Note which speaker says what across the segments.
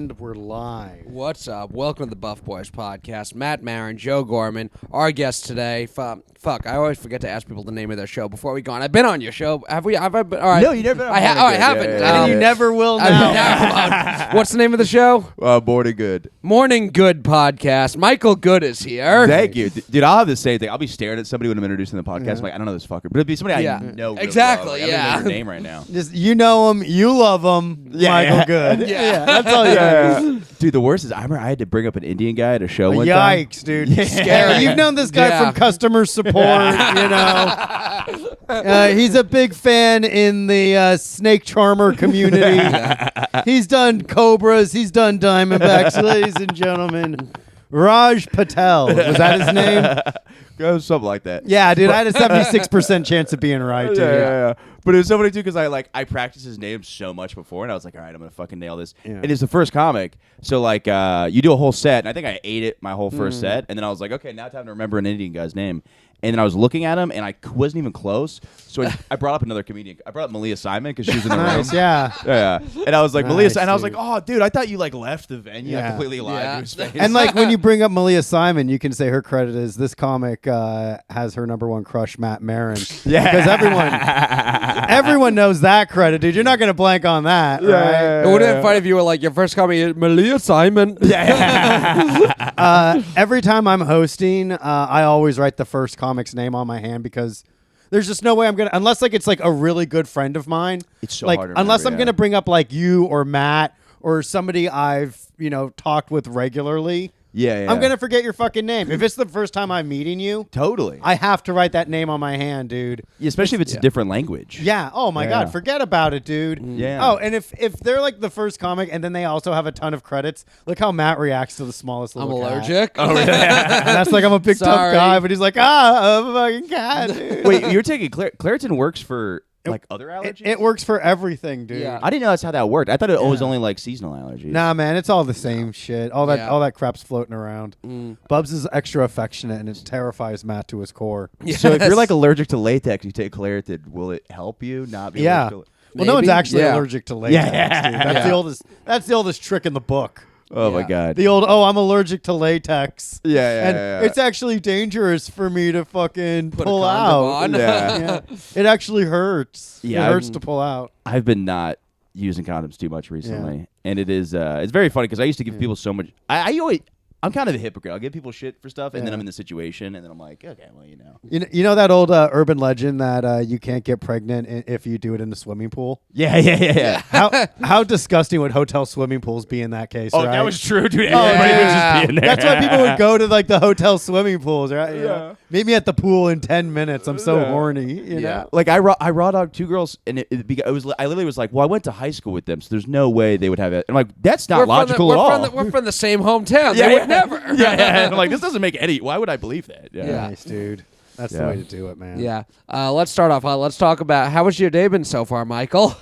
Speaker 1: And we're live.
Speaker 2: What's up? Welcome to the Buff Boys podcast. Matt, Maran, Joe Gorman, our guest today. Fuck, I always forget to ask people the name of their show before we go on. I've been on your show. Have I been? All right.
Speaker 3: No, you never been on
Speaker 2: I haven't.
Speaker 1: And you never will now.
Speaker 2: What's the name of the show?
Speaker 3: Morning Good.
Speaker 2: Morning Good podcast. Michael Good is here.
Speaker 3: Thank you. Dude, I'll have the same thing. I'll be staring at somebody when I'm introducing the podcast. I'm like, I don't know this fucker. But it'd be somebody I know really
Speaker 2: exactly,
Speaker 3: well. Like, I don't even know their name right now.
Speaker 1: Just you know him, you love him, Michael Good.
Speaker 2: Yeah.
Speaker 1: That's all you got.
Speaker 3: Dude, the worst is I remember I had to bring up an Indian guy at a show one time.
Speaker 1: Yikes, dude. Yeah. You've known this guy from customer support, you know. He's a big fan in the snake charmer community. He's done Cobras. He's done Diamondbacks, ladies and gentlemen. Raj Patel. Was that his name?
Speaker 3: Something like that.
Speaker 1: Yeah, dude. I had a 76% chance of being right, dude.
Speaker 3: Yeah. But it was so funny, too, because I practiced his name so much before, and I was like, all right, I'm going to fucking nail this.
Speaker 1: Yeah.
Speaker 3: And it's the first comic. So, you do a whole set, and I think I ate it my whole first set, and then I was like, okay, now it's time to remember an Indian guy's name. And then I was looking at him, and I wasn't even close. So I brought up another comedian. I brought up Malia Simon because she was in the room.
Speaker 1: Yeah.
Speaker 3: And I was like,
Speaker 1: Nice,
Speaker 3: Malia, and I was
Speaker 1: dude.
Speaker 3: like, oh, dude, I thought you left the venue. I completely lied to his face.
Speaker 1: And when you bring up Malia Simon, you can say her credit is this comic has her number one crush, Matt Maran.
Speaker 3: Yeah.
Speaker 1: Because everyone knows that credit, dude. You're not going to blank on that, right?
Speaker 2: It would have been funny if you were like, your first comedy is Malia Simon.
Speaker 1: Every time I'm hosting, I always write the first comic's name on my hand because there's just no way I'm going to, unless it's a really good friend of mine.
Speaker 3: It's so
Speaker 1: hard
Speaker 3: to remember,
Speaker 1: unless I'm going to bring up you or Matt or somebody I've, talked with regularly.
Speaker 3: Yeah.
Speaker 1: I'm going to forget your fucking name. If it's the first time I'm meeting you,
Speaker 3: Totally.
Speaker 1: I have to write that name on my hand, dude.
Speaker 3: Especially if it's a different language.
Speaker 1: Yeah. Oh, my God. Forget about it, dude.
Speaker 3: Yeah.
Speaker 1: Oh, and if they're the first comic and then they also have a ton of credits, look how Matt reacts to the smallest
Speaker 2: I'm
Speaker 1: little cat.
Speaker 2: allergic.
Speaker 3: Oh, yeah.
Speaker 1: That's I'm a big tough guy, but he's like, I'm a fucking cat, dude.
Speaker 3: Wait, you're taking Claritin works for other allergies?
Speaker 1: It works for everything, dude.
Speaker 2: Yeah.
Speaker 3: I didn't know that's how that worked. I thought it was only seasonal allergies.
Speaker 1: Nah, man, it's all the same shit. All that crap's floating around.
Speaker 2: Mm.
Speaker 1: Bubs is extra affectionate, and it terrifies Matt to his core.
Speaker 2: Yes.
Speaker 3: So if you're allergic to latex, you take Claritin, will it help you not be allergic to
Speaker 1: Well, no one's
Speaker 2: Maybe.
Speaker 1: actually
Speaker 2: Yeah.
Speaker 1: allergic to latex, dude. That's
Speaker 2: Yeah.
Speaker 1: That's the oldest trick in the book.
Speaker 3: Oh, my
Speaker 2: Yeah.
Speaker 3: God.
Speaker 1: The old, I'm allergic to latex.
Speaker 3: Yeah.
Speaker 1: It's actually dangerous for me to fucking
Speaker 2: Put a
Speaker 1: pull
Speaker 2: condom
Speaker 1: out.
Speaker 2: on.
Speaker 3: Yeah.
Speaker 1: Yeah. It actually hurts.
Speaker 3: Yeah,
Speaker 1: It hurts to pull out.
Speaker 3: I've been not using condoms too much recently. And it is, it's very funny because I used to give people so much. I'm kind of a hypocrite. I'll give people shit for stuff, and then I'm in the situation, and then I'm like, okay, well,
Speaker 1: You know that old urban legend that you can't get pregnant if you do it in the swimming pool?
Speaker 3: Yeah.
Speaker 1: How disgusting would hotel swimming pools be in that case?
Speaker 3: Oh,
Speaker 1: right?
Speaker 3: that was true, dude.
Speaker 1: Oh,
Speaker 3: Everybody would
Speaker 2: yeah.
Speaker 3: just be in there.
Speaker 1: That's why people would go to the hotel swimming pools, right? You know? Meet me at the pool in 10 minutes. I'm so horny. You know?
Speaker 3: I raw dogged two girls, and it was I literally was like, well, I went to high school with them, so there's no way they would have it. I'm like, that's not logical at all.
Speaker 2: We're from the same hometown. They would never.
Speaker 3: Yeah. I'm like, this doesn't make any. Why would I believe that?
Speaker 2: Yeah.
Speaker 1: Nice, dude. That's the way to do it, man.
Speaker 2: Yeah. Let's start off. Let's talk about how was your day been so far, Michael?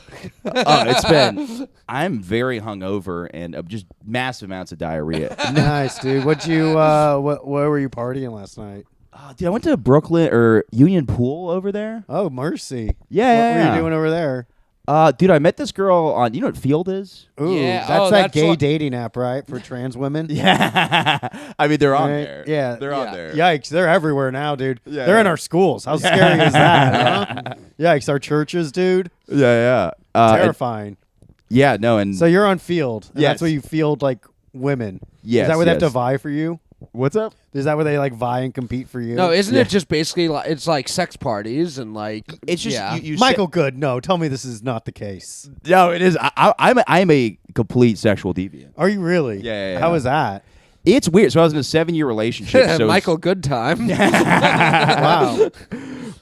Speaker 3: It's been. I'm very hungover and just massive amounts of diarrhea.
Speaker 1: Nice, dude. Where were you partying last night?
Speaker 3: Dude, I went to Brooklyn or Union Pool over there.
Speaker 1: Oh, mercy.
Speaker 3: Yeah.
Speaker 1: What were you doing over there?
Speaker 3: Dude, I met this girl on. You know what Field is?
Speaker 1: Ooh,
Speaker 2: Yeah.
Speaker 1: that's
Speaker 2: That's
Speaker 1: gay
Speaker 2: what-
Speaker 1: dating app, right? For trans women?
Speaker 3: Yeah. I mean, they're on
Speaker 1: Right?
Speaker 3: there.
Speaker 1: Yeah.
Speaker 3: They're on there.
Speaker 1: Yikes, they're everywhere now, dude.
Speaker 3: Yeah,
Speaker 1: they're in
Speaker 3: yeah.
Speaker 1: our schools. How scary is that, huh? Yikes, our churches, dude.
Speaker 3: Yeah.
Speaker 1: Terrifying.
Speaker 3: And
Speaker 1: So you're on Field. And
Speaker 3: Yes.
Speaker 1: That's where you field women.
Speaker 3: Yes,
Speaker 1: Is that where they have to
Speaker 3: yes.
Speaker 1: vie for you?
Speaker 3: what's up?
Speaker 1: Is that where they vie and compete for you?
Speaker 2: No, isn't it just basically it's like sex parties and
Speaker 3: It's just
Speaker 2: yeah.
Speaker 3: you
Speaker 1: Michael Good, no. Tell me this is not the case.
Speaker 3: No, it is. I'm a complete sexual deviant.
Speaker 1: Are you really?
Speaker 3: Yeah.
Speaker 1: How is that?
Speaker 3: It's weird. So I was in a 7-year relationship. So
Speaker 2: Michael Good time.
Speaker 1: Wow.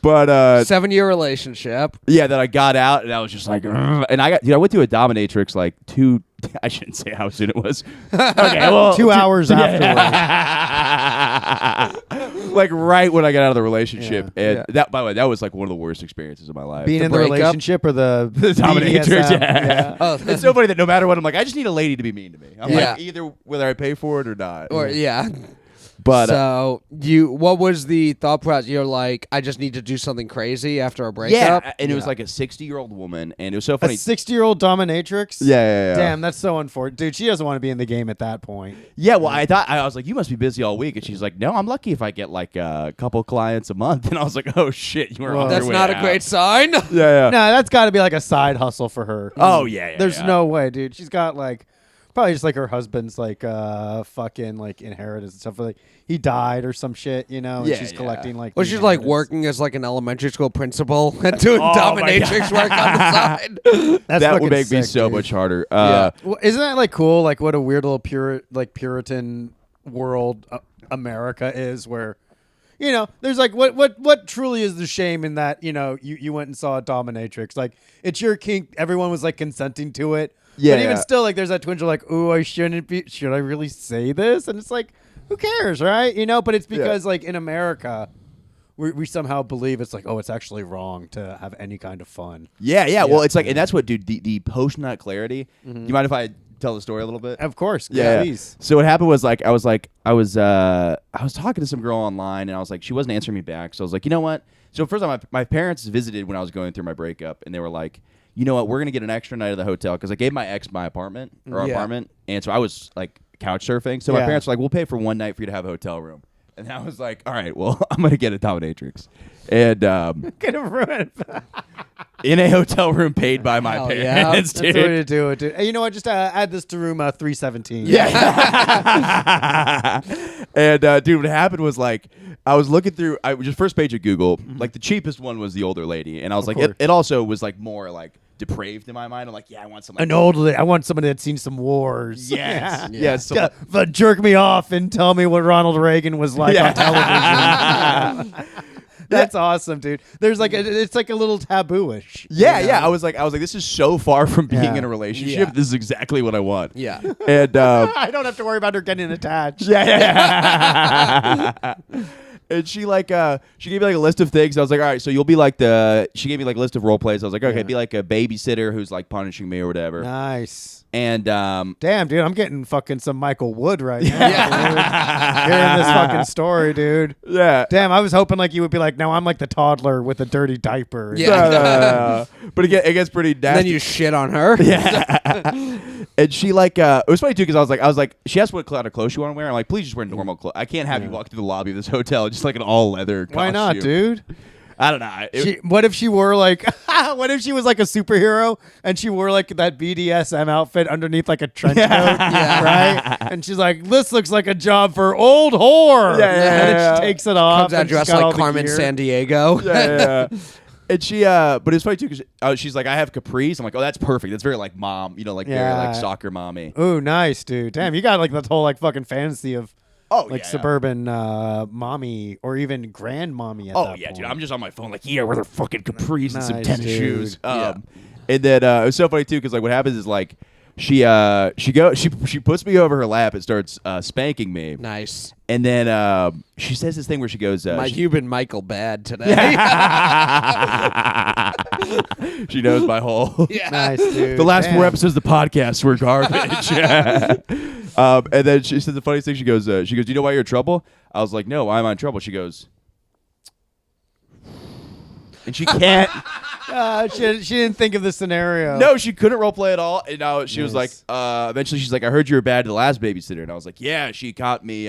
Speaker 3: but
Speaker 2: 7-year relationship.
Speaker 3: yeah, that I got out and I was just like, "Ugh." And I went to a dominatrix two. I shouldn't say how soon it was. Okay, well,
Speaker 1: 2 hours afterwards.
Speaker 3: like right when I got out of the relationship,
Speaker 1: Yeah.
Speaker 3: and that, by the way, that was one of the worst experiences of my life.
Speaker 1: Being in the
Speaker 2: breakup?
Speaker 1: relationship or the
Speaker 3: dominatrix.
Speaker 1: BDSM?
Speaker 3: Yeah.
Speaker 2: Oh,
Speaker 3: It's so funny that no matter what, I'm like, I just need a lady to be mean to me. I'm
Speaker 2: Yeah.
Speaker 3: like, either whether I pay for it or not.
Speaker 2: or yeah.
Speaker 3: But
Speaker 2: so what was the thought process? You're like, I just need to do something crazy after a breakup.
Speaker 3: yeah, and it was like a 60-year-old woman, and it was so
Speaker 1: A
Speaker 3: funny.
Speaker 1: 60-year-old dominatrix.
Speaker 3: Yeah.
Speaker 1: Damn, that's so unfortunate, dude. She doesn't want to be in the game at that point.
Speaker 3: Yeah, well, I was like, you must be busy all week, and she's like, no, I'm lucky if I get like a couple clients a month, and I was like, oh shit, you were on
Speaker 2: That's
Speaker 3: your way
Speaker 2: not a
Speaker 3: out.
Speaker 2: great sign.
Speaker 3: Yeah.
Speaker 1: No, that's got to be like a side hustle for her.
Speaker 3: Oh yeah.
Speaker 1: There's no way, dude. She's got like probably just like her husband's like fucking like inheritance and stuff. Like he died or some shit, you know. And
Speaker 3: Yeah,
Speaker 1: she's
Speaker 3: yeah.
Speaker 1: collecting like.
Speaker 2: Well,
Speaker 1: the
Speaker 2: she's like
Speaker 1: inheritance.
Speaker 2: working as like an elementary school principal and doing
Speaker 3: Oh, my
Speaker 2: dominatrix work on the side.
Speaker 1: That's
Speaker 3: that would
Speaker 1: fucking
Speaker 3: make me
Speaker 1: sick,
Speaker 3: so
Speaker 1: dude.
Speaker 3: much harder.
Speaker 2: Yeah.
Speaker 1: Well, isn't that like cool? Like what a weird little Puritan world America is, where you know there's like what truly is the shame in that you went and saw a dominatrix, like it's your kink, everyone was like consenting to it,
Speaker 3: Yeah,
Speaker 1: but even
Speaker 3: yeah.
Speaker 1: still like there's that twinge of like, ooh, should I really say this? And it's like, who cares, right? But it's because like in America we somehow believe it's like, oh, it's actually wrong to have any kind of fun.
Speaker 3: Yeah. Well, it's like, and that's what, dude. The post nut clarity. Do you mind if I tell the story a little bit?
Speaker 1: Of course,
Speaker 3: Yeah.
Speaker 1: please.
Speaker 3: So what happened was like I was talking to some girl online, and I was like, she wasn't answering me back. So I was like, you know what? So first time my parents visited when I was going through my breakup, and they were like, you know what? We're gonna get an extra night at the hotel because I gave my ex my apartment, and so I was like couch surfing. So my parents were like, we'll pay for one night for you to have a hotel room. And I was like, all right, well, I'm going to get a dominatrix. And
Speaker 1: Gonna ruin
Speaker 3: in a hotel room paid by my
Speaker 2: Hell
Speaker 3: parents,
Speaker 2: yeah.
Speaker 1: That's
Speaker 3: dude.
Speaker 1: the way to do it, dude. Hey, you know what? Just add this to room 317.
Speaker 3: Yeah. And, dude, what happened was, like, I was looking through, just first page of Google, like, the cheapest one was the older lady. And I was like,
Speaker 1: course.
Speaker 3: it also was, like, more, like, depraved in my mind. I'm like, yeah, I want something.
Speaker 1: An old lady. I want somebody that's seen some wars.
Speaker 3: Yes.
Speaker 2: Yeah.
Speaker 3: Yes.
Speaker 1: Yeah. But jerk me off and tell me what Ronald Reagan was like on television. That's awesome, dude. There's like it's like a little taboo-ish.
Speaker 3: Yeah,
Speaker 1: you know?
Speaker 3: yeah. I was like, this is so far from being
Speaker 1: Yeah.
Speaker 3: in a relationship.
Speaker 2: Yeah.
Speaker 3: This is exactly what I want.
Speaker 2: Yeah.
Speaker 3: And
Speaker 1: I don't have to worry about her getting attached.
Speaker 3: yeah. And she she gave me like a list of things. I was like, all right, so you'll be like she gave me like a list of role plays. I was like, okay,
Speaker 1: Yeah.
Speaker 3: be like a babysitter who's like punishing me or whatever.
Speaker 1: Nice.
Speaker 3: And
Speaker 1: Damn, dude, I'm getting fucking some Michael Wood right now. Dude. Hearing this fucking story, dude.
Speaker 3: yeah.
Speaker 1: Damn, I was hoping like you would be like, no, I'm like the toddler with a dirty diaper.
Speaker 2: Yeah.
Speaker 3: No. But it gets pretty nasty.
Speaker 2: Then you shit on her.
Speaker 3: Yeah. And she it was funny too because I was like she asked what kind of clothes she want to wear. I'm like, please just wear normal clothes. I can't have you walk through the lobby of this hotel just like an all leather costume.
Speaker 1: Why not, dude?
Speaker 3: I don't know.
Speaker 1: What if she wore like what if she was like a superhero and she wore like that BDSM outfit underneath like a trench coat, right? And she's like, "This looks like a job for old whore."
Speaker 3: Yeah,
Speaker 1: and then
Speaker 3: yeah.
Speaker 1: she takes it off.
Speaker 2: Comes out
Speaker 1: and she's
Speaker 2: dressed
Speaker 1: got all
Speaker 2: like
Speaker 1: the
Speaker 2: Carmen
Speaker 1: gear.
Speaker 2: Sandiego.
Speaker 3: yeah. And she, but it's funny too because she's like, I have capris. I'm like, oh, that's perfect. That's very like mom, very like soccer mommy.
Speaker 1: Ooh, nice, dude. Damn, you got like that whole like fucking fantasy of
Speaker 3: Like
Speaker 1: suburban mommy or even grandmommy at that
Speaker 3: yeah,
Speaker 1: point.
Speaker 3: dude. I'm just on my phone like, yeah, with her fucking capris and some
Speaker 1: Nice,
Speaker 3: tennis
Speaker 1: dude.
Speaker 3: shoes.
Speaker 2: Yeah.
Speaker 3: And then it was so funny too because like what happens is like she puts me over her lap and starts spanking me.
Speaker 2: Nice.
Speaker 3: And then she says this thing where she goes,
Speaker 2: You've been Michael bad today.
Speaker 3: she knows my whole.
Speaker 2: Yeah.
Speaker 1: Nice, dude.
Speaker 3: The last
Speaker 1: Damn.
Speaker 3: 4 episodes of the podcast were garbage. And then she said the funniest thing. She goes, "Do you know why you're in trouble?" I was like, "No, why am I in trouble?" She goes, and she can't.
Speaker 1: She didn't think of the scenario.
Speaker 3: No, she couldn't role play at all. And now she was like,
Speaker 1: Nice.
Speaker 3: eventually she's like, "I heard you were bad to the last babysitter," and I was like, "Yeah, she caught me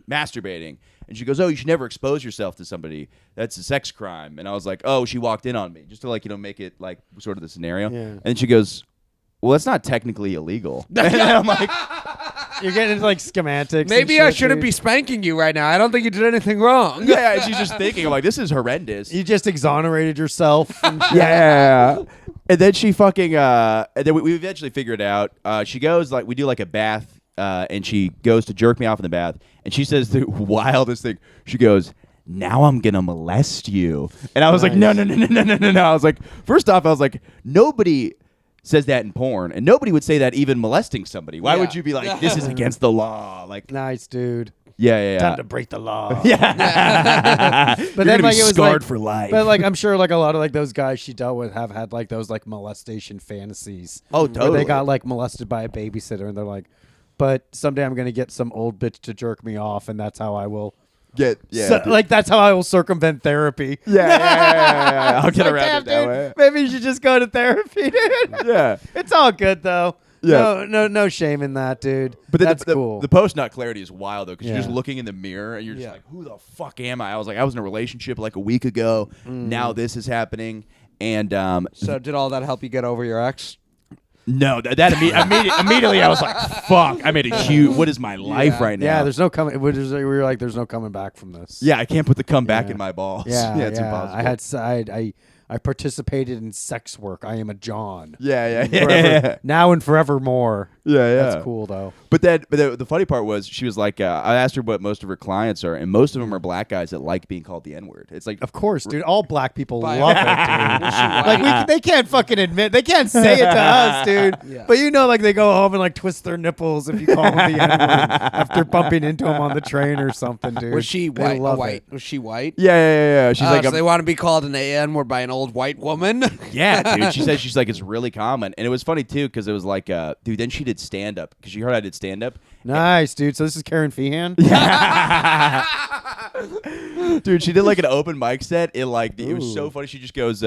Speaker 3: masturbating." And she goes, "Oh, you should never expose yourself to somebody. That's a sex crime." And I was like, "Oh, she walked in on me," just to make it like sort of the scenario.
Speaker 1: Yeah.
Speaker 3: And then she goes, "Well, that's not technically illegal." And I'm like,
Speaker 1: You're getting into like schematics.
Speaker 2: Maybe
Speaker 1: and
Speaker 2: I
Speaker 1: shit,
Speaker 2: shouldn't
Speaker 1: dude.
Speaker 2: be spanking you right now. I don't think you did anything wrong.
Speaker 3: yeah, and she's just thinking, I'm like, this is horrendous.
Speaker 1: You just exonerated yourself. And shit.
Speaker 3: Yeah. And then she fucking and then we eventually figured it out. She goes we do like a bath and she goes to jerk me off in the bath and she says the wildest thing. She goes, "Now I'm gonna molest you." And I was like, no. I was like, first off, I was like, nobody says that in porn, and nobody would say that even molesting somebody. Why would you be like, this is against the law? Like,
Speaker 1: Nice, dude.
Speaker 3: yeah.
Speaker 1: Time to break the law.
Speaker 3: Yeah.
Speaker 1: But
Speaker 3: You're
Speaker 1: then
Speaker 3: gonna
Speaker 1: like
Speaker 3: be
Speaker 1: it was
Speaker 3: scarred
Speaker 1: like,
Speaker 3: for life.
Speaker 1: But like I'm sure like a lot of like those guys she dealt with have had like those like molestation fantasies.
Speaker 3: Oh,
Speaker 1: Where
Speaker 3: totally.
Speaker 1: they got like molested by a babysitter and they're like, but someday I'm gonna get some old bitch to jerk me off, and that's how I will.
Speaker 3: Like
Speaker 1: that's how I will circumvent therapy.
Speaker 3: Yeah. I'll get around it that
Speaker 1: dude,
Speaker 3: way.
Speaker 1: maybe you should just go to therapy, dude.
Speaker 3: Yeah.
Speaker 1: It's all good though.
Speaker 3: Yeah.
Speaker 1: No shame in that, dude.
Speaker 3: But
Speaker 1: that's cool.
Speaker 3: The post-nut clarity is wild, though, because you're
Speaker 1: Yeah.
Speaker 3: just looking in the mirror, and you're just like, who the fuck am I? I was in a relationship like a week ago. Now this is happening. And
Speaker 2: So did all that help you get over your ex?
Speaker 3: no, immediately I was like, fuck, I made a huge, what is my life right now?
Speaker 1: Yeah, there's no coming. We were like, there's no coming back from this.
Speaker 3: Yeah, I can't put the comeback in my balls.
Speaker 1: Yeah,
Speaker 3: It's impossible.
Speaker 1: I participated in sex work. I am a John.
Speaker 3: Yeah.
Speaker 1: Now and forevermore.
Speaker 3: Yeah.
Speaker 1: That's cool though.
Speaker 3: But the funny part was she was like, I asked her what most of her clients are, and most of them are black guys that like being called the N-word. It's like,
Speaker 1: Of course, dude. All black people
Speaker 2: By-
Speaker 1: love it, dude.
Speaker 2: Was she white?
Speaker 1: Like they can't fucking admit, they can't say it to us, dude.
Speaker 2: Yeah.
Speaker 1: But you know, like they go home and like twist their nipples if you call them the N-word after bumping into them on the train or something, dude.
Speaker 2: Was she
Speaker 1: They
Speaker 2: white?
Speaker 1: love
Speaker 2: White?
Speaker 1: it.
Speaker 2: Was she white?
Speaker 3: yeah. She's like,
Speaker 2: so they want to be called an N-word by an old white woman.
Speaker 3: yeah, dude. She said she's like, it's really common, and it was funny too because it was like, dude. Then she did stand up because she heard I did stand up.
Speaker 1: Nice, dude. So this is Karen Feehan?
Speaker 3: Dude, she did like an open mic set. It was so funny. She just goes,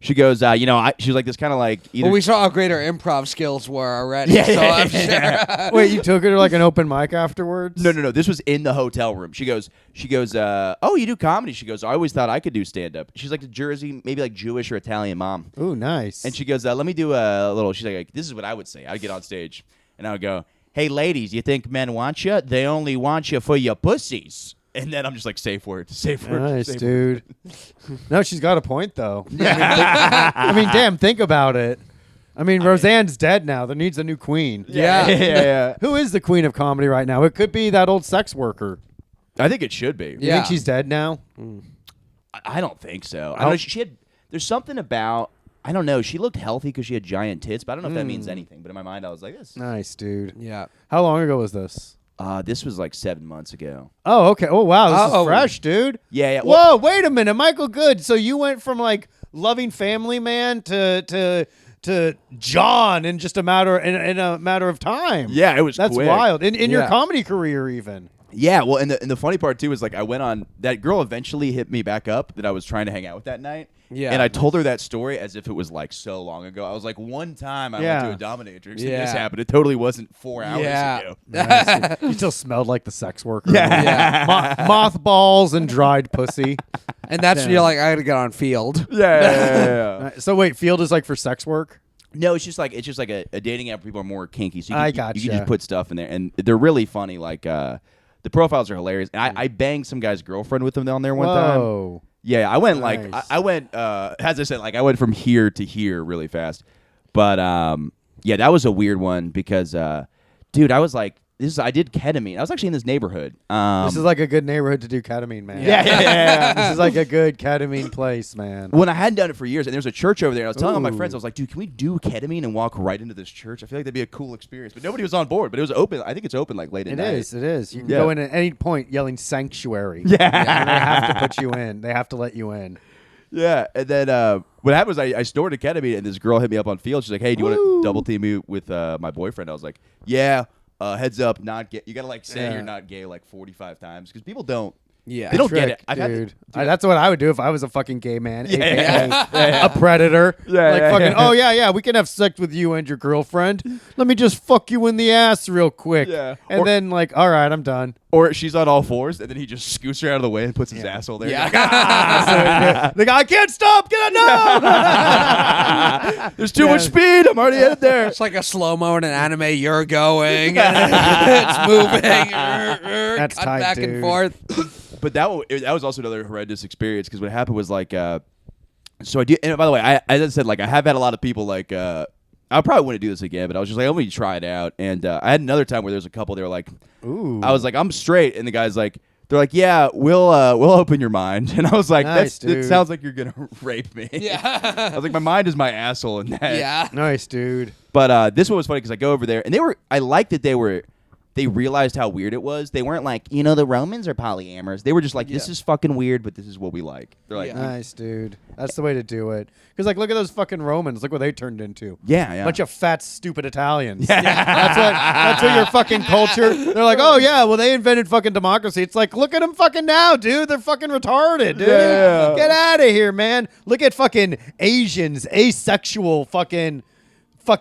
Speaker 3: she was like this kind of like either.
Speaker 2: Well, we saw how great her improv skills were already. So I'm sure.
Speaker 1: Wait, you took her to like an open mic afterwards?
Speaker 3: No. This was in the hotel room. She goes, oh, you do comedy? She goes, I always thought I could do stand up. She's like a Jersey, maybe like Jewish or Italian mom.
Speaker 1: Ooh, nice.
Speaker 3: And she goes, let me do a little. She's like, this is what I would say. I'd get on stage and I would go, hey, ladies, you think men want you? They only want you for your pussies. And then I'm just like, safe word.
Speaker 1: Nice,
Speaker 3: safe
Speaker 1: dude. No, she's got a point though. I mean, damn, think about it. I mean, Roseanne's dead now. There needs a new queen.
Speaker 3: Yeah.
Speaker 1: Who is the queen of comedy right now? It could be that old sex worker.
Speaker 3: I think it should be.
Speaker 1: You
Speaker 2: Yeah.
Speaker 1: think she's dead now?
Speaker 3: I don't think so. I don't know. She had. There's something about. I don't know. She looked healthy because she had giant tits, but I don't know if that means anything. But in my mind, I was like, this.
Speaker 1: Nice, dude.
Speaker 2: Yeah.
Speaker 1: How long ago was this?
Speaker 3: This was like 7 months ago.
Speaker 1: Oh, okay. Oh, wow. This
Speaker 2: Oh.
Speaker 1: is fresh, dude.
Speaker 3: Yeah.
Speaker 1: Whoa, wait a minute, Michael Good. So you went from like loving Family Man to John in just a matter of time.
Speaker 3: Yeah, it was.
Speaker 1: That's
Speaker 3: quick.
Speaker 1: wild. In your
Speaker 2: Yeah.
Speaker 1: comedy career, even.
Speaker 3: Yeah. Well, and the funny part too is like I went on. That girl eventually hit me back up that I was trying to hang out with that night.
Speaker 2: Yeah.
Speaker 3: And I told her that story as if it was like so long ago. I was like, one time I went to a Dominatrix and this happened. It totally wasn't 4 hours ago.
Speaker 1: Nice. You still smelled like the sex worker.
Speaker 2: Yeah.
Speaker 1: Mothballs and dried pussy.
Speaker 2: And that's when you're like, I gotta get on field.
Speaker 3: Yeah.
Speaker 1: So wait, Field is like for sex work?
Speaker 3: No, it's just like a dating app where people are more kinky. So
Speaker 1: I
Speaker 3: you
Speaker 1: gotcha.
Speaker 3: can just put stuff in there, and they're really funny. Like the profiles are hilarious. And I banged some guy's girlfriend with them on there one time.
Speaker 1: Whoa.
Speaker 3: Yeah, I went
Speaker 1: Nice.
Speaker 3: like I went as I said, like I went from here to here really fast. But yeah, that was a weird one because dude, I was like I did ketamine. I was actually in this neighborhood.
Speaker 1: This is like a good neighborhood to do ketamine, man.
Speaker 3: Yeah.
Speaker 1: This is like a good ketamine place, man.
Speaker 3: When I hadn't done it for years, and there was a church over there, and I was telling all my
Speaker 1: Ooh.
Speaker 3: friends, I was like, dude, can we do ketamine and walk right into this church? I feel like that'd be a cool experience. But nobody was on board, but it was open. I think it's open like late at
Speaker 1: It
Speaker 3: night.
Speaker 1: is. You can
Speaker 3: Yeah.
Speaker 1: go in at any point yelling sanctuary.
Speaker 3: Yeah.
Speaker 1: And they have to put you in. They have to let you in.
Speaker 3: Yeah, and then what happened was I stored a ketamine, and this girl hit me up on Field. She's like, hey, do you want to double team me with my boyfriend? I was like, yeah. Heads up, not gay. You gotta like say you're not gay like 45 times because people don't.
Speaker 2: Yeah.
Speaker 3: They don't
Speaker 1: Trick,
Speaker 3: get it. I've had
Speaker 1: dude.
Speaker 3: to-
Speaker 1: That's what I would do if I was a fucking gay man,
Speaker 3: Yeah.
Speaker 1: aka a predator.
Speaker 3: Yeah,
Speaker 1: like
Speaker 3: yeah,
Speaker 1: fucking.
Speaker 3: yeah.
Speaker 1: Oh yeah, we can have sex with you and your girlfriend. Let me just fuck you in the ass real quick.
Speaker 3: Yeah.
Speaker 1: And
Speaker 3: Or-
Speaker 1: then like, all right, I'm done.
Speaker 3: Or she's on all fours, and then he just scoots her out of the way and puts his asshole there.
Speaker 2: Yeah.
Speaker 1: So, the guy, I can't stop. Get it no.
Speaker 3: There's too much speed. I'm already headed there.
Speaker 2: It's like a slow-mo in an anime. You're going. It's moving.
Speaker 1: That's
Speaker 2: cut
Speaker 1: tight,
Speaker 2: back
Speaker 1: dude.
Speaker 2: and forth.
Speaker 3: But that was also another horrendous experience because what happened was like, so I do. And by the way, as I said, like I have had a lot of people like. I probably wouldn't do this again, but I was just like, let me try it out. And I had another time where there was a couple. They were like,
Speaker 1: Ooh.
Speaker 3: I was like, I'm straight, and the guy's like, they're like, yeah, we'll open your mind, and I was like,
Speaker 1: Nice,
Speaker 3: it
Speaker 1: dude.
Speaker 3: sounds like you're gonna rape me.
Speaker 2: Yeah.
Speaker 3: I was like, my mind is my asshole in that.
Speaker 2: Yeah.
Speaker 1: Nice, dude.
Speaker 3: But this one was funny because I go over there, and I liked that they they realized how weird it was. They weren't like, the Romans are polyamorous. They were just like, this is fucking weird, but this is what we like. They're like,
Speaker 1: nice, dude. That's the way to do it. Because, like, look at those fucking Romans. Look what they turned into.
Speaker 3: yeah.
Speaker 1: Bunch of fat, stupid Italians. Yeah. That's what your fucking culture. They're like, oh, yeah, well, they invented fucking democracy. It's like, look at them fucking now, dude. They're fucking retarded, dude.
Speaker 3: Yeah.
Speaker 1: Get out of here, man. Look at fucking Asians, asexual fucking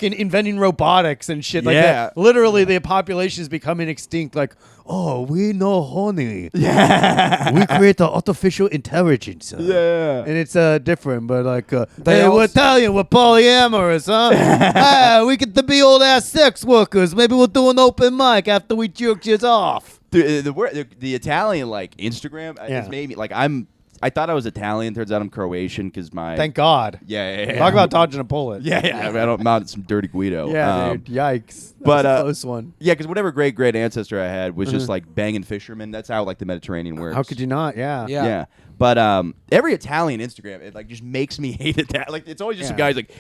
Speaker 1: inventing robotics and shit like that. Literally, the population is becoming extinct. Like, oh, we know honey. Yeah. We create the artificial intelligence.
Speaker 3: Yeah.
Speaker 1: And it's different, but like, hey, we're Italian, we're polyamorous, huh? We get to be old ass sex workers. Maybe we'll do an open mic after we jerk you off.
Speaker 3: Dude, the Italian like Instagram has made me like I thought I was Italian. Turns out I'm Croatian because my.
Speaker 1: Thank God.
Speaker 3: Yeah.
Speaker 1: Talk about dodging a bullet.
Speaker 3: Yeah. I'm not some dirty Guido.
Speaker 1: Yeah, dude. Yikes.
Speaker 3: But
Speaker 1: a close one.
Speaker 3: Yeah, because whatever great ancestor I had was just like banging fishermen. That's how like the Mediterranean works.
Speaker 1: How could you not?
Speaker 3: Yeah. But every Italian Instagram, it like just makes me hate it. That like it's always just some guys like.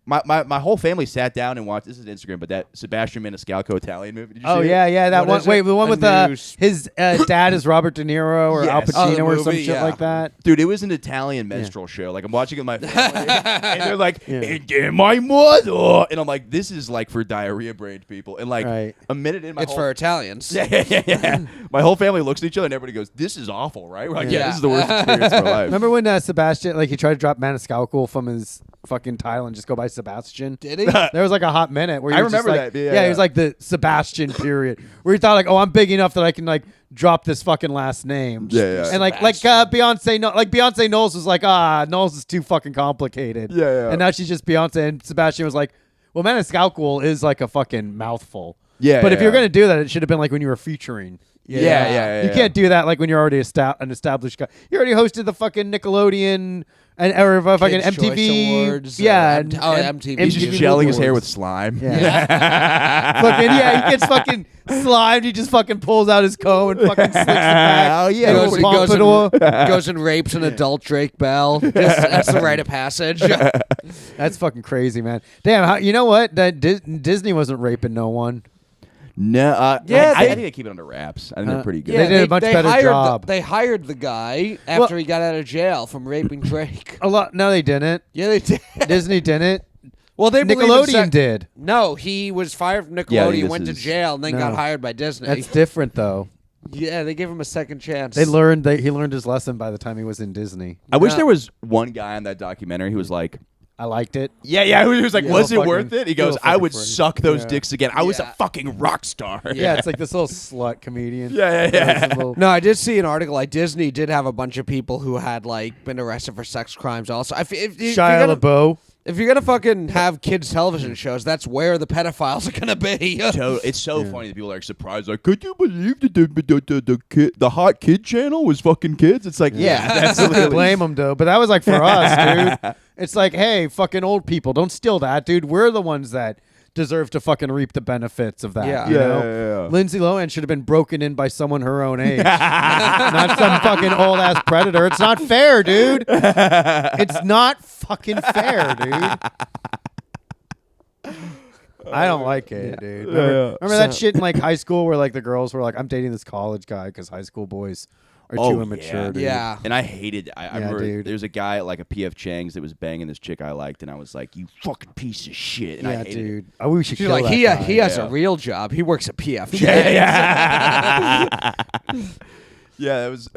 Speaker 3: My whole family sat down and watched. This is Instagram, but that Sebastian Maniscalco Italian movie. Did you see it?
Speaker 1: That
Speaker 2: What
Speaker 1: one.
Speaker 2: is it?
Speaker 1: Wait, the one
Speaker 2: A
Speaker 1: with
Speaker 2: news-
Speaker 1: his dad is Robert De Niro or Al
Speaker 3: Yes.
Speaker 1: Pacino
Speaker 2: the
Speaker 1: or some
Speaker 2: movie,
Speaker 1: shit like that.
Speaker 3: Dude, it was an Italian minstrel show. Like I'm watching it with my family, and they're like, "And then my mother," and I'm like, "This is like for diarrhea-brained people." And like a minute in,
Speaker 2: It's for Italians.
Speaker 3: Yeah. My whole family looks at each other, and everybody goes, "This is awful, right?" We're like, "Yeah, this is the worst experience of our life."
Speaker 1: Remember when Sebastian, like, he tried to drop Maniscalco from his fucking title and just go by Sebastian?
Speaker 2: Did he?
Speaker 1: There was like a hot minute where he
Speaker 3: I
Speaker 1: was just
Speaker 3: remember
Speaker 1: like,
Speaker 3: that, yeah.
Speaker 1: he was like the Sebastian period, where he thought like, oh, I'm big enough that I can like drop this fucking last name.
Speaker 3: Yeah.
Speaker 1: And like Beyonce Knowles was like, Knowles is too fucking complicated.
Speaker 3: Yeah.
Speaker 1: And now she's just Beyonce, and Sebastian was like, well, Maniscalco is like a fucking mouthful.
Speaker 3: Yeah.
Speaker 1: But if you're gonna do that, it should have been like when you were featuring.
Speaker 3: Yeah.
Speaker 1: You can't do that like when you're already an established guy. You already hosted the fucking Nickelodeon or fucking
Speaker 2: Kids'
Speaker 1: MTV
Speaker 2: Choice Awards,
Speaker 1: yeah,
Speaker 2: MTV.
Speaker 3: He's just
Speaker 1: MTV
Speaker 3: gelling his
Speaker 1: Awards.
Speaker 3: hair with slime.
Speaker 1: Yeah. He gets fucking slimed. He just fucking pulls out his comb and fucking slicks it back.
Speaker 3: Oh, yeah.
Speaker 1: He
Speaker 2: Goes and rapes an adult Drake Bell. That's the rite of passage.
Speaker 1: That's fucking crazy, man. Damn, you know what? That Disney wasn't raping no one.
Speaker 3: No, I think they keep it under wraps. I think they're pretty good.
Speaker 1: They did a much better job.
Speaker 2: They hired the guy after he got out of jail from raping Drake.
Speaker 1: A lot. No, they didn't.
Speaker 2: Yeah, they did.
Speaker 1: Disney didn't.
Speaker 2: Well, they
Speaker 1: Nickelodeon did.
Speaker 2: No, he was fired from Nickelodeon, went to jail, and then got hired by Disney.
Speaker 1: That's different, though.
Speaker 2: Yeah, they gave him a second chance.
Speaker 1: He learned his lesson by the time he was in Disney.
Speaker 3: I wish there was one guy on that documentary who was like,
Speaker 1: I liked it.
Speaker 3: Yeah, he was like, was it
Speaker 1: fucking-
Speaker 3: worth it? He goes,
Speaker 1: fucking
Speaker 3: I would
Speaker 1: Freddy.
Speaker 3: suck those
Speaker 1: Yeah.
Speaker 3: dicks again. I was a fucking rock star.
Speaker 1: Yeah, it's like this little slut comedian.
Speaker 3: Yeah.
Speaker 2: No, I did see an article. Like Disney did have a bunch of people who had like been arrested for sex crimes. Also, if
Speaker 1: Shia LaBeouf.
Speaker 2: If you're gonna fucking have kids television shows, that's where the pedophiles are gonna be.
Speaker 3: It's so funny that people are like surprised. Like, could you believe that the hot kid channel was fucking kids? It's like, that's
Speaker 1: Can't blame them though, but that was like for us, dude. It's like, hey, fucking old people, don't steal that, dude. We're the ones that deserve to fucking reap the benefits of that.
Speaker 2: Yeah.
Speaker 1: You know? Lindsay Lohan should have been broken in by someone her own age, not some fucking old ass predator. It's not fair, dude. It's not fucking fair, dude. I don't like it, dude. Remember that shit in like high school where like the girls were like, I'm dating this college guy because high school boys are too immature, dude.
Speaker 2: Yeah.
Speaker 3: And I hated. I remember
Speaker 1: dude.
Speaker 3: there's a guy at like a PF Chang's that was banging this chick I liked, and I was like, "You fucking piece of shit." And I hated
Speaker 1: dude. I wish we should
Speaker 2: You're
Speaker 1: kill
Speaker 2: like
Speaker 1: that guy.
Speaker 2: he has a real job. He works at PF.
Speaker 3: Yeah, it was.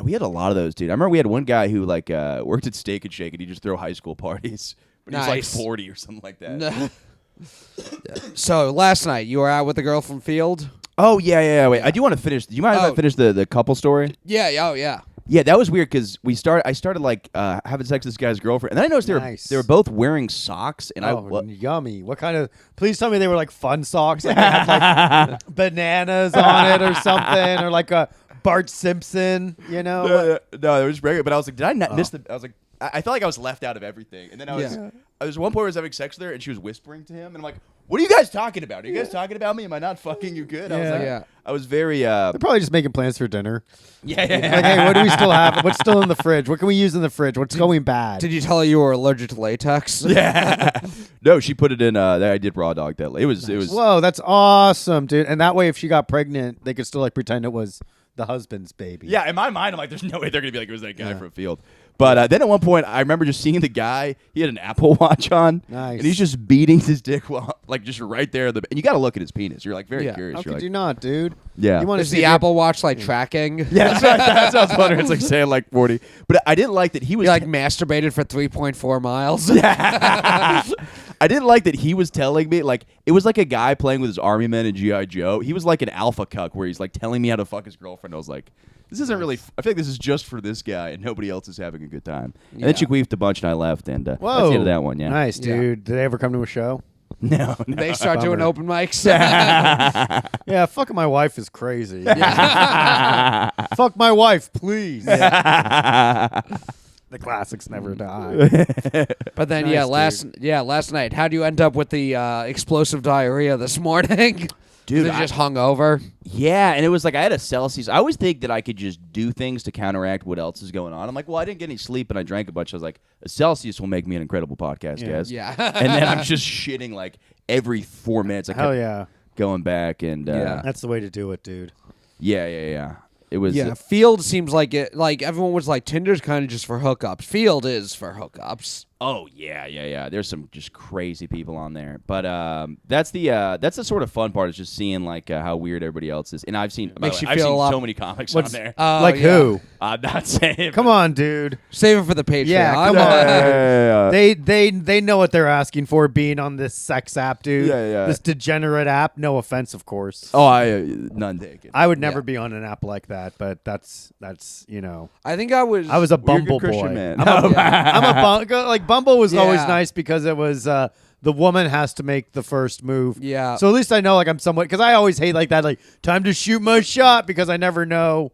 Speaker 3: We had a lot of those, dude. I remember we had one guy who like worked at Steak and Shake, and he just throw high school parties. But he was like
Speaker 2: Nice.
Speaker 3: 40 or something like that.
Speaker 2: So last night you were out with the girl from Field.
Speaker 3: Oh yeah. Wait, I do want to finish. Do you mind if I finish the couple story?
Speaker 2: Yeah. Oh yeah.
Speaker 3: Yeah, that was weird because I started like having sex with this guy's girlfriend, and then I noticed they were both wearing socks, and
Speaker 1: yummy. What kind of? Please tell me they were like fun socks, like they had like bananas on it or something, or like a Bart Simpson. You know?
Speaker 3: No, it was regular. But I was like, did I not miss the? I was like, I felt like I was left out of everything, and then I was.
Speaker 2: Yeah.
Speaker 3: There was one point where I was having sex with her, and she was whispering to him, and I'm like, what are you guys talking about? Are you guys talking about me? Am I not fucking you good? I was like,
Speaker 2: Yeah.
Speaker 3: I was very.
Speaker 1: They're probably just making plans for dinner.
Speaker 3: Yeah.
Speaker 1: Like, hey, what do we still have? What's still in the fridge? What can we use in the fridge? What's going bad?
Speaker 2: Did you tell her you were allergic to latex?
Speaker 3: Yeah. No, she put it in. I did raw dog that. It was.
Speaker 1: Whoa, that's awesome, dude. And that way, if she got pregnant, they could still like pretend it was the husband's baby.
Speaker 3: Yeah, in my mind, I'm like, there's no way they're gonna be like, it was that guy from Field. But then at one point, I remember just seeing the guy. He had an Apple Watch on,
Speaker 1: Nice.
Speaker 3: and he's just beating his dick while, like, just right there. And you got to look at his penis. You're like very curious.
Speaker 1: How
Speaker 3: You're
Speaker 1: could
Speaker 3: like,
Speaker 1: you not, dude?
Speaker 3: Yeah.
Speaker 1: You want to
Speaker 2: Is
Speaker 1: see
Speaker 2: the Apple Watch like tracking?
Speaker 3: Yeah, that's what I was wondering. It's like saying like 40. But I didn't like that he was
Speaker 2: You like masturbated for 3.4 miles?
Speaker 3: I didn't like that he was telling me, like, it was like a guy playing with his army men in G.I. Joe. He was like an alpha cuck where he's like telling me how to fuck his girlfriend. I was like, this isn't really, I feel like this is just for this guy and nobody else is having a good time. And then she queefed a bunch and I left, and that's the end of that one, yeah.
Speaker 1: Nice,
Speaker 2: Yeah.
Speaker 1: dude. Did they ever come to a show?
Speaker 3: No.
Speaker 2: They start doing
Speaker 1: Bummer.
Speaker 2: open mics.
Speaker 1: Yeah, fucking my wife is crazy. Fuck my wife, please. The classics never die.
Speaker 2: But then,
Speaker 1: Nice,
Speaker 2: last night, how do you end up with the explosive diarrhea this morning?
Speaker 3: Dude,
Speaker 2: Was it just hungover?
Speaker 3: Yeah, and it was like I had a Celsius. I always think that I could just do things to counteract what else is going on. I'm like, well, I didn't get any sleep and I drank a bunch. I was like, a Celsius will make me an incredible podcast, guys.
Speaker 2: Yeah.
Speaker 3: And then I'm just shitting like every 4 minutes. I
Speaker 1: Hell
Speaker 3: kept
Speaker 1: yeah.
Speaker 3: going back and
Speaker 1: That's the way to do it, dude.
Speaker 3: yeah. It was
Speaker 2: Yeah, Field seems like it. Like everyone was like, Tinder's kind of just for hookups. Field is for hookups.
Speaker 3: oh yeah. There's some just crazy people on there, but that's the sort of fun part is just seeing like how weird everybody else is. And I've seen
Speaker 2: Makes you
Speaker 3: I've
Speaker 2: feel
Speaker 3: seen
Speaker 2: a lot-
Speaker 3: so many comics
Speaker 1: What's-
Speaker 3: on there.
Speaker 1: Like
Speaker 2: yeah.
Speaker 1: who?
Speaker 3: I'm not saying.
Speaker 1: Come on, dude.
Speaker 2: Save it for the Patreon.
Speaker 1: Yeah,
Speaker 2: I'm
Speaker 1: come on.
Speaker 3: Yeah.
Speaker 1: They know what they're asking for being on this sex app, dude.
Speaker 3: Yeah.
Speaker 1: This degenerate app. No offense, of course.
Speaker 3: Oh, none taken.
Speaker 1: I would never
Speaker 2: Yeah.
Speaker 1: be on an app like that, but that's you know.
Speaker 2: I think I was.
Speaker 1: I was a
Speaker 3: Well, you're a good
Speaker 1: Bumble
Speaker 3: Christian
Speaker 1: boy.
Speaker 3: man.
Speaker 1: I'm a like Bumble was always
Speaker 2: Yeah.
Speaker 1: nice because it was the woman has to make the first move.
Speaker 2: Yeah.
Speaker 1: So at least I know like I'm somewhat because I always hate like that like time to shoot my shot because I never know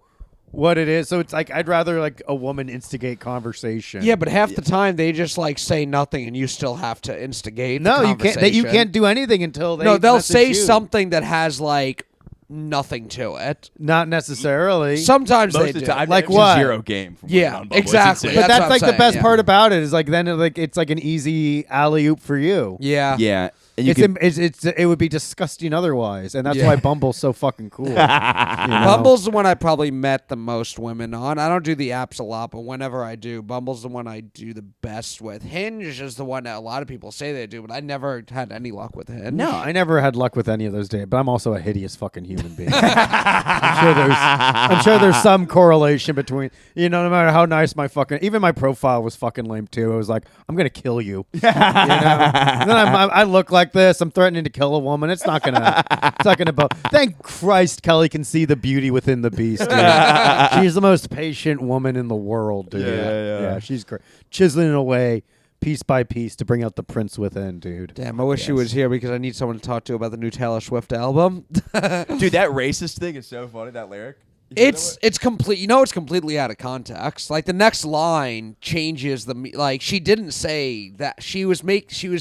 Speaker 1: what it is. So it's like I'd rather like a woman instigate conversation.
Speaker 2: Yeah, but half the time they just like say nothing, and you still have to instigate.
Speaker 1: No,
Speaker 2: the
Speaker 1: you can't. You
Speaker 2: conversation.
Speaker 1: can't do anything until they.
Speaker 2: No, they'll
Speaker 1: message
Speaker 2: say
Speaker 1: you.
Speaker 2: something that has like nothing to it.
Speaker 1: Not necessarily.
Speaker 2: Sometimes
Speaker 3: Most
Speaker 2: they
Speaker 3: of the
Speaker 2: do.
Speaker 3: time,
Speaker 1: Like
Speaker 3: it's a
Speaker 1: what?
Speaker 3: zero game. From
Speaker 2: Yeah,
Speaker 3: working on Bumble. It's
Speaker 2: exactly.
Speaker 3: insane.
Speaker 1: but
Speaker 2: That's
Speaker 1: that's
Speaker 2: what
Speaker 1: like
Speaker 2: I'm
Speaker 1: the
Speaker 2: saying,
Speaker 1: best
Speaker 2: yeah.
Speaker 1: part about it is like then it's like an easy alley oop for you.
Speaker 2: Yeah.
Speaker 3: Yeah, and you can.
Speaker 1: It would be disgusting otherwise, and that's
Speaker 2: Yeah.
Speaker 1: why Bumble's so fucking cool. You know?
Speaker 2: Bumble's the one I probably met the most women on. I don't do the apps a lot, but whenever I do, Bumble's the one I do the best with. Hinge is the one that a lot of people say they do, but I never had any luck with Hinge.
Speaker 1: No, I never had luck with any of those days, but I'm also a hideous fucking human being. I'm sure there's some correlation between, you know, no matter how nice my fucking, even my profile was fucking lame too. It was like, I'm going to kill you. You know? And then I look like this. I'm threatening to kill a woman. It's not going to, thank Christ Kelly can see the beauty within the beast, dude. She's the most patient woman in the world, dude.
Speaker 3: Yeah.
Speaker 1: She's great. Chiseling away piece by piece to bring out the prince within, dude.
Speaker 2: Damn, I wish she was here because I need someone to talk to about the new Taylor Swift album.
Speaker 3: Dude, that racist thing is so funny. That lyric. You heard that
Speaker 2: It's complete. You know, it's completely out of context. Like the next line changes the like. She didn't say that. She was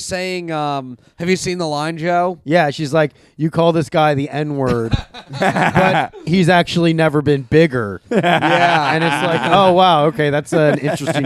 Speaker 2: saying. Have you seen the line, Joe?
Speaker 1: Yeah, she's like, you call this guy the N-word, but he's actually never been bigger.
Speaker 2: Yeah.
Speaker 1: And it's like, oh, wow, okay, that's an interesting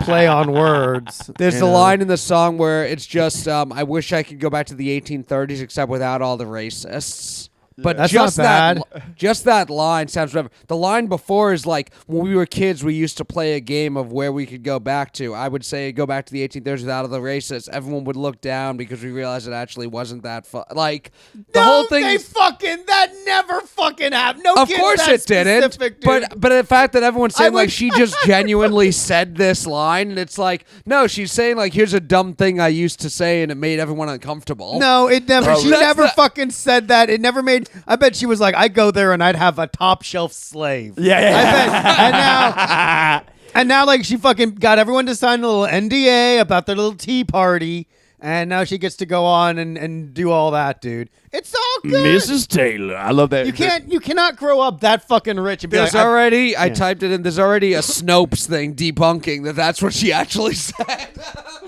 Speaker 1: play on words.
Speaker 2: There's
Speaker 1: you
Speaker 2: the
Speaker 1: know?
Speaker 2: line in the song where it's just, I wish I could go back to the 1830s except without all the racists. But
Speaker 1: That's
Speaker 2: just
Speaker 1: not
Speaker 2: just that line sounds whatever. The line before is like, when we were kids, we used to play a game of where we could go back to. I would say go back to the 1830s without all the racists. Everyone would look down because we realized it actually wasn't that fun. Like, the whole thing is...
Speaker 1: that never fucking happened. No,
Speaker 2: Of course it didn't. But the fact that everyone's saying like she just genuinely said this line, and it's like, no, she's saying like, here's a dumb thing I used to say, and it made everyone uncomfortable.
Speaker 1: No, it never. She
Speaker 2: That's
Speaker 1: never
Speaker 2: the-
Speaker 1: fucking said that. It never made. I bet she was like, I'd go there and I'd have a top shelf slave.
Speaker 3: Yeah.
Speaker 1: I bet. And now, like, she fucking got everyone to sign a little NDA about their little tea party, and now she gets to go on and do all that, dude. It's all good.
Speaker 3: Mrs. Taylor. I love that.
Speaker 1: You cannot grow up that fucking rich and be
Speaker 2: There's
Speaker 1: like,
Speaker 2: I typed it in. There's already a Snopes thing debunking that's what she actually said.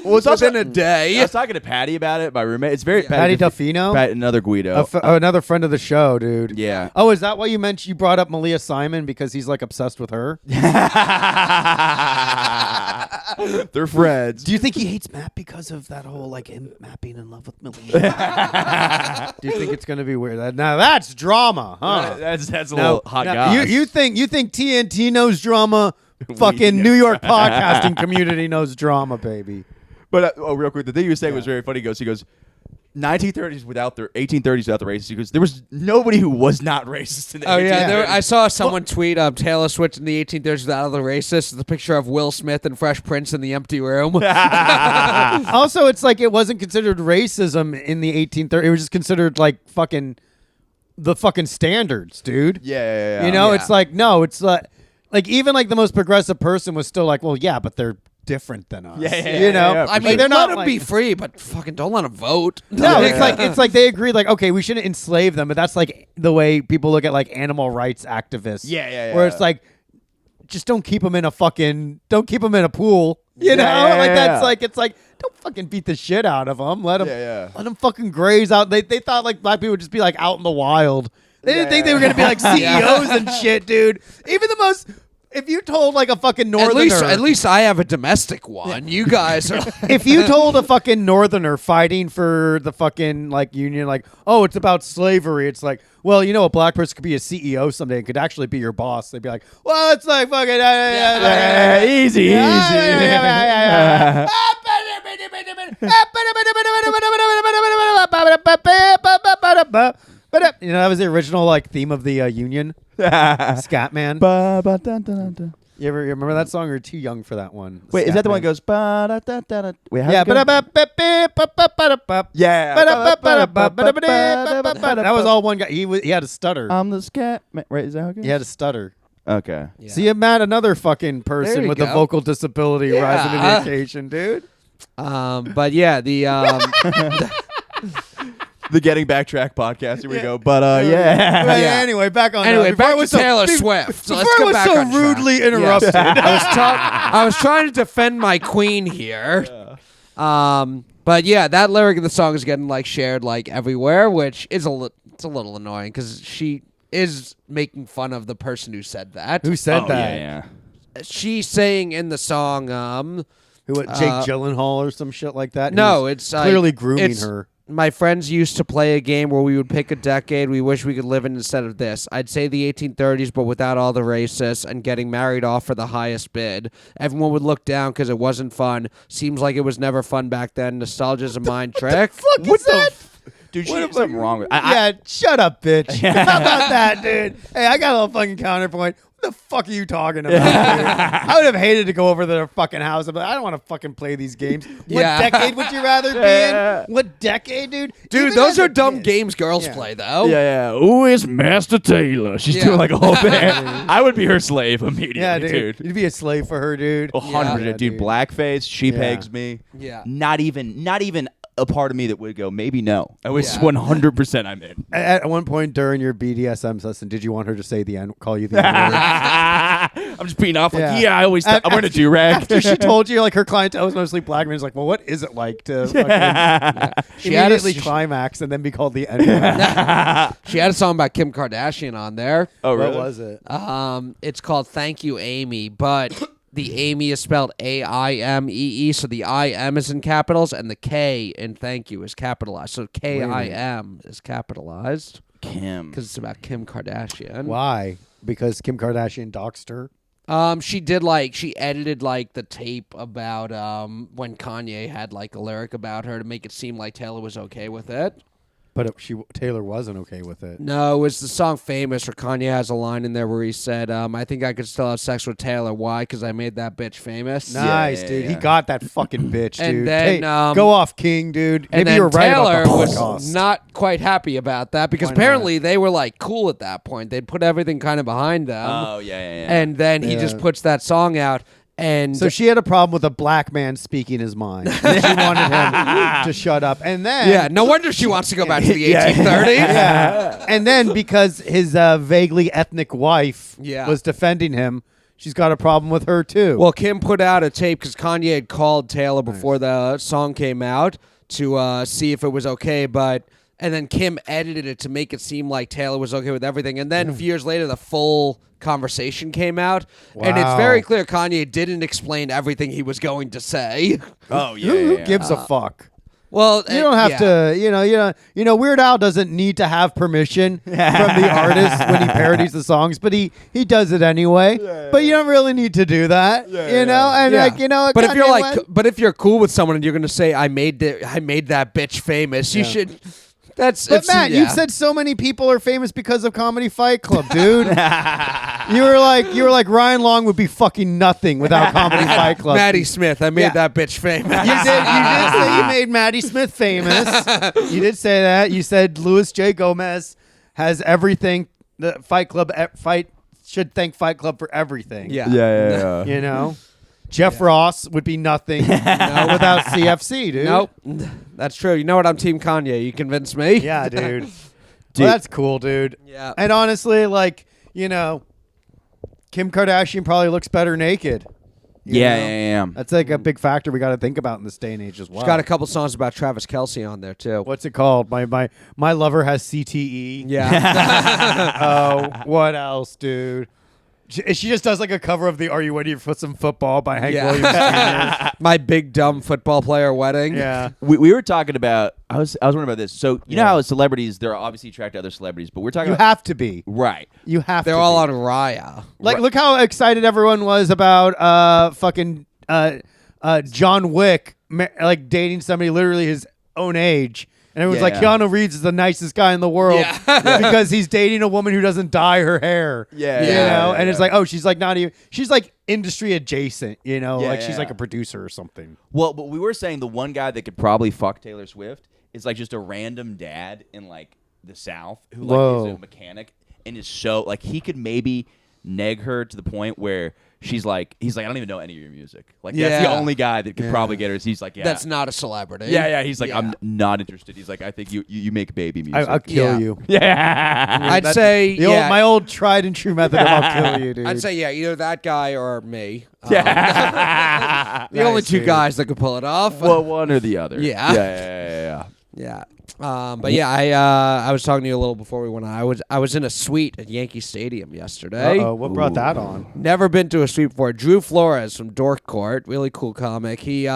Speaker 3: Well, it's also
Speaker 2: within a day.
Speaker 3: I was talking to Patty about it, my roommate. It's very
Speaker 1: Patty Duffino?
Speaker 3: another Guido.
Speaker 1: Another friend of the show, dude.
Speaker 3: Yeah.
Speaker 1: Oh, is that why you brought up Malia Simon because he's like obsessed with her?
Speaker 3: They're friends.
Speaker 1: Do you think he hates Matt because of that whole like him Matt being in love with Malia? Do you think it's gonna be weird? Now that's drama, huh?
Speaker 3: That's a little hot
Speaker 1: now,
Speaker 3: goss.
Speaker 1: you think TNT knows drama? Fucking New York podcasting community knows drama, baby.
Speaker 3: But real quick, the thing you were saying was very funny. He goes, 1830s without the racists. He goes, there was nobody who was not racist in the 1830s.
Speaker 2: I saw someone tweet Taylor Swift in the 1830s without the racist. The picture of Will Smith and Fresh Prince in the empty room.
Speaker 1: Also, it's like it wasn't considered racism in the 1830s. It was just considered like the fucking standards, dude.
Speaker 3: Yeah.
Speaker 1: You know,
Speaker 2: Yeah.
Speaker 1: it's like no, it's like even like the most progressive person was still like, well, yeah, but they're different than us. You know,
Speaker 3: yeah.
Speaker 2: I mean,
Speaker 1: they're
Speaker 2: let
Speaker 1: not
Speaker 2: them
Speaker 1: like,
Speaker 2: be free, but fucking don't let them vote.
Speaker 1: No, it's like they agreed, like, okay, we shouldn't enslave them, but that's like the way people look at like animal rights activists.
Speaker 3: Yeah.
Speaker 1: Where it's like, just don't keep them in a pool. You know, that's like it's like don't fucking beat the shit out of them. Let them fucking graze out. They thought like black people would just be like out in the wild. They didn't think they were gonna be like CEOs and shit, dude. Even the most. If you told like a fucking northerner,
Speaker 2: At least I have a domestic one. You guys are.
Speaker 1: if you told a fucking northerner fighting for the fucking like union, like, oh, it's about slavery, it's like, well, you know, a black person could be a CEO someday and could actually be your boss. They'd be like, well, it's like fucking
Speaker 3: easy.
Speaker 1: You know, that was the original like theme of the union. Scatman. You remember that song, or too young for that one?
Speaker 3: Wait, is that the one that goes ba-da-da-da-da? Wait, how's
Speaker 1: Yeah.
Speaker 3: it go? Yeah.
Speaker 1: That was all one guy. He had a stutter.
Speaker 3: I'm the scat man. Right, is that how it goes?
Speaker 1: He had a stutter.
Speaker 3: Okay.
Speaker 2: Yeah.
Speaker 1: See, Matt, another fucking person
Speaker 2: you
Speaker 1: with a
Speaker 2: go.
Speaker 1: vocal disability rising to the occasion, dude.
Speaker 2: But yeah, the
Speaker 3: The Getting Backtrack podcast. Here we go. But
Speaker 1: But
Speaker 2: Yeah.
Speaker 1: anyway, back on.
Speaker 2: Anyway,
Speaker 1: before
Speaker 2: back
Speaker 1: I
Speaker 2: to
Speaker 1: was so-
Speaker 2: Taylor
Speaker 1: be-
Speaker 2: Swift. So
Speaker 1: Before
Speaker 2: let's
Speaker 1: I
Speaker 2: go
Speaker 1: was
Speaker 2: back
Speaker 1: so
Speaker 2: on track.
Speaker 1: rudely
Speaker 2: Yes.
Speaker 1: interrupted.
Speaker 2: I was trying to defend my queen here. But yeah, that lyric in the song is getting like shared like everywhere, which is it's a little annoying because she is making fun of the person who said that.
Speaker 1: Who said that?
Speaker 3: Yeah.
Speaker 2: She's saying in the song,
Speaker 1: Who? Jake Gyllenhaal or some shit like that?
Speaker 2: no,
Speaker 1: Who's
Speaker 2: it's
Speaker 1: clearly grooming
Speaker 2: it's-
Speaker 1: her.
Speaker 2: My friends used to play a game where we would pick a decade we wish we could live in instead of this. I'd say the 1830s, but without all the racists and getting married off for the highest bid. Everyone would look down because it wasn't fun. Seems like it was never fun back then. Nostalgia's a mind trick.
Speaker 1: What is that?
Speaker 3: Dude,
Speaker 1: What
Speaker 3: there's something wrong with
Speaker 1: Yeah, shut up, bitch. How about that, dude? Hey, I got a little fucking counterpoint. What the fuck are you talking about, dude? I would have hated to go over to their fucking house, but I don't want to fucking play these games. What
Speaker 2: Yeah.
Speaker 1: decade would you rather be in? What decade, dude?
Speaker 2: Dude,
Speaker 1: Even
Speaker 2: those
Speaker 1: as a
Speaker 2: are dumb
Speaker 1: kid-
Speaker 2: games girls
Speaker 1: Yeah.
Speaker 2: play, though.
Speaker 3: Yeah. Who is Master Taylor? She's
Speaker 2: Yeah.
Speaker 3: doing like a whole thing. I would be her slave immediately,
Speaker 1: Yeah, dude.
Speaker 3: dude.
Speaker 1: You'd be a slave for her, dude.
Speaker 3: 100%,
Speaker 1: Yeah,
Speaker 3: dude. Blackface, she pegs me.
Speaker 2: Yeah.
Speaker 3: Not even a part of me that would go, maybe no. I was
Speaker 2: Yeah.
Speaker 3: 100% I'm in.
Speaker 1: At one point during your BDSM session, did you want her to say the N? Call you the N-word?
Speaker 3: I'm just being off like,
Speaker 1: Yeah.
Speaker 3: I always I'm wearing a do-rag.
Speaker 1: After she told you, like, her clientele was mostly black men, it's like, well, what is it like to fucking
Speaker 2: She had
Speaker 1: immediately climax and then be called the N-word?
Speaker 2: She had a song about Kim Kardashian on there.
Speaker 3: Oh,
Speaker 1: What
Speaker 3: really?
Speaker 1: was it?
Speaker 2: It's called Thank You, Amy, but the Amy is spelled AIMEE, so the I-M is in capitals, and the K in thank you is capitalized. So KIM is capitalized
Speaker 3: Kim.
Speaker 2: because it's about Kim Kardashian.
Speaker 1: Why? Because Kim Kardashian doxed her?
Speaker 2: She edited like the tape about when Kanye had like a lyric about her to make it seem like Taylor was okay with it.
Speaker 1: But Taylor wasn't okay with it.
Speaker 2: No, it was the song Famous where Kanye has a line in there where he said, I think I could still have sex with Taylor. Why? Because I made that bitch famous.
Speaker 1: Nice,
Speaker 3: yeah,
Speaker 1: dude.
Speaker 3: yeah.
Speaker 1: He got that fucking bitch,
Speaker 2: And
Speaker 1: dude.
Speaker 2: then,
Speaker 1: Hey, go off, King, dude.
Speaker 2: And
Speaker 1: Maybe
Speaker 2: then
Speaker 1: you were right
Speaker 2: Taylor
Speaker 1: about the
Speaker 2: was
Speaker 1: Holocaust.
Speaker 2: not quite happy about that because
Speaker 1: Why not?
Speaker 2: apparently they were like cool at that point. They'd put everything kind of behind them.
Speaker 3: Oh, yeah.
Speaker 2: And then he just puts that song out. And
Speaker 1: So she had a problem with a black man speaking his mind. She wanted him to shut up. And then...
Speaker 2: yeah, no wonder she wants to go back to the 1830s.
Speaker 1: Yeah. And then because his vaguely ethnic wife
Speaker 2: Yeah.
Speaker 1: was defending him, she's got a problem with her too.
Speaker 2: Well, Kim put out a tape because Kanye had called Taylor before the song came out to see if it was okay, and then Kim edited it to make it seem like Taylor was okay with everything. And then a few years later, the full conversation came out.
Speaker 1: Wow.
Speaker 2: And it's very clear Kanye didn't explain everything he was going to say.
Speaker 3: Oh yeah.
Speaker 1: Who gives a fuck?
Speaker 2: Well,
Speaker 1: You don't have to, Weird Al doesn't need to have permission from the artist when he parodies the songs, but he does it anyway. But you don't really need to do that, And
Speaker 2: But if you're but if you're cool with someone and you're going to say, I made that bitch famous, you should.
Speaker 1: But Matt, you've said so many people are famous because of Comedy Fight Club, dude. you were like Ryan Long would be fucking nothing without Comedy Fight Club.
Speaker 2: Maddie Smith, I made that bitch famous.
Speaker 1: You did say you made Maddie Smith famous. You did say that. You said Louis J. Gomez has everything. The Fight Club should thank Fight Club for everything.
Speaker 3: Yeah.
Speaker 1: Jeff Ross would be nothing without CFC, dude.
Speaker 2: Nope. That's true. You know what? I'm Team Kanye. You convinced me.
Speaker 1: Yeah, dude. Well, that's cool, dude.
Speaker 2: Yeah.
Speaker 1: And honestly, Kim Kardashian probably looks better naked.
Speaker 3: Yeah.
Speaker 1: That's like a big factor we got to think about in this day and age as well.
Speaker 2: She's got a couple songs about Travis Kelce on there too.
Speaker 1: What's it called? My lover has CTE.
Speaker 2: Yeah.
Speaker 1: Oh, what else, dude? She just does like a cover of the "Are You Ready for Some Football" by Hank Williams Jr.
Speaker 2: My big dumb football player wedding.
Speaker 1: Yeah.
Speaker 3: We were talking about. I was wondering about this. So you know how celebrities, they're obviously attracted to other celebrities, but we're talking.
Speaker 1: You have to be.
Speaker 3: Right.
Speaker 1: You have.
Speaker 2: They're
Speaker 1: to
Speaker 2: all
Speaker 1: be.
Speaker 2: on Raya.
Speaker 1: Look how excited everyone was about fucking John Wick dating somebody literally his own age. And everyone's like, Keanu Reeves is the nicest guy in the world because he's dating a woman who doesn't dye her hair. And it's like, oh, she's like not even, she's like industry adjacent, she's like a producer or something.
Speaker 3: Well, but we were saying the one guy that could probably fuck Taylor Swift is like just a random dad in like the South who like is a mechanic and is so like he could maybe neg her to the point where he's like, I don't even know any of your music. Like, that's the only guy that could probably get her. He's like,
Speaker 2: that's not a celebrity.
Speaker 3: Yeah. He's like, I'm not interested. He's like, I think you make baby music.
Speaker 1: I'll kill you.
Speaker 3: Yeah.
Speaker 2: I'd say,
Speaker 1: my old tried and true method of I'll kill you, dude.
Speaker 2: I'd say, either that guy or me.
Speaker 3: Yeah.
Speaker 2: The only two guys that could pull it off.
Speaker 3: Well, one or the other.
Speaker 2: Yeah. But I was talking to you a little before we went on. I was in a suite at Yankee Stadium yesterday.
Speaker 1: Uh-oh, what brought that on?
Speaker 2: Never been to a suite before. Drew Flores from Dork Court, really cool comic. He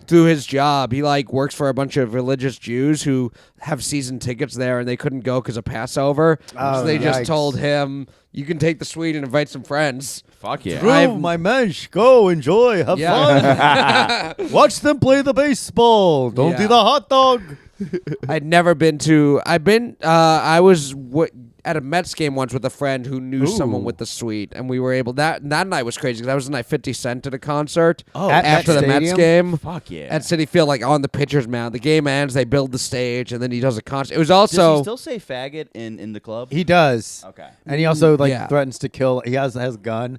Speaker 2: through his job, he works for a bunch of religious Jews who have season tickets there, and they couldn't go because of Passover. So they just told him, "You can take the suite and invite some friends."
Speaker 3: Fuck yeah.
Speaker 1: Drew, my mensch, go enjoy, have fun. Watch them play the baseball. Don't do the hot dog.
Speaker 2: I'd never been to. I was at a Mets game once with a friend who knew someone with the suite, and we were able. That night was crazy because I was the night 50 Cent at a concert. After the Mets game.
Speaker 3: Fuck yeah.
Speaker 2: At Citi Field, on the pitcher's mound. The game ends, they build the stage, and then he does a concert. It was also.
Speaker 3: Does he still say faggot in the club?
Speaker 1: He does.
Speaker 3: Okay.
Speaker 1: And he also threatens to kill. He has a gun.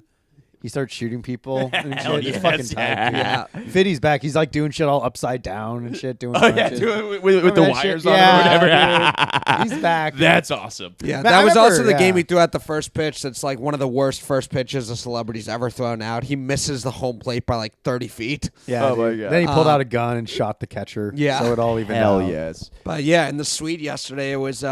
Speaker 1: He starts shooting people and shit. It's fucking tight.
Speaker 2: Yeah.
Speaker 1: Fiddy's back. He's doing shit all upside down and shit. Doing
Speaker 3: with the wires on or whatever.
Speaker 1: He's back.
Speaker 3: That's awesome.
Speaker 2: Yeah, that was also the game he threw out the first pitch. That's one of the worst first pitches a celebrity's ever thrown out. He misses the home plate by 30 feet.
Speaker 1: Yeah.
Speaker 3: Oh my God.
Speaker 1: Then he pulled out a gun and shot the catcher.
Speaker 2: Yeah.
Speaker 1: So it all evened out.
Speaker 3: Hell yes.
Speaker 2: But in the suite yesterday, it was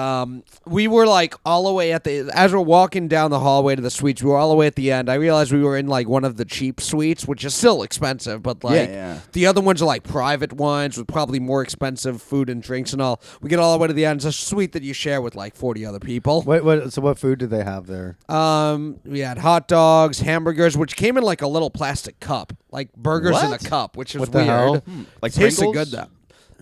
Speaker 2: we were all the way as we're walking down the hallway to the suites, we were all the way at the end. I realized we were in one of the cheap suites, which is still expensive, but the other ones are private ones with probably more expensive food and drinks and all. We get all the way to the end. It's a suite that you share with 40 other people.
Speaker 1: So what food did they have there?
Speaker 2: We had hot dogs, hamburgers, which came in a little plastic cup, burgers in a cup, which is
Speaker 1: What the
Speaker 2: weird.
Speaker 1: hell?
Speaker 2: Tasted
Speaker 3: Pringles?
Speaker 2: good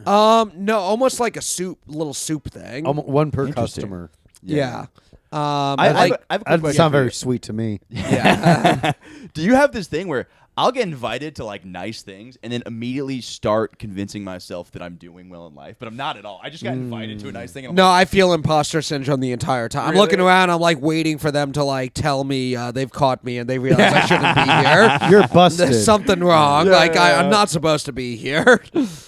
Speaker 2: though. No, almost like a little soup thing.
Speaker 1: One per customer.
Speaker 2: Yeah.
Speaker 3: I have a quick
Speaker 1: That
Speaker 3: question
Speaker 1: sounds
Speaker 3: for
Speaker 1: very
Speaker 3: you.
Speaker 1: sweet to me.
Speaker 2: Yeah.
Speaker 3: Do you have this thing where I'll get invited to like nice things and then immediately start convincing myself that I'm doing well in life, but I'm not at all. I just got invited to a nice thing. And I'm
Speaker 2: No,
Speaker 3: like,
Speaker 2: I feel imposter syndrome the entire time. I'm
Speaker 3: Really?
Speaker 2: looking around. I'm like waiting for them to like tell me they've caught me and they realize I shouldn't be here.
Speaker 1: You're busted.
Speaker 2: There's something wrong.
Speaker 3: Yeah,
Speaker 2: like
Speaker 3: yeah,
Speaker 2: I'm not supposed to be here.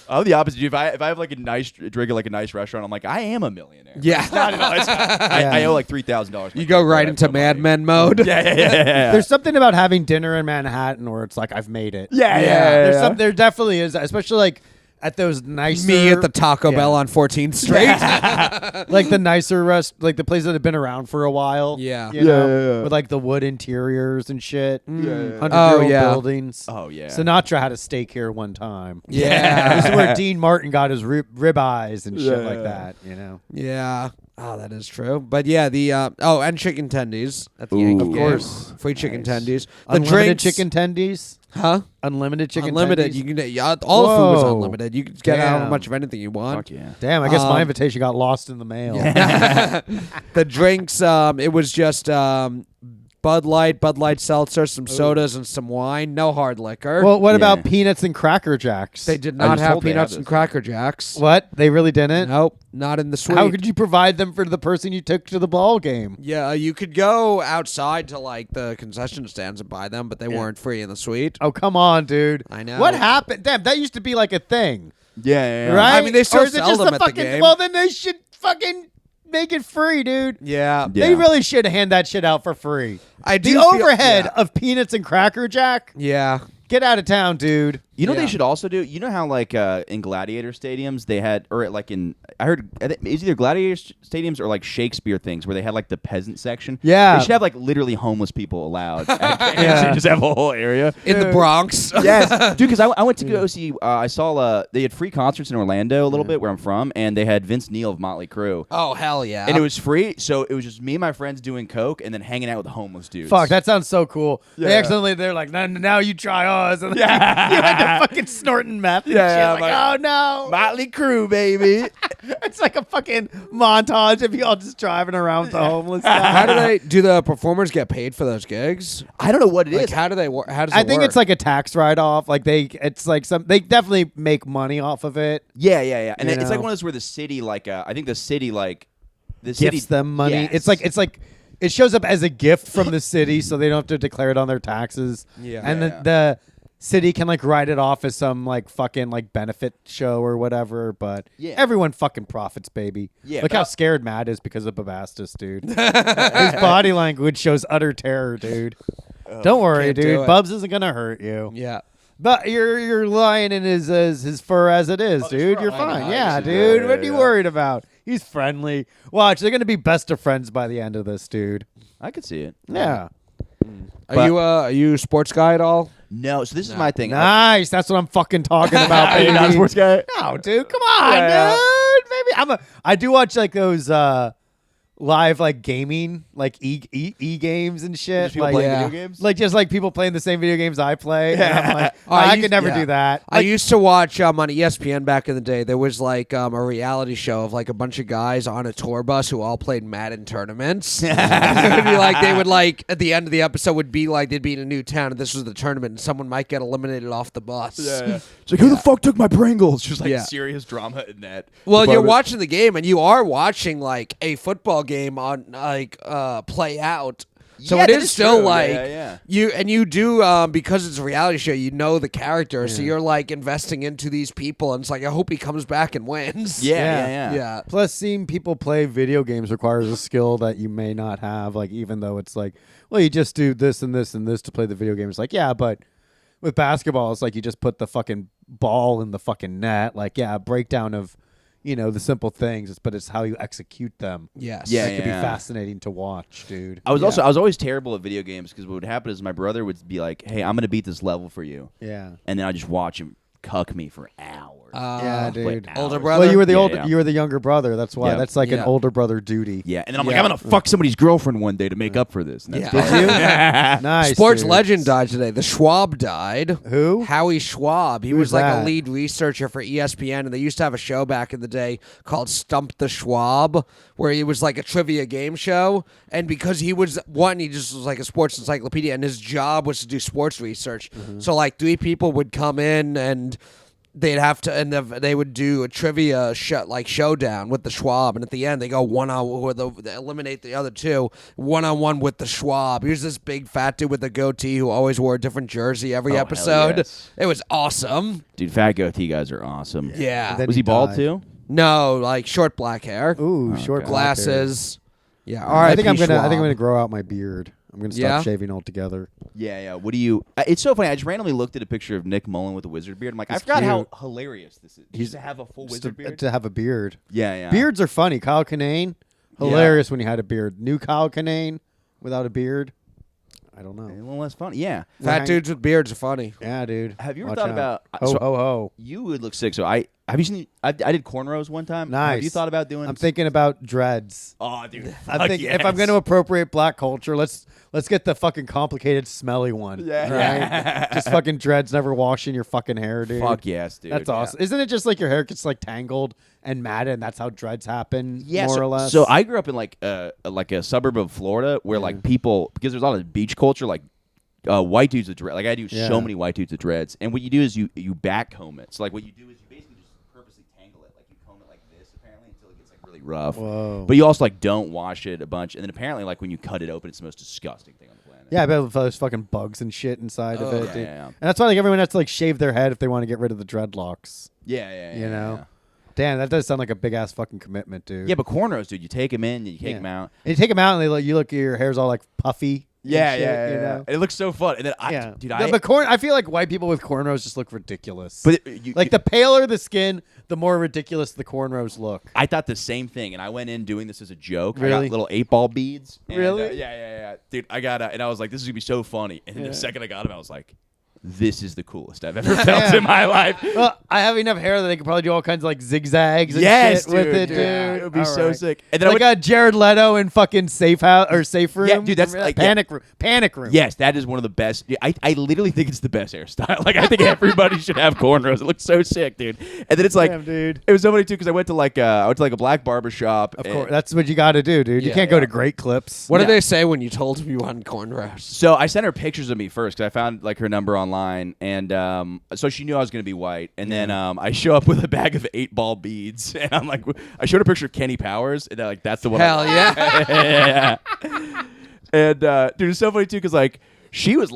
Speaker 3: I'm the opposite. If I have like a nice drink at like a nice restaurant, I'm like, I am a millionaire.
Speaker 2: Yeah.
Speaker 3: Not at all. I owe like $3,000.
Speaker 2: You go right into Mad Men mode.
Speaker 3: Yeah.
Speaker 1: There's something about having dinner in Manhattan where it's like I've made it.
Speaker 3: Yeah.
Speaker 1: There definitely is, especially like at those nicer.
Speaker 2: Me at the Taco Bell on 14th Street.
Speaker 1: like the nicer like the places that have been around for a while.
Speaker 2: Yeah.
Speaker 1: you know,
Speaker 3: Yeah.
Speaker 1: with like the wood interiors and shit. 100-year-old
Speaker 2: Oh, yeah.
Speaker 1: buildings.
Speaker 3: Oh yeah.
Speaker 1: Sinatra had a steak here one time.
Speaker 2: Yeah.
Speaker 1: This is where Dean Martin got his rib eyes and shit like that. You know.
Speaker 2: Yeah. Oh, that is true. But yeah, the and chicken tendies at the Yankee
Speaker 3: Of
Speaker 2: game.
Speaker 1: course.
Speaker 2: Free chicken tendies. The
Speaker 1: Unlimited
Speaker 2: drinks,
Speaker 1: chicken tendies.
Speaker 2: huh?
Speaker 1: Unlimited chicken
Speaker 2: Unlimited.
Speaker 1: tendies.
Speaker 2: You can all the food was
Speaker 1: Whoa.
Speaker 2: unlimited. You could get how
Speaker 1: Damn.
Speaker 2: much of anything you want.
Speaker 3: Fuck yeah.
Speaker 1: Damn, I guess my invitation got lost in the mail.
Speaker 2: The drinks, it was just Bud Light Seltzer, some sodas, and some wine. No hard liquor.
Speaker 1: Well, what
Speaker 3: Yeah.
Speaker 1: about peanuts and Cracker Jacks?
Speaker 2: They did
Speaker 3: I
Speaker 2: not
Speaker 3: just
Speaker 2: have
Speaker 3: told they had
Speaker 2: peanuts
Speaker 3: those.
Speaker 2: and Cracker Jacks.
Speaker 1: What? They really didn't?
Speaker 2: Nope, not in the suite.
Speaker 1: How could you provide them for the person you took to the ball game?
Speaker 2: Yeah, you could go outside to like the concession stands and buy them, but they weren't free in the suite.
Speaker 1: Oh, come on, dude.
Speaker 2: I know.
Speaker 1: What happened? Damn, that used to be like a thing.
Speaker 3: Yeah.
Speaker 1: Right?
Speaker 2: I mean, they still
Speaker 1: Or is it
Speaker 2: sell
Speaker 1: just
Speaker 2: them
Speaker 1: the
Speaker 2: at the
Speaker 1: fucking,
Speaker 2: game.
Speaker 1: Well, then they should fucking make it free, dude.
Speaker 2: Yeah,
Speaker 1: They really should hand that shit out for free.
Speaker 2: I
Speaker 1: The
Speaker 2: do feel-
Speaker 1: overhead
Speaker 2: yeah.
Speaker 1: of peanuts and Cracker Jack?
Speaker 2: Yeah.
Speaker 1: Get out of town, dude.
Speaker 3: You know what
Speaker 2: Yeah.
Speaker 3: they should also do? You know how like in gladiator stadiums they had, or like I think it's either gladiator stadiums or like Shakespeare things where they had like the peasant section.
Speaker 1: Yeah.
Speaker 3: They should have like literally homeless people allowed.
Speaker 1: Yeah.
Speaker 3: Just have a whole area.
Speaker 2: In the Bronx.
Speaker 3: Yes, dude. Because I went to go see. I saw they had free concerts in Orlando a little bit where I'm from, and they had Vince Neil of Motley Crue.
Speaker 2: Oh hell yeah!
Speaker 3: And it was free, so it was just me and my friends doing coke and then hanging out with the homeless dudes.
Speaker 1: Fuck, that sounds so cool.
Speaker 3: Yeah.
Speaker 1: They're like, now you try ours. And then you end up fucking snorting meth and
Speaker 3: Yeah,
Speaker 1: shit. Like, oh no.
Speaker 3: Motley Crue, baby.
Speaker 1: It's like a fucking montage of y'all just driving around with the homeless guy.
Speaker 2: How do the performers get paid for those gigs?
Speaker 3: I don't know what it is.
Speaker 2: Like how do they work? How does
Speaker 1: I
Speaker 2: it
Speaker 1: think
Speaker 2: work?
Speaker 1: it's like a tax write-off. Like they definitely make money off of it.
Speaker 3: Yeah. And
Speaker 1: You
Speaker 3: it's like
Speaker 1: know?
Speaker 3: one of those where the city, like, I think the city
Speaker 1: Gifts them money.
Speaker 3: Yes.
Speaker 1: It's like it shows up as a gift from the city, so they don't have to declare it on their taxes.
Speaker 2: Yeah.
Speaker 1: and
Speaker 3: Yeah.
Speaker 1: the city can like write it off as some like fucking like benefit show or whatever. But
Speaker 3: Yeah.
Speaker 1: everyone fucking profits, baby.
Speaker 3: Yeah,
Speaker 1: Look
Speaker 3: but
Speaker 1: how scared Matt is because of Babastis, dude. His body language shows utter terror, dude. Don't worry,
Speaker 2: can't do
Speaker 1: dude.
Speaker 2: it.
Speaker 1: Bubs isn't gonna hurt you.
Speaker 2: yeah.
Speaker 1: But you're lying in his fur as it is, dude.
Speaker 3: fur,
Speaker 1: You're
Speaker 3: I
Speaker 1: fine.
Speaker 3: know.
Speaker 1: Yeah,
Speaker 3: Yeah,
Speaker 1: dude.
Speaker 3: yeah,
Speaker 1: What are you
Speaker 3: yeah.
Speaker 1: worried about? He's friendly. Watch, they're gonna be best of friends by the end of this, dude.
Speaker 3: I could see it.
Speaker 1: Yeah.
Speaker 2: Are you a sports guy at all?
Speaker 3: No, so this is my thing.
Speaker 1: Nice. That's what I'm fucking talking about, baby.
Speaker 3: You're not a sports guy?
Speaker 1: No, dude. Come on,
Speaker 3: Yeah.
Speaker 1: dude. Maybe I do watch like those live like gaming, like e games and shit.
Speaker 3: Just people
Speaker 1: like,
Speaker 3: playing
Speaker 2: yeah.
Speaker 3: video games?
Speaker 1: Like just like people playing the same video games I play. And I'm like,
Speaker 2: Oh,
Speaker 1: I
Speaker 2: used-
Speaker 1: could never
Speaker 2: yeah.
Speaker 1: do that.
Speaker 2: I used to watch on ESPN back in the day. There was like a reality show of like a bunch of guys on a tour bus who all played Madden tournaments. It would be like they would like at the end of the episode would be like they'd be in a new town and this was the tournament and someone might get eliminated off the bus.
Speaker 3: It's like, who the fuck took my Pringles? Just like
Speaker 2: Yeah.
Speaker 3: serious drama in that.
Speaker 2: Well, you're
Speaker 3: department.
Speaker 2: watching the game and you are watching like a football game on like play out. So
Speaker 3: Yeah,
Speaker 2: it
Speaker 3: that
Speaker 2: is
Speaker 3: is
Speaker 2: still
Speaker 3: true.
Speaker 2: like
Speaker 3: Yeah.
Speaker 2: you do because it's a reality show. You know the character, so you're like investing into these people, and it's like I hope he comes back and wins.
Speaker 3: Yeah.
Speaker 2: yeah.
Speaker 1: Plus, seeing people play video games requires a skill that you may not have. Like, even though it's like, well, you just do this and this and this to play the video game. It's like, yeah, but with basketball, it's like you just put the fucking ball in the fucking net. Like, yeah, a breakdown of, the simple things. But it's how you execute them.
Speaker 2: Yes.
Speaker 3: Yeah.
Speaker 1: It could be fascinating to watch, dude.
Speaker 3: I was always terrible at video games because what would happen is my brother would be like, "Hey, I'm gonna beat this level for you,"
Speaker 1: Yeah.
Speaker 3: and then I just watch him cuck me for hours.
Speaker 1: Yeah, dude.
Speaker 2: Older
Speaker 3: Hours.
Speaker 2: brother?
Speaker 1: Well, you were the
Speaker 3: Yeah.
Speaker 1: you were the younger brother. That's why.
Speaker 3: Yeah.
Speaker 1: That's like an
Speaker 2: Yeah.
Speaker 1: older brother duty.
Speaker 3: Yeah, and then I'm like,
Speaker 2: Yeah.
Speaker 3: I'm gonna fuck somebody's girlfriend one day to make up for this. And that's
Speaker 2: Yeah.
Speaker 1: Did you? Nice.
Speaker 2: Sports
Speaker 1: dude.
Speaker 2: legend died today. The Schwab died.
Speaker 1: Who?
Speaker 2: Howie Schwab. He
Speaker 1: Who's
Speaker 2: was like
Speaker 1: that?
Speaker 2: a lead researcher for ESPN, and they used to have a show back in the day called Stump the Schwab, where it was like a trivia game show. And because he was he just was like a sports encyclopedia, and his job was to do sports research. So like 3 people would come in and they'd have to, and they would do a trivia showdown with the Schwab, and at the end they go one-on-one, they eliminate the other 2, one-on-one with the Schwab. He was this big fat dude with a goatee who always wore a different jersey every
Speaker 3: hell
Speaker 2: episode.
Speaker 3: yes.
Speaker 2: It was awesome.
Speaker 3: Dude, fat goatee guys are awesome.
Speaker 2: Yeah.
Speaker 1: Then
Speaker 3: Was he bald
Speaker 1: died.
Speaker 3: too?
Speaker 2: No, like short black hair,
Speaker 1: Ooh, short black hair.
Speaker 2: glasses. Yeah.
Speaker 1: I think I'm
Speaker 2: R.I.P.
Speaker 1: gonna
Speaker 2: Schwab.
Speaker 1: grow out my beard. I'm gonna stop
Speaker 2: Yeah?
Speaker 1: shaving altogether.
Speaker 3: Yeah. What do you? It's so funny. I just randomly looked at a picture of Nick Mullen with a wizard beard. I'm like, I
Speaker 1: He's
Speaker 3: forgot how
Speaker 1: cute.
Speaker 3: hilarious this is.
Speaker 1: He's
Speaker 3: to have a full
Speaker 1: Just
Speaker 3: wizard beard.
Speaker 1: to have a beard.
Speaker 3: Yeah.
Speaker 1: Beards are funny. Kyle Kinane, hilarious when he had a beard. New Kyle Kinane without a beard. I don't
Speaker 3: A
Speaker 1: know.
Speaker 3: little less fun. Yeah.
Speaker 2: Fat dudes with beards are funny.
Speaker 1: Yeah, dude.
Speaker 3: Have you ever
Speaker 1: Watch
Speaker 3: thought
Speaker 1: out.
Speaker 3: about?
Speaker 1: Ho
Speaker 3: so
Speaker 1: ho ho?
Speaker 3: you would look sick. So have you seen? I did cornrows one time.
Speaker 1: Nice.
Speaker 3: Have you thought about doing?
Speaker 1: I'm thinking about dreads.
Speaker 3: Oh, dude.
Speaker 1: I'm thinking if I'm going to appropriate black culture, let's get the fucking complicated, smelly one.
Speaker 3: Yeah.
Speaker 1: Right? Just fucking dreads, never washing your fucking hair, dude.
Speaker 3: Fuck yes, dude.
Speaker 1: That's
Speaker 3: yeah.
Speaker 1: awesome. Isn't it just like your hair gets like tangled and matted, and that's how dreads happen?
Speaker 3: Yeah,
Speaker 1: more
Speaker 3: so,
Speaker 1: or less.
Speaker 3: So I grew up in like a suburb of Florida where like people, because there's a lot of beach culture, like white dudes with dreads. Like I do
Speaker 1: Yeah.
Speaker 3: so many white dudes with dreads, and what you do is you back comb it. So like what you do is you basically just purposely tangle it, like you comb it like this apparently until it gets like really rough.
Speaker 1: Whoa.
Speaker 3: But you also like don't wash it a bunch, and then apparently like when you cut it open, it's the most disgusting thing on the planet.
Speaker 1: Yeah, I bet there's fucking bugs and shit inside of it,
Speaker 3: yeah,
Speaker 1: dude.
Speaker 3: yeah.
Speaker 1: And that's why like everyone has to like shave their head if they want to get rid of the dreadlocks.
Speaker 3: Yeah.
Speaker 1: You know?
Speaker 3: Yeah.
Speaker 1: Damn, that does sound like a big ass fucking commitment, dude.
Speaker 3: Yeah, but cornrows, dude, you take them in, you take
Speaker 1: Yeah.
Speaker 3: them out.
Speaker 1: And you take them out, and they like you look, your hair's all like puffy. and
Speaker 3: Yeah,
Speaker 1: shit, you know?
Speaker 3: It looks so fun, and then dude,
Speaker 1: I feel like white people with cornrows just look ridiculous.
Speaker 3: but
Speaker 1: like the paler the skin, the more ridiculous the cornrows look.
Speaker 3: I thought the same thing, and I went in doing this as a joke. I
Speaker 1: Really?
Speaker 3: got little 8-ball beads. And,
Speaker 1: Really?
Speaker 3: Yeah. Dude, I got and I was like, this is gonna be so funny. And then the second I got them, I was like, this is the coolest I've ever felt in my life.
Speaker 1: Well, I have enough hair that they could probably do all kinds of like zigzags and
Speaker 3: Yes,
Speaker 1: shit with
Speaker 3: dude.
Speaker 1: it, dude.
Speaker 3: Yeah, it would be
Speaker 1: All
Speaker 3: so
Speaker 1: right.
Speaker 3: sick. And then I
Speaker 1: Like
Speaker 3: would,
Speaker 1: Jared Leto in fucking Safe House or Safe Room.
Speaker 3: Yeah, dude, that's
Speaker 1: Remember
Speaker 3: like-
Speaker 1: Panic Room. Panic Room.
Speaker 3: yes, that is one of the best. I literally think it's the best hairstyle. Like I think everybody should have cornrows. It looks so sick, dude. And then it's like,
Speaker 1: Damn, dude.
Speaker 3: it was so funny too because I went to like a black barber shop.
Speaker 1: Of course, that's what you got to do, dude. You
Speaker 2: Yeah,
Speaker 1: can't go to Great Clips.
Speaker 2: What
Speaker 3: Yeah.
Speaker 2: did they say when you told them you wanted cornrows?
Speaker 3: So I sent her pictures of me first because I found like her number online, and so she knew I was gonna be white. And then I show up with a bag of 8-ball beads, and I'm like, I showed her a picture of Kenny Powers, and they're like, that's the one.
Speaker 2: Hell yeah.
Speaker 3: Yeah. And dude, it's so funny too because like she was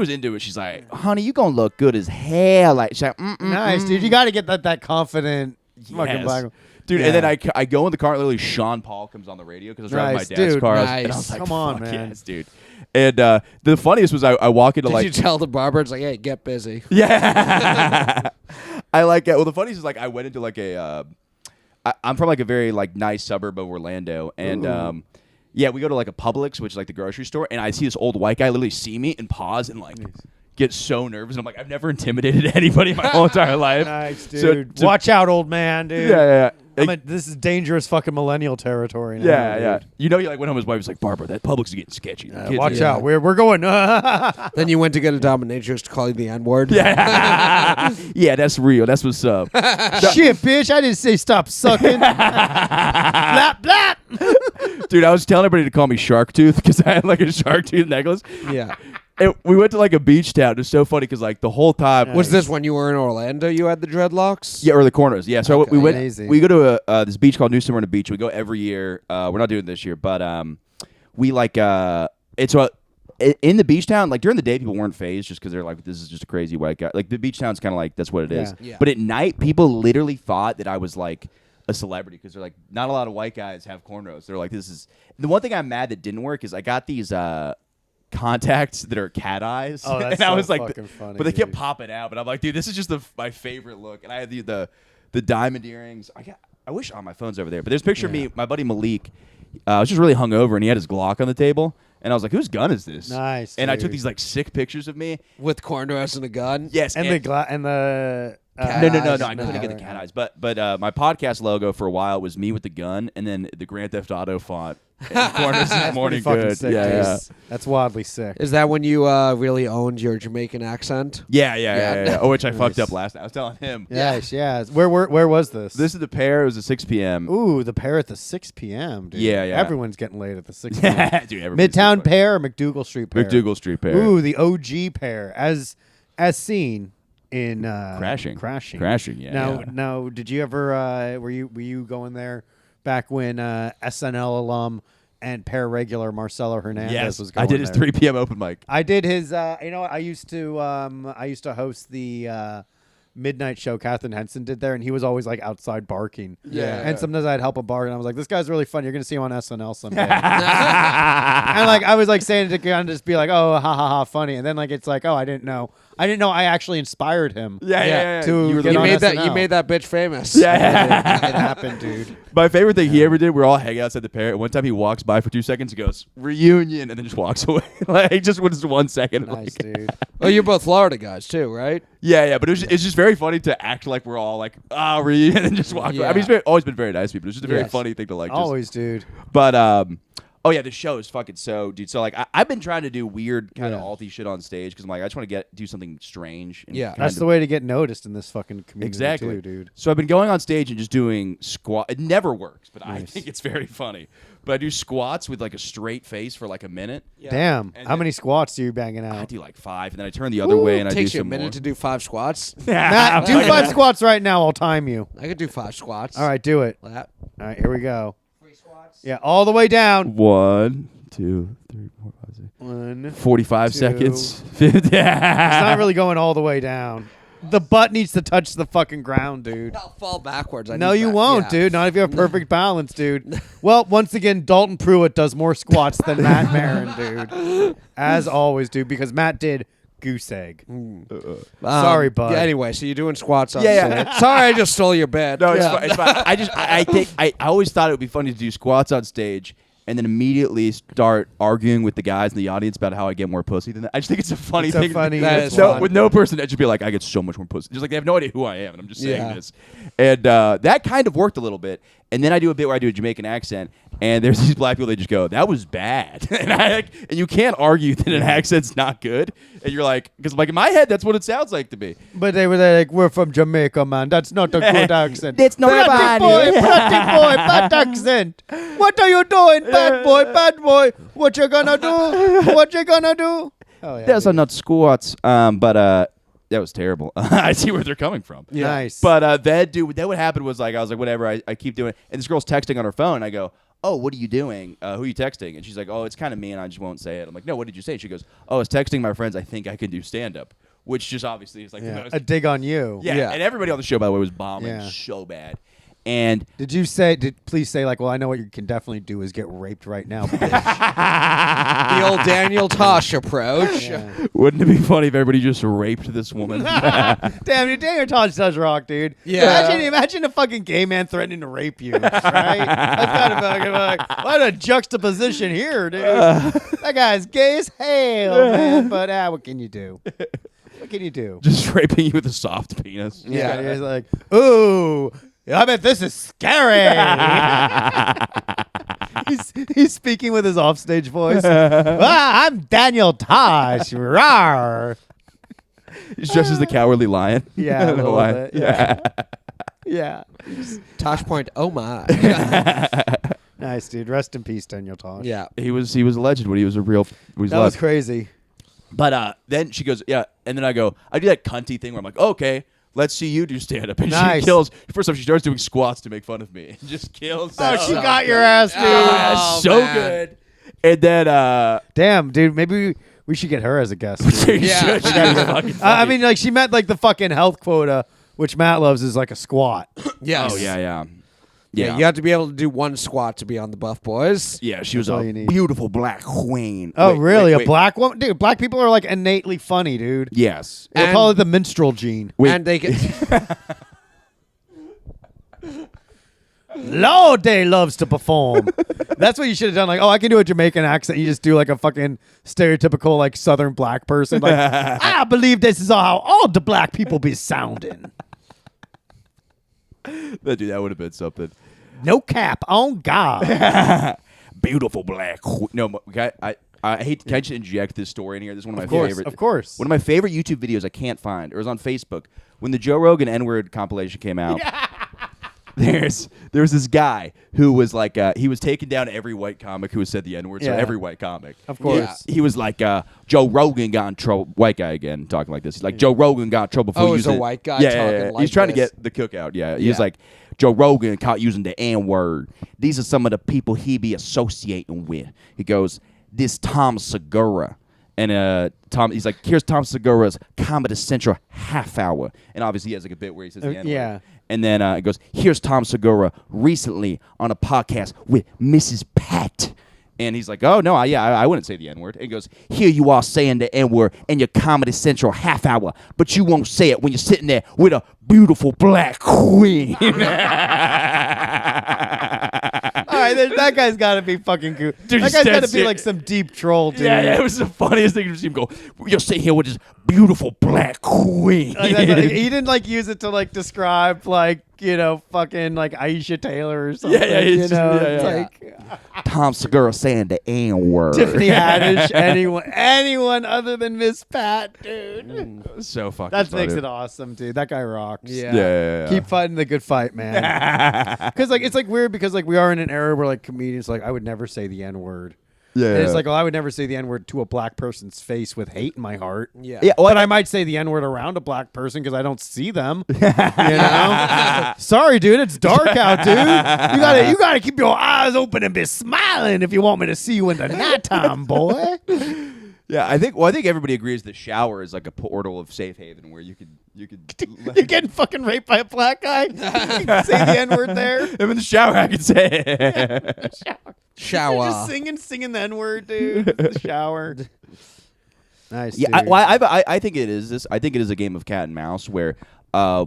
Speaker 3: into it. She's like, honey, you gonna look good as hell. Like she's like,
Speaker 1: Nice, dude. You got to get that confident fucking
Speaker 3: Yes.
Speaker 1: black.
Speaker 3: Dude,
Speaker 1: Yeah.
Speaker 3: and then I go in the car. Literally, Sean Paul comes on the radio because I was driving
Speaker 1: Nice,
Speaker 3: my dad's
Speaker 1: dude,
Speaker 3: car. And
Speaker 2: nice.
Speaker 3: I was like,
Speaker 1: Come on,
Speaker 3: fuck
Speaker 1: man.
Speaker 3: yes, dude. And the funniest was I walk into
Speaker 2: Did
Speaker 3: like
Speaker 2: you tell the barber? It's like, hey, get busy.
Speaker 3: yeah. I like it. Well, the funniest is like I went into like I'm from like a very like nice suburb of Orlando, and yeah, we go to like a Publix, which is like the grocery store, and I see this old white guy literally see me and pause and like get so nervous. And I'm like, I've never intimidated anybody my whole entire life.
Speaker 1: Nice,
Speaker 3: So-
Speaker 1: dude.
Speaker 3: so-
Speaker 1: Watch out, old man, dude.
Speaker 3: Yeah.
Speaker 1: This is dangerous fucking millennial territory now.
Speaker 3: Yeah.
Speaker 1: dude.
Speaker 3: You know, you like went home. His wife was like, Barbara, that Publix is getting sketchy. The kids
Speaker 1: Watch
Speaker 3: are-
Speaker 1: out. We're going.
Speaker 2: Then you went to get a dominatrix to call you the N-word.
Speaker 3: Yeah. Yeah, that's real. That's what's up.
Speaker 1: Shit, bitch. I didn't say stop sucking. Blap, blap.
Speaker 3: Dude, I was telling everybody to call me Shark Tooth because I had like a shark tooth necklace.
Speaker 2: Yeah.
Speaker 3: And we went to like a beach town. It was so funny because like the whole time
Speaker 2: Was this when you were in Orlando? You had the dreadlocks?
Speaker 3: yeah, or the corners. Yeah, so we went.
Speaker 1: Amazing.
Speaker 3: We go to this beach called New Smyrna Beach. We go every year. We're not doing it this year, but we like it's in the beach town. Like during the day, people weren't phased just because they're like, this is just a crazy white guy. Like the beach town's kind of like that's what it is.
Speaker 2: Yeah.
Speaker 3: But at night, people literally thought that I was like a celebrity because they're like, not a lot of white guys have cornrows. They're like, this is the one thing I'm mad that didn't work is I got these contacts that are cat eyes.
Speaker 1: Oh, that's
Speaker 3: and I
Speaker 1: so
Speaker 3: was like,
Speaker 1: fucking funny,
Speaker 3: but they kept
Speaker 1: dude.
Speaker 3: popping out. But I'm like, dude, this is just my favorite look. And I had the diamond earrings. I wish my phone's over there. But there's a picture of me, my buddy Malik. I was just really hungover, and he had his Glock on the table. And I was like, whose gun is this?
Speaker 1: Nice.
Speaker 3: And I took
Speaker 1: dude.
Speaker 3: these like sick pictures of me.
Speaker 2: With cornrows and a gun.
Speaker 3: Yes.
Speaker 1: and the
Speaker 2: Cat
Speaker 3: No,
Speaker 2: eyes.
Speaker 3: I couldn't get the cat eyes. But my podcast logo for a while was me with the gun, and then the Grand Theft Auto font. And corners this morning
Speaker 1: fucking
Speaker 3: good.
Speaker 1: sick,
Speaker 3: Yeah.
Speaker 1: dude. That's wildly sick.
Speaker 2: Is that when you really owned your Jamaican accent?
Speaker 3: Yeah. Oh, which I fucked
Speaker 1: Nice.
Speaker 3: up last night. I was telling him.
Speaker 1: Yes, yeah. Where was this?
Speaker 3: This is the pair. It was at 6 p.m.
Speaker 1: Ooh, the pair at the 6 p.m. Dude.
Speaker 3: Yeah.
Speaker 1: Everyone's getting laid at the 6 p.m.
Speaker 3: Dude, everybody's
Speaker 1: Midtown
Speaker 3: so
Speaker 1: pair or McDougal Street pair?
Speaker 3: McDougal Street pair.
Speaker 1: Ooh, the OG pair, as seen in
Speaker 3: Crashing. Yeah.
Speaker 1: Now, did you ever were you going there back when SNL alum and pair regular Marcelo Hernandez was going
Speaker 3: I did his
Speaker 1: there?
Speaker 3: 3 p.m. open mic.
Speaker 1: I did his. I used to host the midnight show. Catherine Henson did there, and he was always like outside barking.
Speaker 2: Yeah.
Speaker 1: And sometimes I'd help him bark, and I was like, "This guy's really funny. You're gonna see him on SNL someday." And like I was like saying it to kind of just be like, "Oh, ha ha ha, funny." And then like it's like, "Oh, I didn't know I actually inspired him."
Speaker 3: Yeah.
Speaker 1: To
Speaker 3: You were
Speaker 1: get
Speaker 2: You
Speaker 1: on
Speaker 2: made that.
Speaker 1: SNL.
Speaker 2: You made that bitch famous.
Speaker 3: Yeah.
Speaker 1: It happened, dude.
Speaker 3: My favorite thing he ever did, we're all hanging outside the pair. And one time he walks by for 2 seconds and goes, reunion, and then just walks away. Like, just was 1 second.
Speaker 1: Nice,
Speaker 3: Like,
Speaker 1: dude.
Speaker 2: Oh, you're both Florida guys too, right?
Speaker 3: yeah, but it's just very funny to act like we're all like, reunion, and just walk away. I mean, he's always been very nice to me, but it's just a very
Speaker 2: Yes.
Speaker 3: funny thing to like. Just,
Speaker 1: Always, dude.
Speaker 3: But, oh yeah, the show is fucking dude. So like, I've been trying to do weird kind of alty shit on stage because I'm like, I just want to do something strange. And
Speaker 2: Yeah.
Speaker 3: kind
Speaker 1: That's
Speaker 3: of-
Speaker 1: the way to get noticed in this fucking community,
Speaker 3: Exactly,
Speaker 1: too, dude.
Speaker 3: So I've been going on stage and just doing squat. It never works, but I
Speaker 1: Nice.
Speaker 3: think it's very funny. But I do squats with like a straight face for like a minute.
Speaker 1: Damn.
Speaker 3: And
Speaker 1: How
Speaker 3: then-
Speaker 1: many squats do you banging
Speaker 3: I
Speaker 1: out?
Speaker 3: do like 5, and then I turn the other way and I do
Speaker 2: Takes you a
Speaker 3: some
Speaker 2: minute
Speaker 3: more.
Speaker 2: to do 5 squats.
Speaker 1: Matt, do 5 squats right now. I'll time you.
Speaker 2: I could do 5 squats.
Speaker 1: All right, do it.
Speaker 2: That.
Speaker 1: All right, here we go. 3 squats. Yeah, all the way down.
Speaker 3: 1, 2, 3, 4, 5, 6.
Speaker 1: 1.
Speaker 3: 45
Speaker 1: 2.
Speaker 3: seconds.
Speaker 1: It's not really going all the way down. The butt needs to touch the fucking ground, dude.
Speaker 2: I'll fall backwards.
Speaker 1: No, you won't, dude. Not if you have perfect balance, dude. Well, once again, Dalton Pruitt does more squats than Matt Maran, dude. As always, dude, because Matt did goose egg. Sorry, bud.
Speaker 2: Yeah, anyway, so you're doing squats on
Speaker 3: Yeah.
Speaker 2: stage. Sorry, I just stole your bed.
Speaker 3: No, it's fine. It's fine. I think I always thought it would be funny to do squats on stage and then immediately start arguing with the guys in the audience about how I get more pussy than that. I just think it's a funny
Speaker 1: It's a
Speaker 3: thing.
Speaker 1: funny-
Speaker 2: That
Speaker 1: it's
Speaker 2: is
Speaker 1: fun.
Speaker 2: fun.
Speaker 3: With no person that should be like, I get so much more pussy. Just like they have no idea who I am, and I'm just saying
Speaker 2: Yeah.
Speaker 3: this. And that kind of worked a little bit. And then I do a bit where I do a Jamaican accent, and there's these black people that just go, "That was bad," and you can't argue that an accent's not good. And you're like, because like in my head, that's what it sounds like to me.
Speaker 1: But they were like, "We're from Jamaica, man. That's not a good accent."
Speaker 3: That's not
Speaker 1: pretty
Speaker 3: bad.
Speaker 1: boy, bad accent. What are you doing, bad boy, bad boy? What you gonna do? What you gonna do? Oh yeah,
Speaker 3: Those are
Speaker 1: dude.
Speaker 3: not squats, but that was terrible. I see where they're coming from.
Speaker 2: Yeah.
Speaker 1: Nice.
Speaker 3: But then what happened was like I was like whatever. I keep doing it, and this girl's texting on her phone. And I go, "Oh, what are you doing? Who are you texting?" And she's like, "Oh, it's kind of me, and I just won't say it." I'm like, "No, what did you say?" She goes, "Oh, I was texting my friends. I think I can do stand up," which just obviously is like the
Speaker 1: yeah.
Speaker 3: most-
Speaker 1: A dig on you.
Speaker 3: yeah.
Speaker 2: Yeah.
Speaker 3: And everybody on the show by the way was bombing
Speaker 1: Yeah.
Speaker 3: so bad. And
Speaker 1: Please say like, well, I know what you can definitely do is get raped right now. bitch.
Speaker 2: The old Daniel Tosh approach.
Speaker 1: Yeah.
Speaker 3: wouldn't it be funny if everybody just raped this woman?
Speaker 1: Damn, dude, Daniel Tosh does rock, dude.
Speaker 2: Yeah.
Speaker 1: Imagine a fucking gay man threatening to rape you, right? That's kind of fucking like, what a juxtaposition here, dude. That guy's gay as hell, man. But what can you do? What can you do?
Speaker 3: Just raping you with a soft penis.
Speaker 1: Yeah, he's like, ooh, I bet this is scary. he's speaking with his offstage voice. I'm Daniel Tosh. Rawr.
Speaker 3: He's dressed as the cowardly lion.
Speaker 1: Yeah,
Speaker 3: I
Speaker 1: a
Speaker 3: don't know
Speaker 1: little
Speaker 3: why.
Speaker 1: bit. Yeah. Yeah.
Speaker 2: Tosh Point. Oh my.
Speaker 1: Nice, dude. Rest in peace, Daniel Tosh.
Speaker 2: Yeah.
Speaker 3: He was a legend when he was a real.
Speaker 1: That was crazy.
Speaker 3: But then she goes, yeah, and then I go, I do that cunty thing where I'm like, okay, let's see you do stand up, and
Speaker 1: Nice.
Speaker 3: she kills. First off, she starts doing squats to make fun of me, and just kills.
Speaker 1: Oh,
Speaker 3: that
Speaker 1: she
Speaker 3: stuff.
Speaker 1: got your ass, dude.
Speaker 2: Oh,
Speaker 3: so
Speaker 2: man.
Speaker 3: good. And then
Speaker 1: Damn, dude. Maybe we should get her as a guest.
Speaker 3: she
Speaker 1: dude.
Speaker 2: Yeah.
Speaker 3: should. She was fucking
Speaker 1: I
Speaker 3: funny.
Speaker 1: mean, like she met like the fucking health quota, which Matt loves is like a squat.
Speaker 2: Yes.
Speaker 3: oh yeah.
Speaker 2: Yeah. You have to be able to do 1 squat to be on the Buff Boys.
Speaker 3: Yeah, she was
Speaker 1: all
Speaker 3: a
Speaker 1: you need.
Speaker 3: beautiful black queen.
Speaker 1: Oh,
Speaker 3: Wait,
Speaker 1: really?
Speaker 3: wait.
Speaker 1: A black woman? Dude, black people are like innately funny, dude.
Speaker 3: Yes.
Speaker 1: We'll
Speaker 2: And-
Speaker 1: call it the minstrel gene.
Speaker 3: Wait.
Speaker 2: And they can.
Speaker 1: Lord Day loves to perform. That's what you should have done. Like, oh, I can do a Jamaican accent. You just do like a fucking stereotypical like Southern black person. Like, I believe this is how all the black people be sounding.
Speaker 3: Dude, that would have been something.
Speaker 1: No cap on God.
Speaker 3: Beautiful black. No, I hate. Can I just inject this story in here? This is one of my favorite.
Speaker 1: Of course.
Speaker 3: One of my favorite YouTube videos I can't find. It was on Facebook when the Joe Rogan N-word compilation came out. There was this guy who was like he was taking down every white comic who has said the N-word. So every white comic,
Speaker 1: of course,
Speaker 3: he was like Joe Rogan got in trouble. White guy again talking like this. He's like Joe Rogan got in trouble for using.
Speaker 2: a white guy talking like
Speaker 3: He's trying to
Speaker 2: this.
Speaker 3: get the cookout. Yeah, he's like Joe Rogan caught using the N-word. These are some of the people he be associating with. He goes, this Tom Segura. And he's like, here's Tom Segura's Comedy Central half hour. And obviously he has like a bit where he says the N-word.
Speaker 1: Yeah.
Speaker 3: And then it goes, here's Tom Segura recently on a podcast with Mrs. Pat. And he's like, oh, no, I wouldn't say the N-word. And he goes, here you are saying the N-word in your Comedy Central half hour, but you won't say it when you're sitting there with a beautiful black queen.
Speaker 1: All right, that guy's got to be fucking cool.
Speaker 3: Dude,
Speaker 1: that guy's got to be like some deep troll, dude.
Speaker 3: Yeah, it was the funniest thing to see him go, you're sitting here with this beautiful black queen.
Speaker 1: Like, he didn't like use it to like describe like, you know, fucking like Aisha Taylor or something.
Speaker 3: It's
Speaker 1: like
Speaker 3: Tom Segura saying the N-word.
Speaker 1: Tiffany Haddish, anyone other than Miss Pat, dude.
Speaker 3: So fucking
Speaker 1: That
Speaker 3: funny.
Speaker 1: makes it awesome, dude. That guy rocks.
Speaker 2: Yeah.
Speaker 1: Keep fighting the good fight, man. Because like it's like weird because like we are in an era where like comedians like I would never say the N-word.
Speaker 3: Yeah.
Speaker 1: And it's like, well, I would never say the N-word to a black person's face with hate in my heart.
Speaker 2: Yeah.
Speaker 1: But I might say the N-word around a black person because I don't see them. You know? Sorry, dude. It's dark out, dude. You gotta keep your eyes open and be smiling if you want me to see you in the nighttime, boy.
Speaker 3: Yeah, I think everybody agrees the shower is like a portal of safe haven where you could
Speaker 1: You're getting fucking raped by a black guy. You can say the N-word there.
Speaker 3: I'm in the shower, I can say it.
Speaker 2: Shower.
Speaker 1: You're just singing the N-word, dude. The shower. Nice.
Speaker 3: Yeah,
Speaker 1: dude.
Speaker 3: I think it is this. I think it is a game of cat and mouse where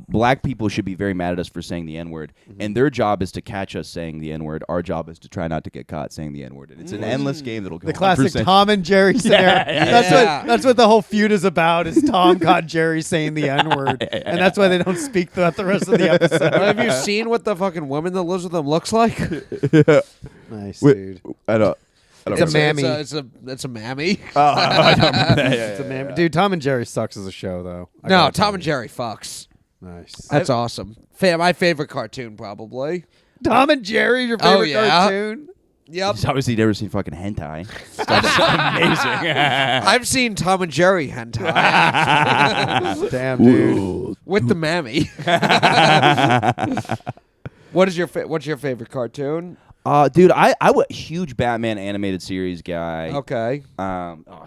Speaker 3: black people should be very mad at us for saying the N-word, and their job is to catch us saying the N-word. Our job is to try not to get caught saying the N-word, and it's an endless game that'll go
Speaker 1: The
Speaker 3: on
Speaker 1: classic
Speaker 3: for
Speaker 1: Tom and Jerry scenario.
Speaker 2: Yeah.
Speaker 1: That's what the whole feud is about. Is Tom caught Jerry saying the N-word, and that's why they don't speak throughout the rest of the episode.
Speaker 2: Have you seen what the fucking woman that lives with them looks like?
Speaker 1: Nice,
Speaker 3: Wait,
Speaker 1: dude.
Speaker 3: I don't.
Speaker 1: It's a mammy.
Speaker 2: It's a mammy.
Speaker 1: It's a mammy. Dude, Tom and Jerry sucks as a show, though.
Speaker 2: No, Tom and Jerry fucks.
Speaker 1: Nice.
Speaker 2: That's awesome. My favorite cartoon, probably.
Speaker 1: Tom and Jerry, your favorite
Speaker 2: yeah.
Speaker 1: cartoon?
Speaker 2: Yep.
Speaker 3: He's obviously never seen fucking hentai. That's amazing.
Speaker 2: I've seen Tom and Jerry hentai
Speaker 1: Damn, dude.
Speaker 2: with the mammy. What's your favorite cartoon?
Speaker 3: Dude, I'm a huge Batman animated series guy.
Speaker 2: Okay.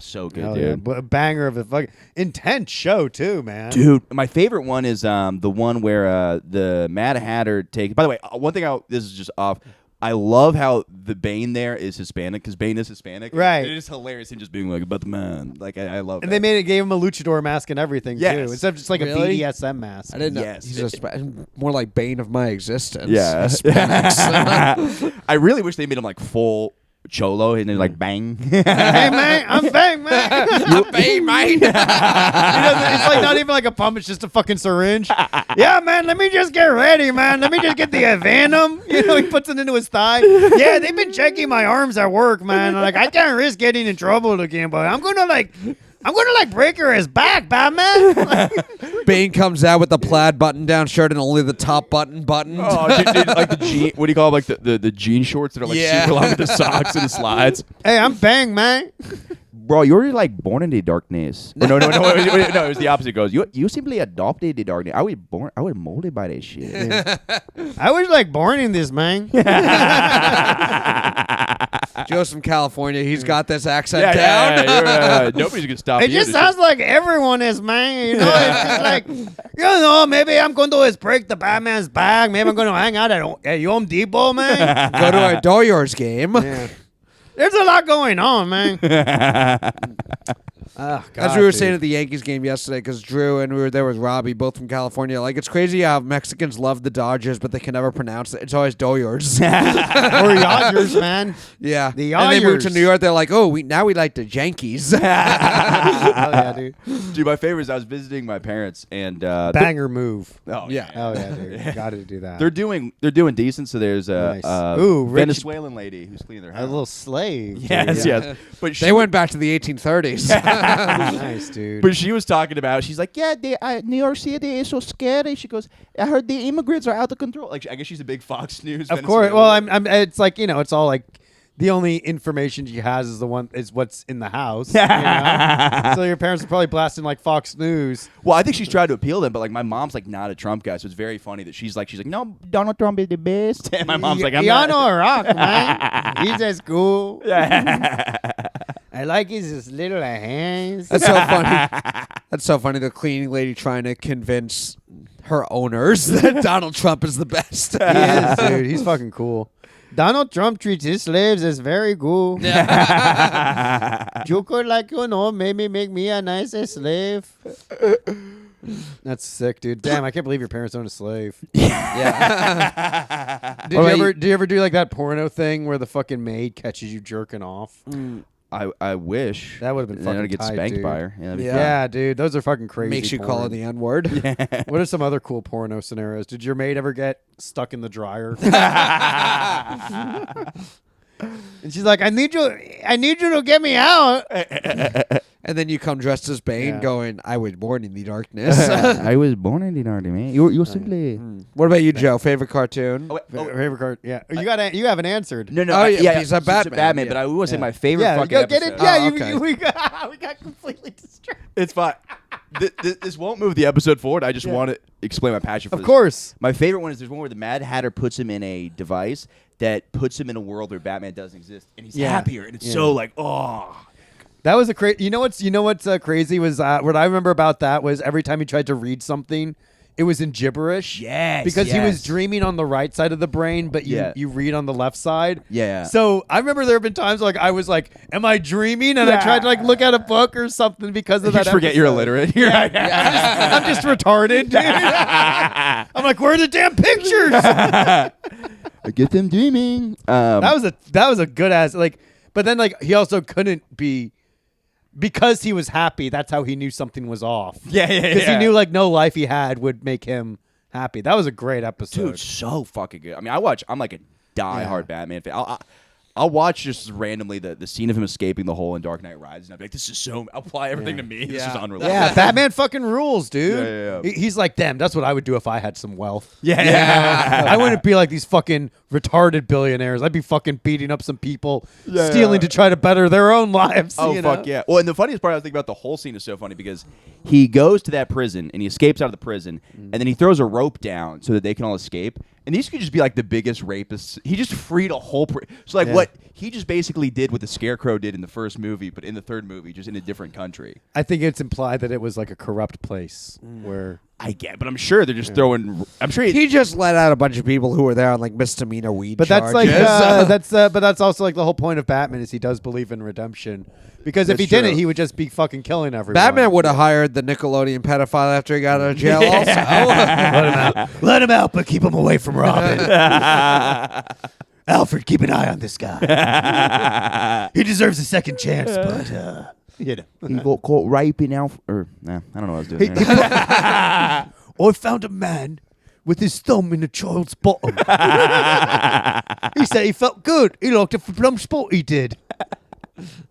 Speaker 3: So good,
Speaker 1: Hell
Speaker 3: dude.
Speaker 1: yeah. But a banger of a fucking intense show, too, man.
Speaker 3: Dude, my favorite one is the one where the Mad Hatter takes. By the way, one thing this is just off. I love how the Bane there is Hispanic because Bane is Hispanic.
Speaker 1: Right.
Speaker 3: It is hilarious him just being like, but the man. Like, I love
Speaker 1: And
Speaker 3: that.
Speaker 1: they gave him a luchador mask and everything,
Speaker 3: Yes.
Speaker 1: too. Instead of just like
Speaker 2: Really?
Speaker 1: a BDSM mask.
Speaker 2: I didn't know.
Speaker 3: Yes.
Speaker 2: He's more like Bane of my existence.
Speaker 3: Yeah.
Speaker 2: Hispanics.
Speaker 3: I really wish they made him like full cholo and then like bang.
Speaker 1: Hey, man, I'm Bang, man.
Speaker 2: I'm Bane, man.
Speaker 1: It's like not even like a pump, it's just a fucking syringe. Yeah, man, let me just get ready, man. Let me just get the Venom. You know, he puts it into his thigh. Yeah, they've been checking my arms at work, man. Like, I can't risk getting in trouble again, but I'm gonna break her his back, Batman.
Speaker 2: Bane comes out with the plaid button-down shirt and only the top button.
Speaker 3: Oh, dude, like the jean. What do you call them? Like the jean shorts that are like super long with the socks and the slides.
Speaker 1: Hey, I'm Bang, man.
Speaker 3: Bro, you're like born in the darkness. Or no, it was the opposite. It goes, you simply adopted the darkness. I was molded by that shit.
Speaker 1: I was like born in this, man.
Speaker 2: Joe's from California. He's got this accent down.
Speaker 3: Yeah. Nobody's gonna stop
Speaker 1: It
Speaker 3: you.
Speaker 1: just sounds like everyone is, man. You know, it's just like, you know, maybe I'm going to break the Batman's back. Maybe I'm going to hang out at Home Depot, man.
Speaker 2: Go to a Doyers game.
Speaker 1: Yeah. There's a lot going on, man. Oh, God,
Speaker 2: As we were
Speaker 1: dude.
Speaker 2: saying at the Yankees game yesterday, because Drew and we were there with Robbie, both from California. Like, it's crazy how Mexicans love the Dodgers, but they can never pronounce it. It's always Doyers.
Speaker 1: Or Dodgers, man.
Speaker 2: Yeah.
Speaker 1: The
Speaker 2: And they moved to
Speaker 1: Dodgers.
Speaker 2: New York. They're like, oh, we like the Yankees.
Speaker 1: Hell yeah, dude.
Speaker 3: Dude, my favorite is I was visiting my parents and
Speaker 1: Banger move.
Speaker 3: oh
Speaker 2: Yeah.
Speaker 1: Hell yeah, dude. Got to do that.
Speaker 3: they're doing decent. So there's a
Speaker 1: Nice. Ooh, rich-
Speaker 3: Venezuelan lady who's cleaning their
Speaker 1: a
Speaker 3: house.
Speaker 1: little slave.
Speaker 3: Yes,
Speaker 1: dude.
Speaker 3: yes. But she
Speaker 2: They went back to the 1830s.
Speaker 1: Nice, dude.
Speaker 3: But she was talking about, she's like, yeah, New York City is so scary. She goes, I heard the immigrants are out of control. Like, I guess she's a big Fox News.
Speaker 1: Of course.
Speaker 3: Venezuelan.
Speaker 1: Well, I'm. It's like, it's all like the only information she has is what's in the house. So your parents are probably blasting like Fox News.
Speaker 3: Well, I think she's tried to appeal to them, but like my mom's like not a Trump guy, so it's very funny that she's like, no, Donald Trump is the best, and my mom's like, I'm
Speaker 1: Y'all
Speaker 3: not.
Speaker 1: know rock, man. He's just cool. I like his little hands.
Speaker 2: That's so funny. That's so funny. The cleaning lady trying to convince her owners that Donald Trump is the best.
Speaker 1: He is, dude. He's fucking cool. Donald Trump treats his slaves as very good. You could, like, maybe make me a nice slave. That's sick, dude. Damn, I can't believe your parents own a slave.
Speaker 2: Yeah.
Speaker 1: Did you ever do like that porno thing where the fucking maid catches you jerking off?
Speaker 3: I wish
Speaker 1: That would've been
Speaker 3: And then
Speaker 1: fucking
Speaker 3: I'd get
Speaker 1: tight,
Speaker 3: spanked
Speaker 1: dude.
Speaker 3: by her. That'd be
Speaker 1: Yeah. Dude, those are fucking crazy.
Speaker 2: Makes you call her
Speaker 1: porn.
Speaker 2: the N-word.
Speaker 1: What are some other cool porno scenarios? Did your maid ever get stuck in the dryer? And she's like, I need you to get me out.
Speaker 2: And then you come dressed as Bane
Speaker 1: Yeah.
Speaker 2: going, I was born in the darkness.
Speaker 3: I was born in the Nardi, man. You're simply.
Speaker 2: What about you, Joe? Favorite cartoon?
Speaker 1: Favorite card? Yeah. You haven't answered.
Speaker 3: No,
Speaker 2: Oh, yeah, he's a
Speaker 3: it's
Speaker 2: Batman,
Speaker 3: but
Speaker 2: yeah.
Speaker 3: I want to say
Speaker 1: Yeah.
Speaker 3: my favorite
Speaker 1: Yeah,
Speaker 3: fucking
Speaker 1: go get it.
Speaker 3: episode.
Speaker 1: Yeah,
Speaker 2: okay.
Speaker 1: we got completely distracted.
Speaker 3: It's fine. This won't move the episode forward. I just want to explain my passion for
Speaker 1: Of
Speaker 3: this.
Speaker 1: course.
Speaker 3: My favorite one is there's one where the Mad Hatter puts him in a device that puts him in a world where Batman doesn't exist, and he's
Speaker 1: Yeah.
Speaker 3: happier, and it's
Speaker 1: Yeah.
Speaker 3: so like, oh.
Speaker 1: That was a crazy. You know what's crazy was what I remember about that was every time he tried to read something, it was in gibberish.
Speaker 3: Yes,
Speaker 1: because he was
Speaker 3: yes.
Speaker 1: dreaming on the right side of the brain, but you read on the left side.
Speaker 3: Yeah.
Speaker 1: So I remember there have been times like I was like, "Am I dreaming?" And I tried to like look at a book or something because of
Speaker 3: You
Speaker 1: that.
Speaker 3: just forget you're
Speaker 1: episode.
Speaker 3: illiterate. You're like,
Speaker 1: I'm just retarded. Dude. I'm like, where are the damn pictures?
Speaker 3: I get them dreaming.
Speaker 1: That was a good ass like, but then like he also couldn't be. Because he was happy, that's how he knew something was off.
Speaker 3: Yeah.
Speaker 1: Because he knew like no life he had would make him happy. That was a great episode.
Speaker 3: Dude, so fucking good. I mean, I'm like a diehard Batman fan. I'll watch just randomly the scene of him escaping the hole in Dark Knight Rises, and I'll be like, this is so. Apply everything to me. This is unreal.
Speaker 1: Yeah, Batman fucking rules, dude.
Speaker 3: Yeah.
Speaker 1: He's like, damn, that's what I would do if I had some wealth.
Speaker 3: Yeah.
Speaker 1: I wouldn't be like these fucking retarded billionaires. I'd be fucking beating up some people, stealing to try to better their own lives.
Speaker 3: Oh,
Speaker 1: you know?
Speaker 3: fuck yeah. Well, and the funniest part I was thinking about the whole scene is so funny because he goes to that prison and he escapes out of the prison and then he throws a rope down so that they can all escape. And these could just be like the biggest rapists. He just freed a whole so like what he just basically did what the Scarecrow did in the first movie, but in the third movie, just in a different country.
Speaker 1: I think it's implied that it was like a corrupt place where...
Speaker 3: I get, but I'm sure they're just throwing. I'm sure
Speaker 2: He just let out a bunch of people who were there on like misdemeanor weed
Speaker 1: But that's
Speaker 2: charges.
Speaker 1: like but that's also like the whole point of Batman is he does believe in redemption. Because if
Speaker 3: That's
Speaker 1: he didn't,
Speaker 3: true.
Speaker 1: he would just be fucking killing everyone.
Speaker 2: Batman would have hired the Nickelodeon pedophile after he got out of jail also.
Speaker 1: Let him out, but keep him away from Robin. Alfred, keep an eye on this guy. He deserves a second chance, but
Speaker 3: he got caught raping Alf. Or nah, I don't know what I was doing. there.
Speaker 1: I found a man with his thumb in a child's bottom. He said he felt good. He liked it for plum sport, he did.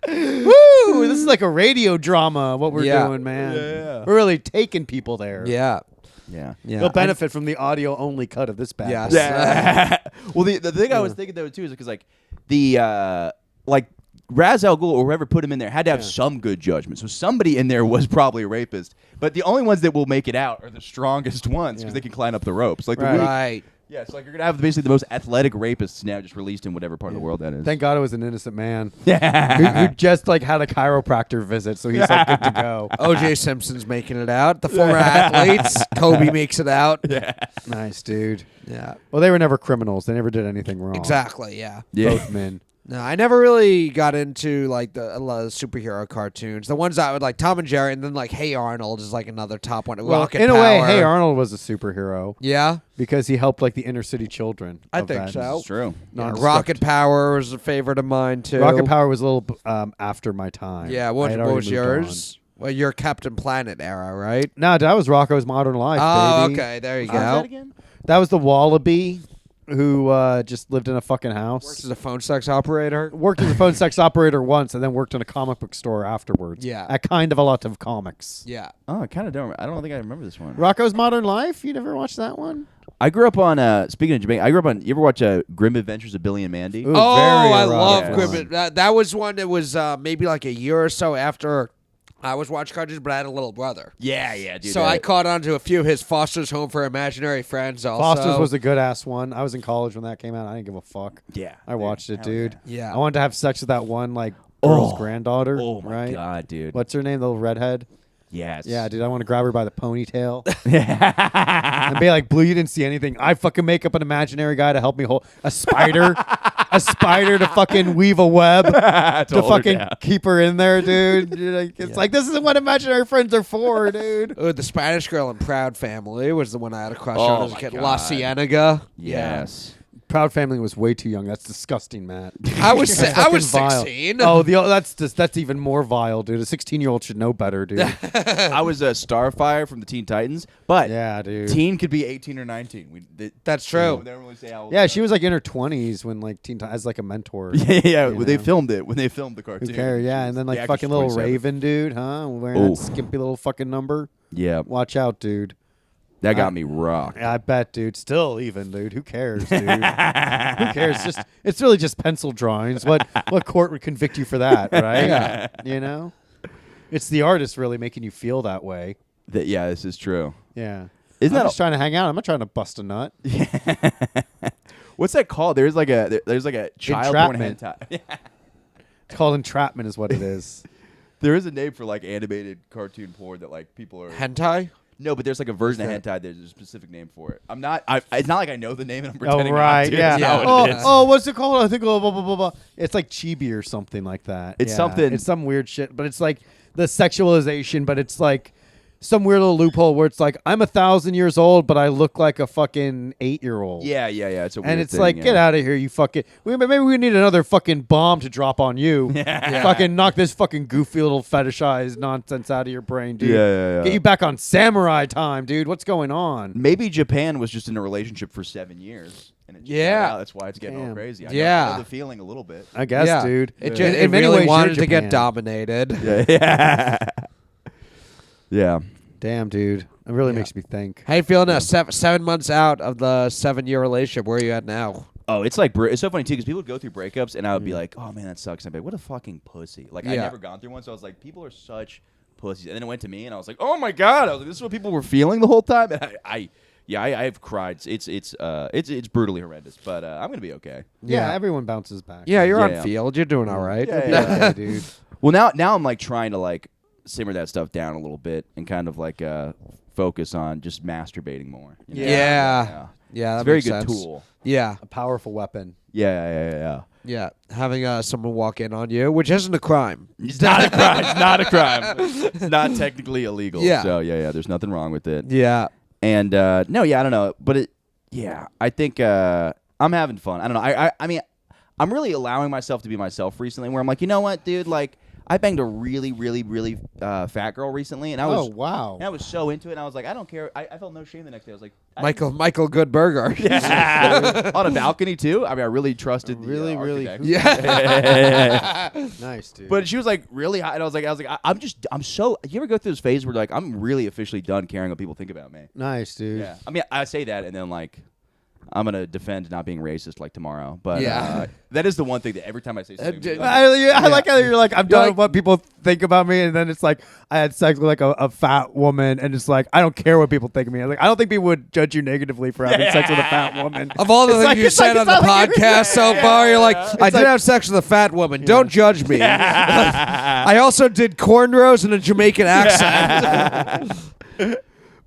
Speaker 1: Woo! This is like a radio drama, what we're doing, man.
Speaker 3: Yeah.
Speaker 1: We're really taking people there.
Speaker 2: Yeah.
Speaker 3: Yeah.
Speaker 2: Yeah.
Speaker 1: They'll benefit from the audio-only cut of this bad
Speaker 2: Yes.
Speaker 1: boy.
Speaker 3: Yeah. Well, the thing I was thinking though too is because like the like Ra's al Ghul or whoever put him in there had to have some good judgment. So somebody in there was probably a rapist. But the only ones that will make it out are the strongest ones because they can climb up the ropes. Like the weak,
Speaker 2: Right.
Speaker 3: yeah, it's like you're gonna have basically the most athletic rapists now just released in whatever part of the world that is.
Speaker 1: Thank God it was an innocent man who just like had a chiropractor visit, so he's like good to go.
Speaker 2: O.J. Simpson's making it out. The former athletes. Kobe makes it out.
Speaker 1: Nice, dude.
Speaker 2: Yeah.
Speaker 1: Well, they were never criminals. They never did anything wrong.
Speaker 2: Exactly. Yeah.
Speaker 3: Yeah.
Speaker 1: Both men.
Speaker 2: No, I never really got into like a lot of superhero cartoons. The ones that would like Tom and Jerry, and then like Hey Arnold is like another top one.
Speaker 1: Well,
Speaker 2: Rocket
Speaker 1: in
Speaker 2: Power.
Speaker 1: a way, Hey Arnold was a superhero
Speaker 2: Yeah,
Speaker 1: because he helped like the inner city children.
Speaker 2: I
Speaker 1: of
Speaker 2: think
Speaker 1: that.
Speaker 2: so.
Speaker 3: It's true.
Speaker 2: Rocket Power was a favorite of mine too.
Speaker 1: Rocket Power was a little after my time.
Speaker 2: Yeah,
Speaker 1: I
Speaker 2: what
Speaker 1: had already
Speaker 2: was
Speaker 1: moved
Speaker 2: yours? Well, your Captain Planet era, right?
Speaker 1: No, that was Rocko's Modern Life.
Speaker 2: Oh,
Speaker 1: baby.
Speaker 2: okay, there you
Speaker 3: How's that
Speaker 2: go.
Speaker 3: again?
Speaker 1: That was the Wallaby who just lived in a fucking house.
Speaker 2: Works as a phone sex operator.
Speaker 1: Worked as a phone sex operator once, and then worked in a comic book store afterwards.
Speaker 2: Yeah.
Speaker 1: At kind of a lot of comics.
Speaker 2: Yeah.
Speaker 3: Oh, I kind of don't. I don't think I remember this one.
Speaker 1: Rocko's Modern Life. You never watched that one?
Speaker 3: I grew up on. Speaking of Jamaica, I grew up on. You ever watch Grim Adventures of Billy and Mandy?
Speaker 1: Ooh,
Speaker 2: Oh,
Speaker 1: very
Speaker 2: I
Speaker 1: erotic
Speaker 2: love
Speaker 1: one.
Speaker 2: Griffin. That was one that was maybe like a year or so after I was watching cartoons, but I had a little brother.
Speaker 3: Yeah, dude.
Speaker 2: So I caught on to a few of his Foster's Home for Imaginary Friends also.
Speaker 1: Foster's was a good ass one. I was in college when that came out. I didn't give a fuck.
Speaker 3: Yeah,
Speaker 1: I watched it,
Speaker 3: hell
Speaker 1: dude.
Speaker 2: Yeah.
Speaker 1: I wanted to have sex with that one like girl's granddaughter.
Speaker 3: Oh my
Speaker 1: right?
Speaker 3: god, dude.
Speaker 1: What's her name? The little redhead.
Speaker 3: Yes.
Speaker 1: Yeah, dude. I want to grab her by the ponytail and be like, "Blue, you didn't see anything. I fucking make up an imaginary guy to help me hold a spider, a spider to fucking weave a web to
Speaker 3: hold her
Speaker 1: fucking
Speaker 3: down.
Speaker 1: keep her in there, dude. You're like, it's like this isn't what imaginary friends are for, dude."
Speaker 2: Oh, the Spanish Girl in Proud Family was the one I had a crush
Speaker 3: Oh
Speaker 2: on as a
Speaker 3: my
Speaker 2: kid.
Speaker 3: God.
Speaker 2: La Cienega.
Speaker 3: Yes.
Speaker 1: Proud Family was way too young. That's disgusting, Matt.
Speaker 2: I was
Speaker 1: That's
Speaker 2: I was
Speaker 1: fucking vile.
Speaker 2: 16.
Speaker 1: Oh, that's even more vile, dude. A 16-year-old should know better, dude.
Speaker 3: I was a Starfire from the Teen Titans, but
Speaker 1: Yeah, dude.
Speaker 3: teen could be 18 or 19.
Speaker 2: That's true.
Speaker 3: They don't really say how old.
Speaker 1: Yeah, she was like in her 20s when like as like a mentor.
Speaker 3: yeah.
Speaker 1: You
Speaker 3: When they
Speaker 1: know.
Speaker 3: filmed it, when they filmed the cartoon.
Speaker 1: Who cares? Yeah, and then
Speaker 3: The
Speaker 1: like
Speaker 3: actress
Speaker 1: fucking
Speaker 3: was
Speaker 1: little
Speaker 3: 27.
Speaker 1: Raven, dude, huh? Wearing
Speaker 3: Ooh.
Speaker 1: that skimpy little fucking number.
Speaker 3: Yeah,
Speaker 1: Watch out, dude.
Speaker 3: that got me rocked.
Speaker 1: I bet, dude. Still even, dude. Who cares, dude? Who cares? It's really just pencil drawings. What court would convict you for that, right?
Speaker 3: Yeah.
Speaker 1: You know? It's the artist really making you feel that way.
Speaker 3: Yeah, this is true.
Speaker 1: Yeah.
Speaker 3: Isn't
Speaker 1: I'm
Speaker 3: that
Speaker 1: just trying to hang out. I'm not trying to bust a nut.
Speaker 3: What's that called? There's like a child porn
Speaker 1: Entrapment.
Speaker 3: hentai.
Speaker 1: It's called entrapment is what it is.
Speaker 3: There is a name for like animated cartoon porn that like people are.
Speaker 2: Hentai?
Speaker 3: No, but there's like a version of
Speaker 1: What's
Speaker 3: hentai. There's a specific name for it. I'm not. It's not like I know the name and I'm
Speaker 1: Oh,
Speaker 3: pretending.
Speaker 1: right.
Speaker 3: Not to.
Speaker 1: Yeah.
Speaker 3: It's not
Speaker 2: Yeah.
Speaker 3: what it is.
Speaker 1: Oh, what's it called? I think blah, blah, blah, blah, blah. It's like chibi or something like that.
Speaker 3: It's
Speaker 1: Yeah.
Speaker 3: something-
Speaker 1: It's some weird shit, but it's like the sexualization, but it's like some weird little loophole where it's like I'm 1,000 years old, but I look like a fucking 8-year-old.
Speaker 3: Yeah. It's a weird
Speaker 1: And it's
Speaker 3: thing,
Speaker 1: like,
Speaker 3: yeah.
Speaker 1: get out of here, you fucking. Maybe we need another fucking bomb to drop on you.
Speaker 2: Yeah.
Speaker 1: Fucking knock this fucking goofy little fetishized nonsense out of your brain, dude.
Speaker 3: Yeah.
Speaker 1: Get you back on samurai time, dude. What's going on?
Speaker 3: Maybe Japan was just in a relationship for 7 years. And it just
Speaker 2: Yeah.
Speaker 3: got out. That's why it's getting all
Speaker 1: Damn.
Speaker 3: crazy. I
Speaker 2: Yeah.
Speaker 3: know the feeling a little bit.
Speaker 1: I guess,
Speaker 2: Yeah.
Speaker 1: dude.
Speaker 2: It,
Speaker 1: In
Speaker 2: it
Speaker 1: many
Speaker 2: really
Speaker 1: ways, you're
Speaker 2: wanted to get
Speaker 1: Japan.
Speaker 2: dominated.
Speaker 3: Yeah.
Speaker 1: Damn, dude. It really makes me think.
Speaker 2: How you feeling now? 7 months out of the 7-year relationship. Where are you at now?
Speaker 3: Oh, it's like it's so funny too because people would go through breakups and I would be like, "Oh man, that sucks." And I'd be like, "What a fucking pussy!" Like I'd
Speaker 2: Yeah.
Speaker 3: never gone through one, so I was like, "People are such pussies." And then it went to me, and I was like, "Oh my god!" I was like, "This is what people were feeling the whole time." And I have cried. It's brutally horrendous, but I'm gonna be okay.
Speaker 1: Yeah,
Speaker 2: Yeah.
Speaker 1: everyone bounces back.
Speaker 2: Yeah, you're
Speaker 3: Yeah.
Speaker 2: on field. You're doing all right.
Speaker 3: Yeah.
Speaker 1: Okay, dude.
Speaker 3: Well, now I'm like trying to like simmer that stuff down a little bit and kind of like focus on just masturbating more. You know?
Speaker 2: Yeah. Yeah,
Speaker 3: It's
Speaker 2: that
Speaker 3: a very
Speaker 2: makes
Speaker 3: good
Speaker 2: sense.
Speaker 3: tool.
Speaker 2: Yeah,
Speaker 1: A powerful weapon.
Speaker 3: Yeah.
Speaker 2: yeah. Having someone walk in on you, which isn't a crime.
Speaker 3: It's not a crime. It's not a crime. It's not technically illegal.
Speaker 2: Yeah.
Speaker 3: So yeah. There's nothing wrong with it.
Speaker 2: Yeah.
Speaker 3: And no, I don't know, but I think I'm having fun. I don't know. I mean, I'm really allowing myself to be myself recently. Where I'm like, you know what, dude? Like, I banged a really, really, really fat girl recently, and I was.
Speaker 1: Oh, wow.
Speaker 3: And I was so into it, and I was like, I don't care. I felt no shame the next day. I was like,
Speaker 2: Michael Goodburger.
Speaker 3: Yeah. On a balcony too. I mean, I really trusted.
Speaker 1: Really,
Speaker 3: the
Speaker 1: really
Speaker 3: architect.
Speaker 2: Yeah.
Speaker 1: Nice, dude.
Speaker 3: But she was like really hot, and I was like, I'm so. You ever go through this phase where like I'm really officially done caring what people think about me?
Speaker 1: nice, dude.
Speaker 3: Yeah. I mean, I say that, and then like, I'm gonna defend not being racist like tomorrow. But
Speaker 2: Yeah.
Speaker 3: that is the one thing that every time I say something,
Speaker 2: d-
Speaker 3: people are
Speaker 1: I like how you're like, I'm done
Speaker 2: like-
Speaker 1: with what people think about me, and then it's like I had sex with like a fat woman, and it's like I don't care what people think of me. Like I don't think people would judge you negatively for having sex with a fat woman.
Speaker 2: Of all the
Speaker 1: It's
Speaker 2: things
Speaker 1: like-
Speaker 2: you
Speaker 1: it's
Speaker 2: said
Speaker 1: like-
Speaker 2: on the
Speaker 1: it's not like
Speaker 2: podcast so far, you're like, I did
Speaker 1: like-
Speaker 2: have sex with a fat woman. Don't judge me. I also did cornrows and a Jamaican accent.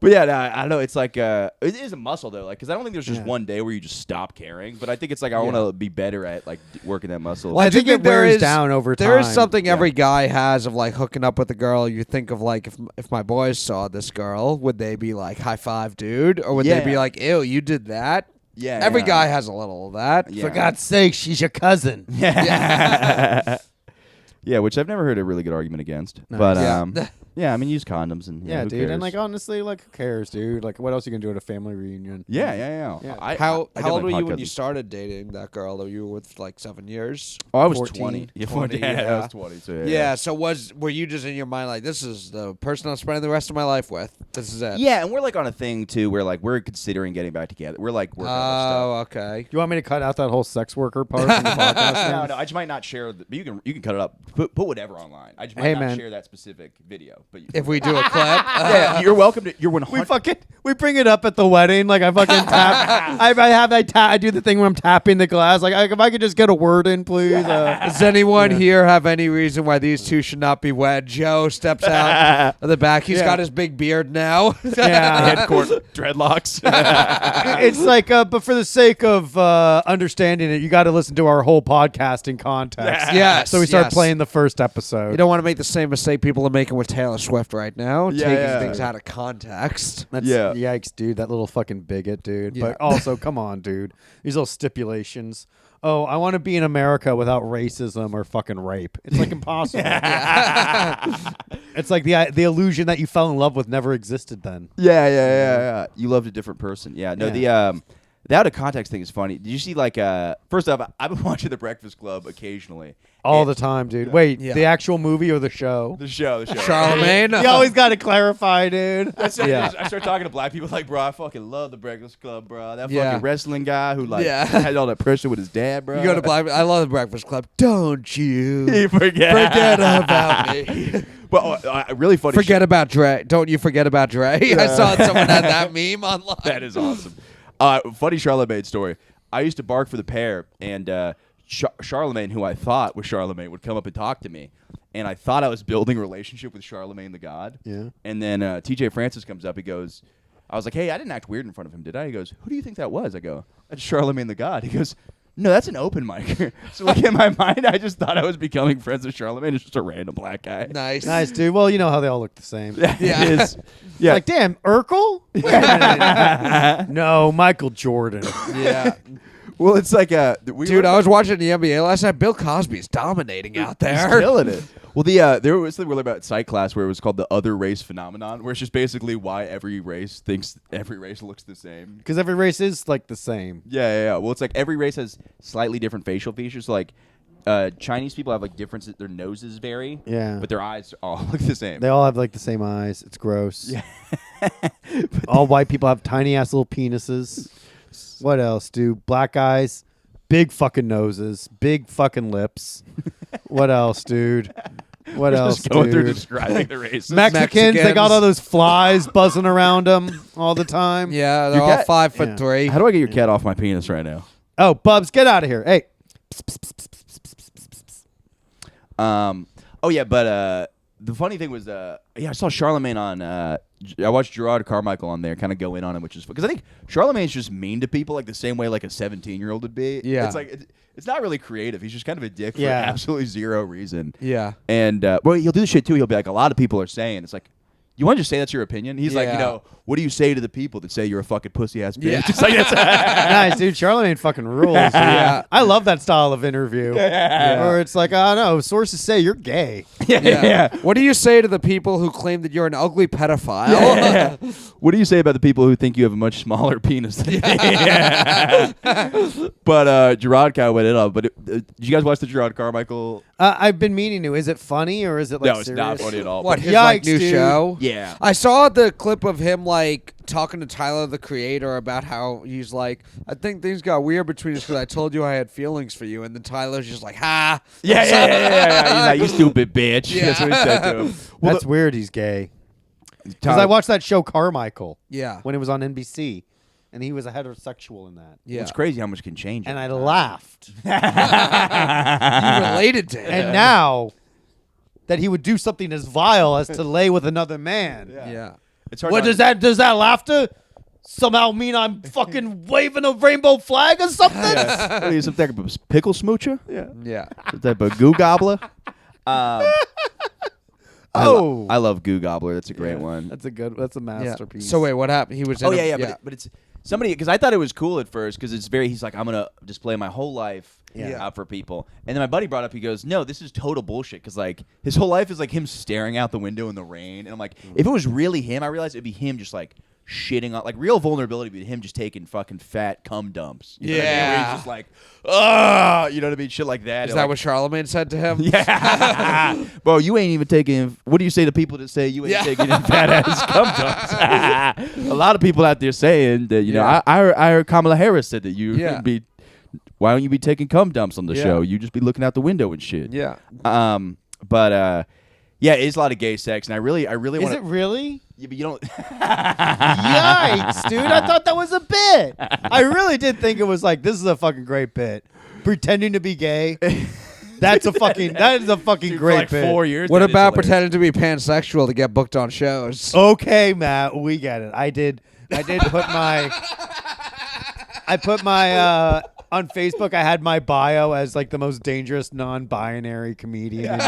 Speaker 3: But yeah, no, I don't know. It's like it is a muscle though, like because I don't think there's just one day where you just stop caring. But I think it's like I want to be better at like working that muscle.
Speaker 1: Well, I think it wears down over time.
Speaker 2: There is something every guy has of like hooking up with a girl. You think of like if my boys saw this girl, would they be like high five, dude, or would they be like, ew, you did that?
Speaker 3: Yeah,
Speaker 2: every guy has a little of that.
Speaker 3: Yeah.
Speaker 1: For God's sake, she's your cousin.
Speaker 3: Yeah. Yeah, which I've never heard a really good argument against.
Speaker 1: Nice.
Speaker 3: But yeah, I mean, use condoms and
Speaker 1: Yeah,
Speaker 3: who
Speaker 1: dude.
Speaker 3: cares?
Speaker 1: And like honestly, like who cares, dude? Like what else you gonna do at a family reunion?
Speaker 3: Yeah.
Speaker 2: How old were you when you
Speaker 3: cousins.
Speaker 2: started dating that girl that you were with for like 7 years?
Speaker 3: Oh, I was
Speaker 1: 14.
Speaker 3: 20. Yeah,
Speaker 2: 20,
Speaker 3: I was 20. So
Speaker 2: Yeah. So were you just in your mind like, this is the person I'm spending the rest of my life with? This is it.
Speaker 3: Yeah, and we're like on a thing too where like we're considering getting back together. We're like working on stuff.
Speaker 2: Okay.
Speaker 1: You want me to cut out that whole sex worker part from the podcast?
Speaker 3: No, I just might not share. But you can cut it up. Put whatever online. I just might not share that specific video. But
Speaker 2: if we do a clip,
Speaker 3: yeah, you're welcome to. You're 100.
Speaker 1: We bring it up at the wedding. Like I fucking tap. I do the thing where I'm tapping the glass. Like if I could just get a word in, please.
Speaker 2: Does anyone here have any reason why these two should not be wed? Joe steps out of the back. He's got his big beard now.
Speaker 1: Yeah.
Speaker 3: Headcourt dreadlocks.
Speaker 1: It's like, but for the sake of understanding it, you got to listen to our whole podcast in context.
Speaker 2: Yes.
Speaker 1: So we start
Speaker 2: yes.
Speaker 1: playing the first episode.
Speaker 2: You don't want to make the same mistake people are making with Taylor Swift right now,
Speaker 3: Yeah,
Speaker 2: taking
Speaker 3: yeah.
Speaker 2: things out of context.
Speaker 1: That's,
Speaker 3: Yeah.
Speaker 1: Yikes, dude. That little fucking bigot, dude.
Speaker 2: Yeah.
Speaker 1: But also, come on, dude. These little stipulations. Oh, I want to be in America without racism or fucking rape. It's like impossible. It's like the illusion that you fell in love with never existed then.
Speaker 3: Yeah. You loved a different person. Yeah. No,
Speaker 1: Yeah.
Speaker 3: the out of context thing is funny. Did you see like first off, I've been watching The Breakfast Club occasionally.
Speaker 1: All
Speaker 3: And-
Speaker 1: the time, dude. Wait,
Speaker 2: Yeah.
Speaker 1: the actual movie or the show?
Speaker 3: The show.
Speaker 2: Charlemagne.
Speaker 1: You always got to clarify, dude.
Speaker 3: I start talking to black people like, bro, I fucking love The Breakfast Club, bro. That
Speaker 2: Yeah.
Speaker 3: fucking wrestling guy who like
Speaker 2: Yeah.
Speaker 3: had all that pressure with his dad, bro.
Speaker 2: You go to Black. I love the Breakfast Club. Don't you
Speaker 3: You forget
Speaker 2: about me?
Speaker 3: Well, really funny.
Speaker 2: Forget about Dre. Don't you forget about Dre? I saw someone had that meme online.
Speaker 3: That is awesome. Funny Charlemagne story. I used to bark for the pair, and Charlemagne, who I thought was Charlemagne, would come up and talk to me. And I thought I was building a relationship with Charlemagne the God.
Speaker 1: Yeah.
Speaker 3: And then TJ Francis comes up. He goes, I was like, hey, I didn't act weird in front of him, did I? He goes, who do you think that was? I go, that's Charlemagne the God. He goes, no, that's an open mic. So like in my mind, I just thought I was becoming friends with Charlemagne. It's just a random black guy.
Speaker 2: Nice.
Speaker 1: Nice, dude. Well, you know how they all look the same.
Speaker 2: Yeah.
Speaker 3: It is. Yeah.
Speaker 1: Like, damn, Urkel? Wait a minute. No, Michael Jordan.
Speaker 2: Yeah.
Speaker 3: Well, it's like
Speaker 2: Dude, I was watching the NBA last night. Bill Cosby's dominating out there.
Speaker 3: He's killing it. Well, there was something really about psych class where it was called the other race phenomenon, where it's just basically why every race thinks every race looks the same.
Speaker 1: Because every race is like the same.
Speaker 3: Yeah. Well, it's like every race has slightly different facial features. So, like Chinese people have like differences. Their noses vary.
Speaker 1: Yeah.
Speaker 3: But their eyes all look the same.
Speaker 1: They all have like the same eyes. It's gross. Yeah. All white people have tiny ass little penises. What else, dude? Black guys, big fucking noses, big fucking lips. What else, dude? What else,
Speaker 3: just going through
Speaker 1: dude?
Speaker 3: describing the races.
Speaker 1: Mexicans, they got all those flies buzzing around them all the time.
Speaker 2: Yeah, they're
Speaker 3: Your
Speaker 2: all
Speaker 3: cat-
Speaker 2: 5'3".
Speaker 3: How do I get your cat off my penis right now?
Speaker 1: Oh, Bubs, get out of here. Hey.
Speaker 3: Oh yeah, but the funny thing was, I saw Charlemagne on. I watched Gerard Carmichael on there, kind of go in on him, which is because I think Charlemagne's just mean to people like the same way like a 17-year-old would be.
Speaker 2: Yeah.
Speaker 3: It's like it's not really creative. He's just kind of a dick for
Speaker 1: Yeah.
Speaker 3: absolutely zero reason.
Speaker 2: Yeah.
Speaker 3: And well, he'll do the shit too. He'll be like, a lot of people are saying it's like. You want to just say that's your opinion? He's like,
Speaker 2: Yeah.
Speaker 3: what do you say to the people that say you're a fucking pussy ass bitch?
Speaker 2: Yeah.
Speaker 3: It's like, that's
Speaker 1: Nice, dude. Charlemagne fucking rules. Dude.
Speaker 2: Yeah.
Speaker 1: I love that style of interview. Where it's like, I don't know, sources say you're gay.
Speaker 2: Yeah. What do you say to the people who claim that you're an ugly pedophile?
Speaker 3: What do you say about the people who think you have a much smaller penis than me? But Gerard kind of went it up. But did you guys watch the Gerard Carmichael?
Speaker 1: I've been meaning to. Is it funny or is it like
Speaker 3: No, it's
Speaker 1: serious?
Speaker 3: not funny at all.
Speaker 2: What,
Speaker 3: But-
Speaker 2: his like
Speaker 1: Yikes,
Speaker 2: new
Speaker 1: dude.
Speaker 2: show?
Speaker 3: Yeah.
Speaker 2: I saw the clip of him like talking to Tyler the Creator about how he's like, I think things got weird between us because I told you I had feelings for you, and then Tyler's just like, ha.
Speaker 3: Yeah. He's like, you stupid bitch.
Speaker 2: Yeah.
Speaker 3: That's what he said to him. Well,
Speaker 1: That's weird he's gay. Because
Speaker 3: Tyler-
Speaker 1: I watched that show Carmichael
Speaker 2: Yeah.
Speaker 1: when it was on NBC, and he was a heterosexual in that.
Speaker 2: Yeah.
Speaker 3: It's crazy how much can change.
Speaker 1: And I laughed.
Speaker 2: You related to him.
Speaker 1: And now that he would do something as vile as to lay with another man.
Speaker 2: Yeah.
Speaker 3: It's hard.
Speaker 1: What does that laughter somehow mean I'm fucking waving a rainbow flag or something?
Speaker 3: What are you, some type of pickle smoocher?
Speaker 2: Yeah.
Speaker 3: Some type of goo gobbler? I
Speaker 1: Oh.
Speaker 3: I love Goo Gobbler. That's a great one.
Speaker 1: That's a masterpiece.
Speaker 2: So wait, what happened? He was.
Speaker 3: Oh
Speaker 2: in
Speaker 3: yeah. But it's somebody because I thought it was cool at first because he's like I'm gonna display my whole life out for people, and then my buddy brought up he goes no, this is total bullshit because like his whole life is like him staring out the window in the rain, and I'm like if it was really him, I realized it'd be him just like shitting on like real vulnerability would be him just taking fucking fat cum dumps. You know what I mean? Where he's just like you know what I mean, shit like that.
Speaker 2: Is that what Charlemagne said to him?
Speaker 3: Yeah. Bro, you ain't even taking. What do you say to people that say you ain't taking in fat ass cum dumps? A lot of people out there saying that, you know, I heard Kamala Harris said that you would be. Why don't you be taking cum dumps on the show? You just be looking out the window and shit.
Speaker 2: Yeah.
Speaker 3: But yeah, it's a lot of gay sex, and I really want.
Speaker 1: Is it really?
Speaker 3: Yeah, but you don't.
Speaker 1: Yikes, dude! I thought that was a bit. I really did think it was like this is a fucking great bit. Pretending to be gay. That is a fucking
Speaker 3: Dude,
Speaker 1: great
Speaker 3: for like
Speaker 1: bit.
Speaker 3: 4 years.
Speaker 2: What
Speaker 3: that is
Speaker 2: about
Speaker 3: hilarious.
Speaker 2: pretending to be pansexual to get booked on shows?
Speaker 1: Okay, Matt, we get it. I did put my on Facebook, I had my bio as like the most dangerous non-binary comedian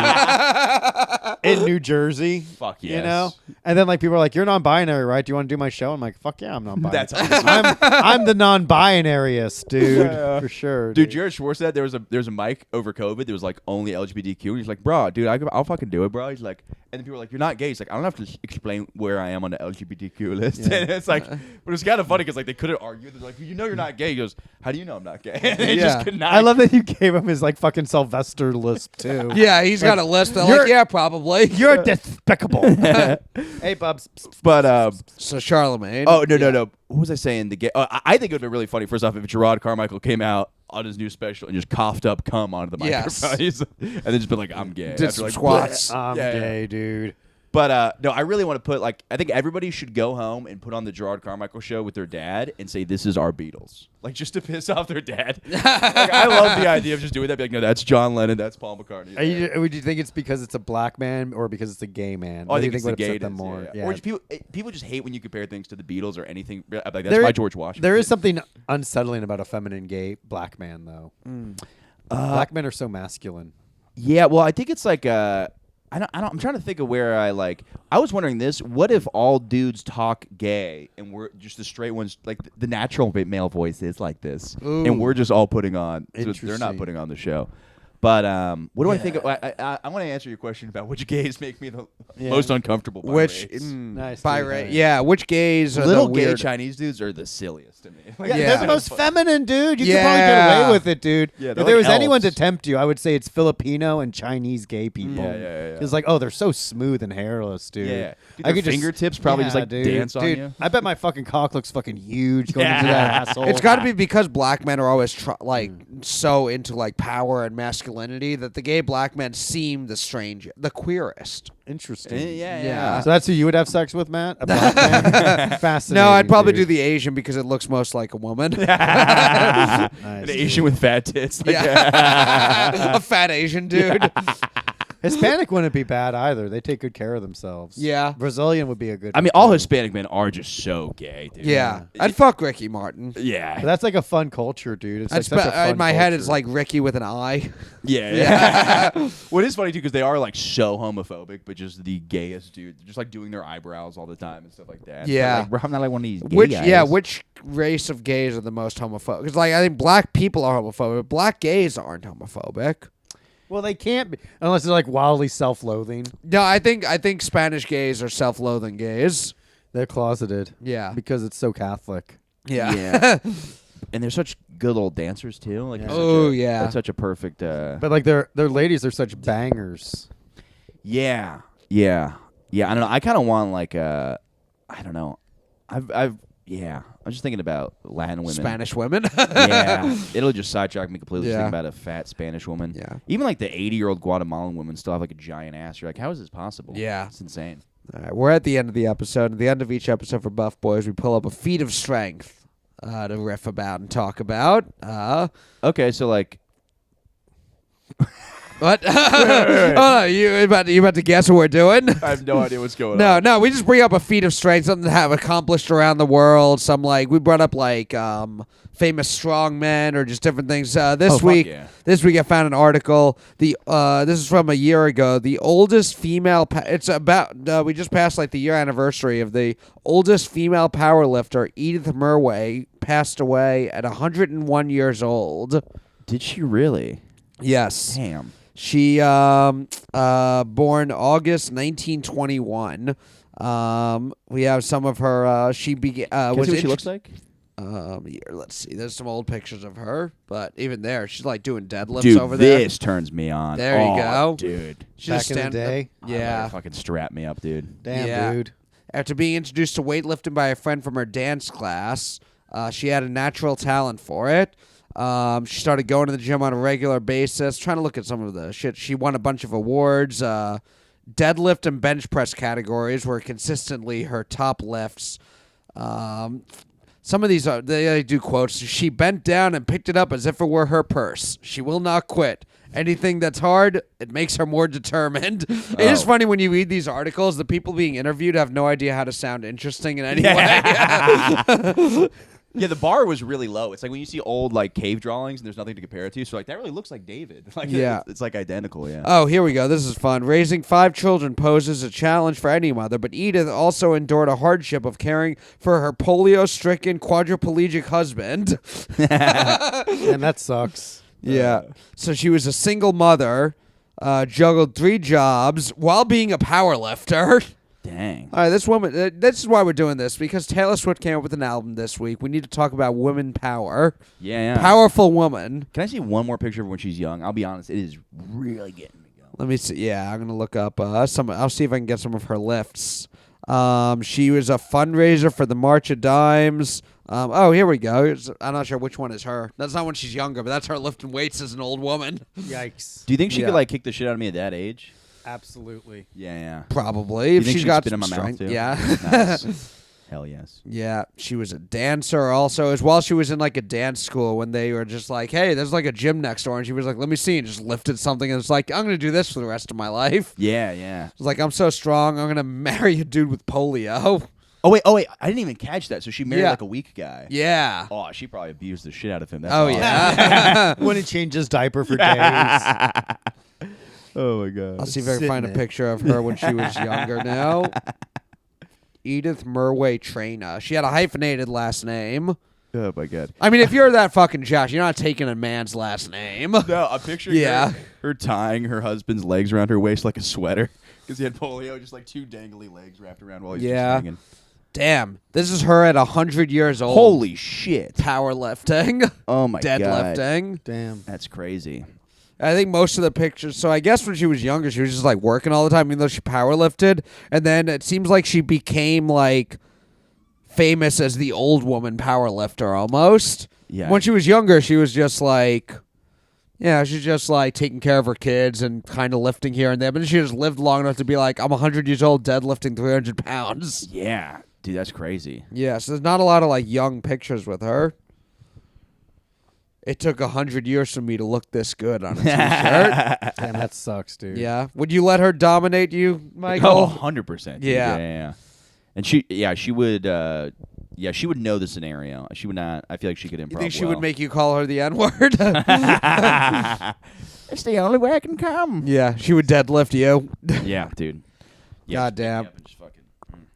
Speaker 1: in New Jersey.
Speaker 3: Fuck yes.
Speaker 1: You know? And then like people are like, "You're non-binary, right? Do you want to do my show?" I'm like, "Fuck yeah, I'm non-binary."
Speaker 3: That's awesome.
Speaker 1: I'm the non-binaryist, dude, for sure.
Speaker 3: Dude, Jared Schwartz said there was a mic over COVID. There was like only LGBTQ. And he's like, bro, dude, I'll fucking do it, bro. He's like, and then people were like, you're not gay. He's like, I don't have to explain where I am on the LGBTQ list.
Speaker 1: Yeah.
Speaker 3: And it's like, but it's kind of funny because like they couldn't argue. They're like, you know, you're not gay. He goes, how do you know I'm not gay? And they just could not.
Speaker 1: I love that you gave him his like fucking Sylvester lisp too.
Speaker 2: Yeah, he's got a list. They're like, yeah, probably.
Speaker 1: You're despicable. Hey, Bubs.
Speaker 3: But
Speaker 2: So Charlemagne.
Speaker 3: oh no. What was I saying? The gay. I think it would be really funny. First off, if Gerard Carmichael came out on his new special and just coughed up cum onto the microphone, and then just been like, I'm gay.
Speaker 2: Did
Speaker 3: After,
Speaker 2: some
Speaker 3: like,
Speaker 2: squats.
Speaker 1: I'm gay, dude.
Speaker 3: But no, I really want to put like I think everybody should go home and put on the Gerard Carmichael show with their dad and say this is our Beatles, like just to piss off their dad. Like, I love the idea of just doing that. Be like, no, that's John Lennon, that's Paul McCartney.
Speaker 1: Would you think it's because it's a black man or because it's a gay man?
Speaker 3: Oh, I
Speaker 1: What do
Speaker 3: think
Speaker 1: you
Speaker 3: it's the
Speaker 1: would upset
Speaker 3: gay
Speaker 1: them more?
Speaker 3: Yeah. Or just people just hate when you compare things to the Beatles or anything. Like that's
Speaker 1: There-
Speaker 3: my George Washington.
Speaker 1: There is something unsettling about a feminine gay black man, though. Black men are so masculine.
Speaker 3: Yeah, well, I think it's like I'm trying to think of where I was wondering this. What if all dudes talk gay and we're just the straight ones, like the natural male voice is like this, and we're just all putting on. So they're not
Speaker 1: Interesting.
Speaker 3: putting on the show. But what do I think? I want to answer your question about which gays make me the most uncomfortable. By
Speaker 2: Which
Speaker 3: race.
Speaker 1: Nice,
Speaker 2: by
Speaker 1: dude,
Speaker 2: race?
Speaker 1: nice.
Speaker 2: Yeah, which gays are
Speaker 3: Little
Speaker 2: the
Speaker 3: gay
Speaker 2: weird?
Speaker 3: Chinese dudes are the silliest to me. Like,
Speaker 1: Yeah,
Speaker 2: Yeah.
Speaker 1: they're the most feminine, dude. You could
Speaker 2: Yeah.
Speaker 1: probably get away with it, dude.
Speaker 3: Yeah,
Speaker 1: if
Speaker 3: they're
Speaker 1: there
Speaker 3: like
Speaker 1: was anyone to
Speaker 3: elves.
Speaker 1: tempt you, I would say it's Filipino and Chinese gay people.
Speaker 3: Yeah.
Speaker 1: It's like, oh, they're so smooth and hairless, dude.
Speaker 3: Yeah. Dude,
Speaker 1: I
Speaker 3: their
Speaker 1: could just-
Speaker 3: fingertips probably just, like,
Speaker 1: dude,
Speaker 3: dance on
Speaker 1: dude,
Speaker 3: you.
Speaker 1: I bet my fucking cock looks fucking huge going into that asshole.
Speaker 2: It's got to be because black men are always so into like power and masculinity that the gay black men seem the strange, the queerest.
Speaker 1: interesting.
Speaker 2: Yeah.
Speaker 1: So that's who you would have sex with, Matt? A black man? Fascinating.
Speaker 2: No, I'd probably do
Speaker 1: dude.
Speaker 2: the Asian because it looks most like a woman.
Speaker 1: Nice,
Speaker 3: An
Speaker 1: dude.
Speaker 3: Asian with fat tits. Like,
Speaker 2: Yeah. A fat Asian dude.
Speaker 1: Hispanic wouldn't be bad either. They take good care of themselves.
Speaker 2: Yeah.
Speaker 1: Brazilian would be a good.
Speaker 3: I mean, all Hispanic men are just so gay, dude.
Speaker 2: Yeah. I'd fuck Ricky Martin.
Speaker 3: Yeah.
Speaker 1: But that's like a fun culture, dude. It's like such a fun
Speaker 2: in my head, it's
Speaker 1: culture.
Speaker 2: like Ricky with an eye.
Speaker 3: Yeah. What is funny too, because they are like so homophobic, but just the gayest dude, just like doing their eyebrows all the time and stuff like that.
Speaker 2: Yeah.
Speaker 3: So, like, bro, I'm not like one of these gay guys.
Speaker 2: Which race of gays are the most homophobic? Because like I think black people are homophobic, but black gays aren't homophobic.
Speaker 1: Well, they can't be unless they're like wildly self-loathing.
Speaker 2: No, I think Spanish gays are self-loathing gays.
Speaker 1: They're closeted.
Speaker 2: Yeah.
Speaker 1: Because it's so Catholic.
Speaker 2: Yeah.
Speaker 3: Yeah. And they're such good old dancers too. Like,
Speaker 1: Yeah.
Speaker 3: it's such
Speaker 2: Oh,
Speaker 3: a-
Speaker 2: yeah.
Speaker 3: that's such a perfect.
Speaker 1: But like their ladies are such bangers.
Speaker 3: Yeah. I don't know. I kind of want like I don't know. I'm just thinking about Latin women.
Speaker 2: Spanish women.
Speaker 3: Yeah, it'll just sidetrack me completely. Just
Speaker 2: Yeah.
Speaker 3: thinking about a fat Spanish woman.
Speaker 2: Yeah.
Speaker 3: Even like the 80-year-old Guatemalan women still have like a giant ass. You're like, how is this possible?
Speaker 2: Yeah.
Speaker 3: It's insane.
Speaker 2: All right, we're at the end of the episode. At the end of each episode for Buff Boys, we pull up a feat of strength to riff about and talk about.
Speaker 3: Okay, so like,
Speaker 2: What? Oh, no, you about to guess what we're doing?
Speaker 3: I have no idea what's going on.
Speaker 2: No, we just bring up a feat of strength, something that have accomplished around the world. Some we brought up famous strongmen or just different things. This week I found an article. This is from a year ago. The oldest female. It's about. We just passed the year anniversary of the oldest female powerlifter, Edith Murway, passed away at 101 years old.
Speaker 3: Did she really?
Speaker 2: Yes.
Speaker 3: Damn.
Speaker 2: She born August 1921. We have some of her. She began.
Speaker 3: What she looks like?
Speaker 2: Here, let's see. There's some old pictures of her, but even there, she's doing deadlifts over there.
Speaker 3: This turns me on.
Speaker 2: There you go,
Speaker 3: dude.
Speaker 1: Back in the day,
Speaker 2: yeah.
Speaker 3: Fucking strap me up, dude.
Speaker 1: Damn, dude.
Speaker 2: After being introduced to weightlifting by a friend from her dance class, she had a natural talent for it. She started going to the gym on a regular basis. Trying to look at some of the shit. She won a bunch of awards. Deadlift and bench press categories were consistently her top lifts. Some of these they do quotes. She bent down and picked it up as if it were her purse. She will not quit. Anything that's hard, it makes her more determined. It is funny when you read these articles, the people being interviewed have no idea how to sound interesting in any way.
Speaker 3: Yeah, the bar was really low. It's like when you see old cave drawings and there's nothing to compare it to. So that really looks like David. It's identical. Yeah.
Speaker 2: Oh, here we go. This is fun. Raising 5 children poses a challenge for any mother, but Edith also endured a hardship of caring for her polio-stricken quadriplegic husband.
Speaker 1: And that sucks.
Speaker 2: Yeah. So she was a single mother, juggled 3 jobs while being a powerlifter.
Speaker 3: Dang.
Speaker 2: All right, this woman. This is why we're doing this, because Taylor Swift came up with an album this week. We need to talk about women power.
Speaker 3: Yeah.
Speaker 2: Powerful woman.
Speaker 3: Can I see one more picture of when she's young? I'll be honest, it is really getting me going.
Speaker 2: Let me see. Yeah, I'm gonna look up some. I'll see if I can get some of her lifts. She was a fundraiser for the March of Dimes. Here we go. I'm not sure which one is her. That's not when she's younger, but that's her lifting weights as an old woman.
Speaker 1: Yikes.
Speaker 3: Do you think she could kick the shit out of me at that age?
Speaker 1: Absolutely.
Speaker 3: Yeah.
Speaker 2: Probably. If she's got
Speaker 3: spit in my
Speaker 2: strength.
Speaker 3: mouth too?
Speaker 2: Yeah.
Speaker 3: Nice. Hell yes.
Speaker 2: Yeah, she was a dancer also. As well, she was in a dance school when they were just hey, there's a gym next door, and she was let me see, and just lifted something, and it's I'm gonna do this for the rest of my life.
Speaker 3: Yeah.
Speaker 2: It's I'm so strong, I'm gonna marry a dude with polio.
Speaker 3: Oh wait, I didn't even catch that. So she married a weak guy.
Speaker 2: Yeah.
Speaker 3: Oh, she probably abused the shit out of him. That's
Speaker 2: awesome. Yeah.
Speaker 1: Wouldn't change his diaper for days.
Speaker 3: Oh my god.
Speaker 2: I'll see if I can find a picture of her when she was younger now. Edith Murway Traina. She had a hyphenated last name.
Speaker 3: Oh my god.
Speaker 2: I mean, if you're that fucking Josh, you're not taking a man's last name.
Speaker 3: No, I'm picturing her tying her husband's legs around her waist like a sweater because he had polio, just 2 dangly legs wrapped around while he's just swinging.
Speaker 2: Damn, this is her at 100 years old.
Speaker 3: Holy shit.
Speaker 2: Powerlifting.
Speaker 3: Oh my god.
Speaker 2: Deadlifting.
Speaker 1: Damn.
Speaker 3: That's crazy.
Speaker 2: I think most of the pictures, so I guess when she was younger, she was just working all the time, even though she powerlifted. And then it seems like she became famous as the old woman powerlifter almost.
Speaker 3: Yeah.
Speaker 2: When she was younger, she was just she's just taking care of her kids and kind of lifting here and there. But then she just lived long enough to be I'm 100 years old deadlifting 300 pounds.
Speaker 3: Yeah. Dude, that's crazy.
Speaker 2: Yeah, so there's not a lot of young pictures with her. It took 100 years for me to look this good on a t-shirt.
Speaker 1: Damn, that sucks, dude.
Speaker 2: Yeah. Would you let her dominate you, Michael?
Speaker 3: Oh, 100%.
Speaker 2: Yeah.
Speaker 3: Yeah. And she would know the scenario. She would not. I feel like she could improv.
Speaker 2: You think she would make you call her the N-word?
Speaker 3: It's the only way I can come.
Speaker 2: Yeah, she would deadlift you.
Speaker 3: Yeah, dude. Yeah,
Speaker 2: goddamn.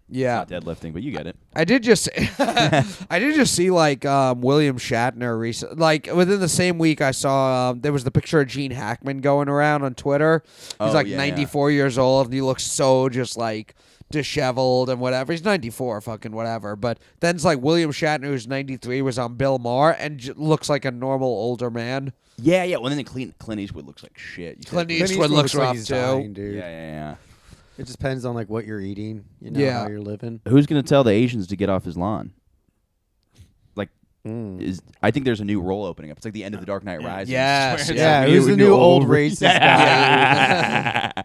Speaker 2: Yeah,
Speaker 3: it's not deadlifting, but you get it.
Speaker 2: I did just see William Shatner recently. Within the same week, I saw there was the picture of Gene Hackman going around on Twitter. He's 94 years old, and he looks so just disheveled and whatever. He's 94, fucking whatever. But then it's William Shatner, who's 93, was on Bill Maher and looks like a normal older man.
Speaker 3: Yeah. Well, then Clint Eastwood looks like shit.
Speaker 2: Clint Eastwood looks rough
Speaker 1: he's
Speaker 2: too.
Speaker 1: dying, dude.
Speaker 3: Yeah.
Speaker 1: It just depends on what you're eating, how you're living.
Speaker 3: Who's gonna tell the Asians to get off his lawn? I think there's a new role opening up. It's the end of The Dark Knight Rises.
Speaker 2: Yes.
Speaker 1: Yeah, who's the new old racist guy?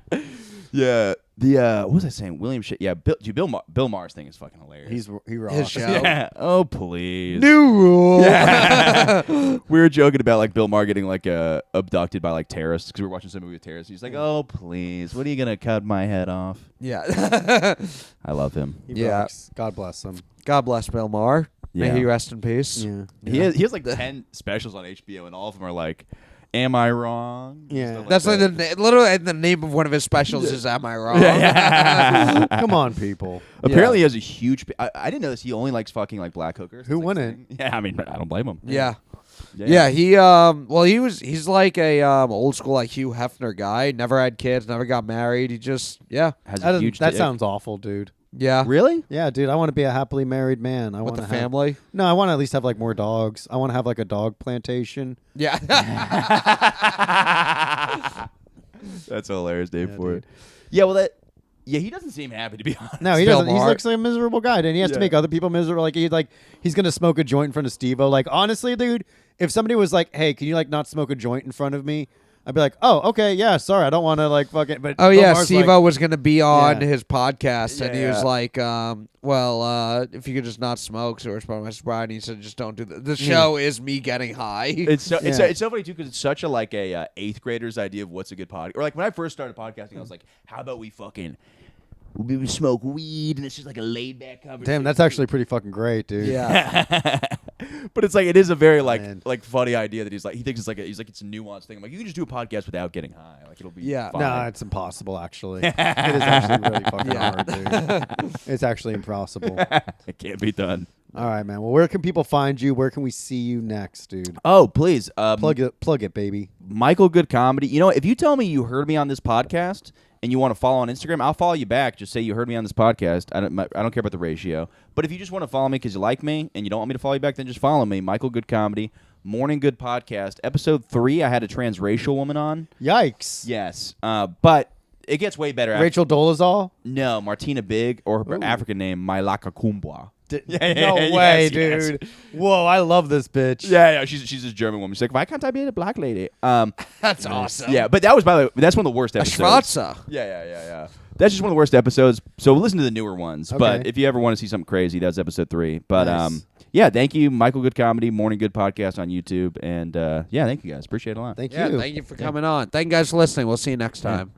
Speaker 3: Yeah, what was I saying? William Shit. Yeah, Bill Maher's thing is fucking hilarious.
Speaker 1: He rocks.
Speaker 2: His show.
Speaker 3: Yeah. Oh please.
Speaker 2: New rule.
Speaker 3: Yeah. We were joking about like Bill Maher getting like abducted by like terrorists because we were watching some movie with terrorists. He's like, oh please, what are you gonna cut my head off?
Speaker 2: Yeah.
Speaker 3: I love him.
Speaker 1: He rocks. God bless him.
Speaker 2: God bless Bill Maher.
Speaker 3: Yeah.
Speaker 2: May he rest in peace.
Speaker 1: Yeah.
Speaker 3: He has like 10 specials on HBO, and all of them are like, "Am I wrong?"
Speaker 1: Yeah.
Speaker 3: Stuff
Speaker 2: That's like
Speaker 3: that.
Speaker 2: literally the name of one of his specials is "Am I Wrong?"
Speaker 3: Yeah.
Speaker 1: Come on, people.
Speaker 3: Apparently, he has a huge. I didn't know this. He only likes fucking like black hookers.
Speaker 1: Who
Speaker 3: That's, like,
Speaker 1: wouldn't?
Speaker 3: his thing. Yeah, I mean, I don't blame him.
Speaker 2: Yeah. He's like a old school like Hugh Hefner guy. Never had kids, never got married. He just
Speaker 3: Has a huge.
Speaker 1: That
Speaker 3: dick.
Speaker 1: sounds awful, dude.
Speaker 2: yeah.
Speaker 3: Really?
Speaker 1: Yeah, dude. I want to be a happily married man. I
Speaker 2: With
Speaker 1: want
Speaker 2: the
Speaker 1: to have
Speaker 2: family.
Speaker 1: No, I want to at least have like more dogs. I want to have like a dog plantation.
Speaker 2: Yeah.
Speaker 3: That's hilarious, Dave.
Speaker 1: Yeah,
Speaker 3: for
Speaker 1: dude.
Speaker 3: it. Yeah, well, yeah, he doesn't seem happy to be honest.
Speaker 1: No, he
Speaker 2: Bill
Speaker 1: doesn't. He
Speaker 2: Maher.
Speaker 1: looks like a miserable guy, and he has to
Speaker 3: Yeah.
Speaker 1: make other people miserable. He's gonna smoke a joint in front of Steve-O. Like honestly, dude, if somebody was like, "Hey, can you like not smoke a joint in front of me?" I'd be like, "Oh, okay, yeah, sorry, I don't want to like fucking." But
Speaker 2: Oh
Speaker 1: Bill
Speaker 2: yeah,
Speaker 1: Maher's
Speaker 2: Steve-O was gonna be on
Speaker 1: Yeah.
Speaker 2: his podcast, and he was
Speaker 3: Yeah.
Speaker 2: like, if you could just not smoke, so it's part of my sobriety. He said, just don't do that. The show is me getting high.
Speaker 3: It's so
Speaker 1: Yeah.
Speaker 3: it's so funny too because it's such a like a 8th grader's idea of what's a good podcast. Or like when I first started podcasting, I was like, "How about we smoke weed and it's just like a laid back conversation."
Speaker 1: Damn, that's actually pretty fucking great, dude.
Speaker 2: yeah.
Speaker 3: But it's like it is a very
Speaker 1: Man.
Speaker 3: like funny idea that he thinks it's like it's a nuanced thing. I'm like, you can just do a podcast without getting high. Like it'll be
Speaker 2: Yeah.
Speaker 3: fine.
Speaker 1: No, it's impossible. Actually, it is actually really fucking hard, dude. It's actually impossible.
Speaker 3: It can't be done.
Speaker 1: All right, man. Well, where can people find you? Where can we see you next, dude?
Speaker 3: Oh, please.
Speaker 1: Plug it, baby.
Speaker 3: Michael Good Comedy. You know, if you tell me you heard me on this podcast and you want to follow on Instagram, I'll follow you back. Just say you heard me on this podcast. I don't care about the ratio. But if you just want to follow me because you like me and you don't want me to follow you back, then just follow me. Michael Good Comedy, Morning Good Podcast. Episode 3, I had a transracial woman on.
Speaker 1: Yikes.
Speaker 3: Yes. But it gets way better.
Speaker 1: Rachel Dolezal?
Speaker 3: No, Martina Big, or her
Speaker 1: Ooh.
Speaker 3: African name, Mailaka Kumbwa.
Speaker 1: No way,
Speaker 3: yes,
Speaker 1: dude. Whoa, I love this bitch.
Speaker 3: Yeah, she's this German woman. She's like, why can't I be a black lady?
Speaker 2: That's awesome.
Speaker 3: Yeah, but that was, by the way, that's one of the worst
Speaker 2: A
Speaker 3: episodes.
Speaker 2: Schwarzer.
Speaker 3: Yeah. That's just one of the worst episodes. So listen to the newer ones. But
Speaker 1: Okay.
Speaker 3: if you ever want to see something crazy, that's episode 3. But
Speaker 1: Nice.
Speaker 3: yeah, thank you, Michael Good Comedy, Morning Good Podcast on YouTube, and yeah, thank you guys. Appreciate it a lot.
Speaker 1: Thank
Speaker 2: Yeah,
Speaker 1: you.
Speaker 2: thank you for coming on. Thank you guys for listening. We'll see you next time.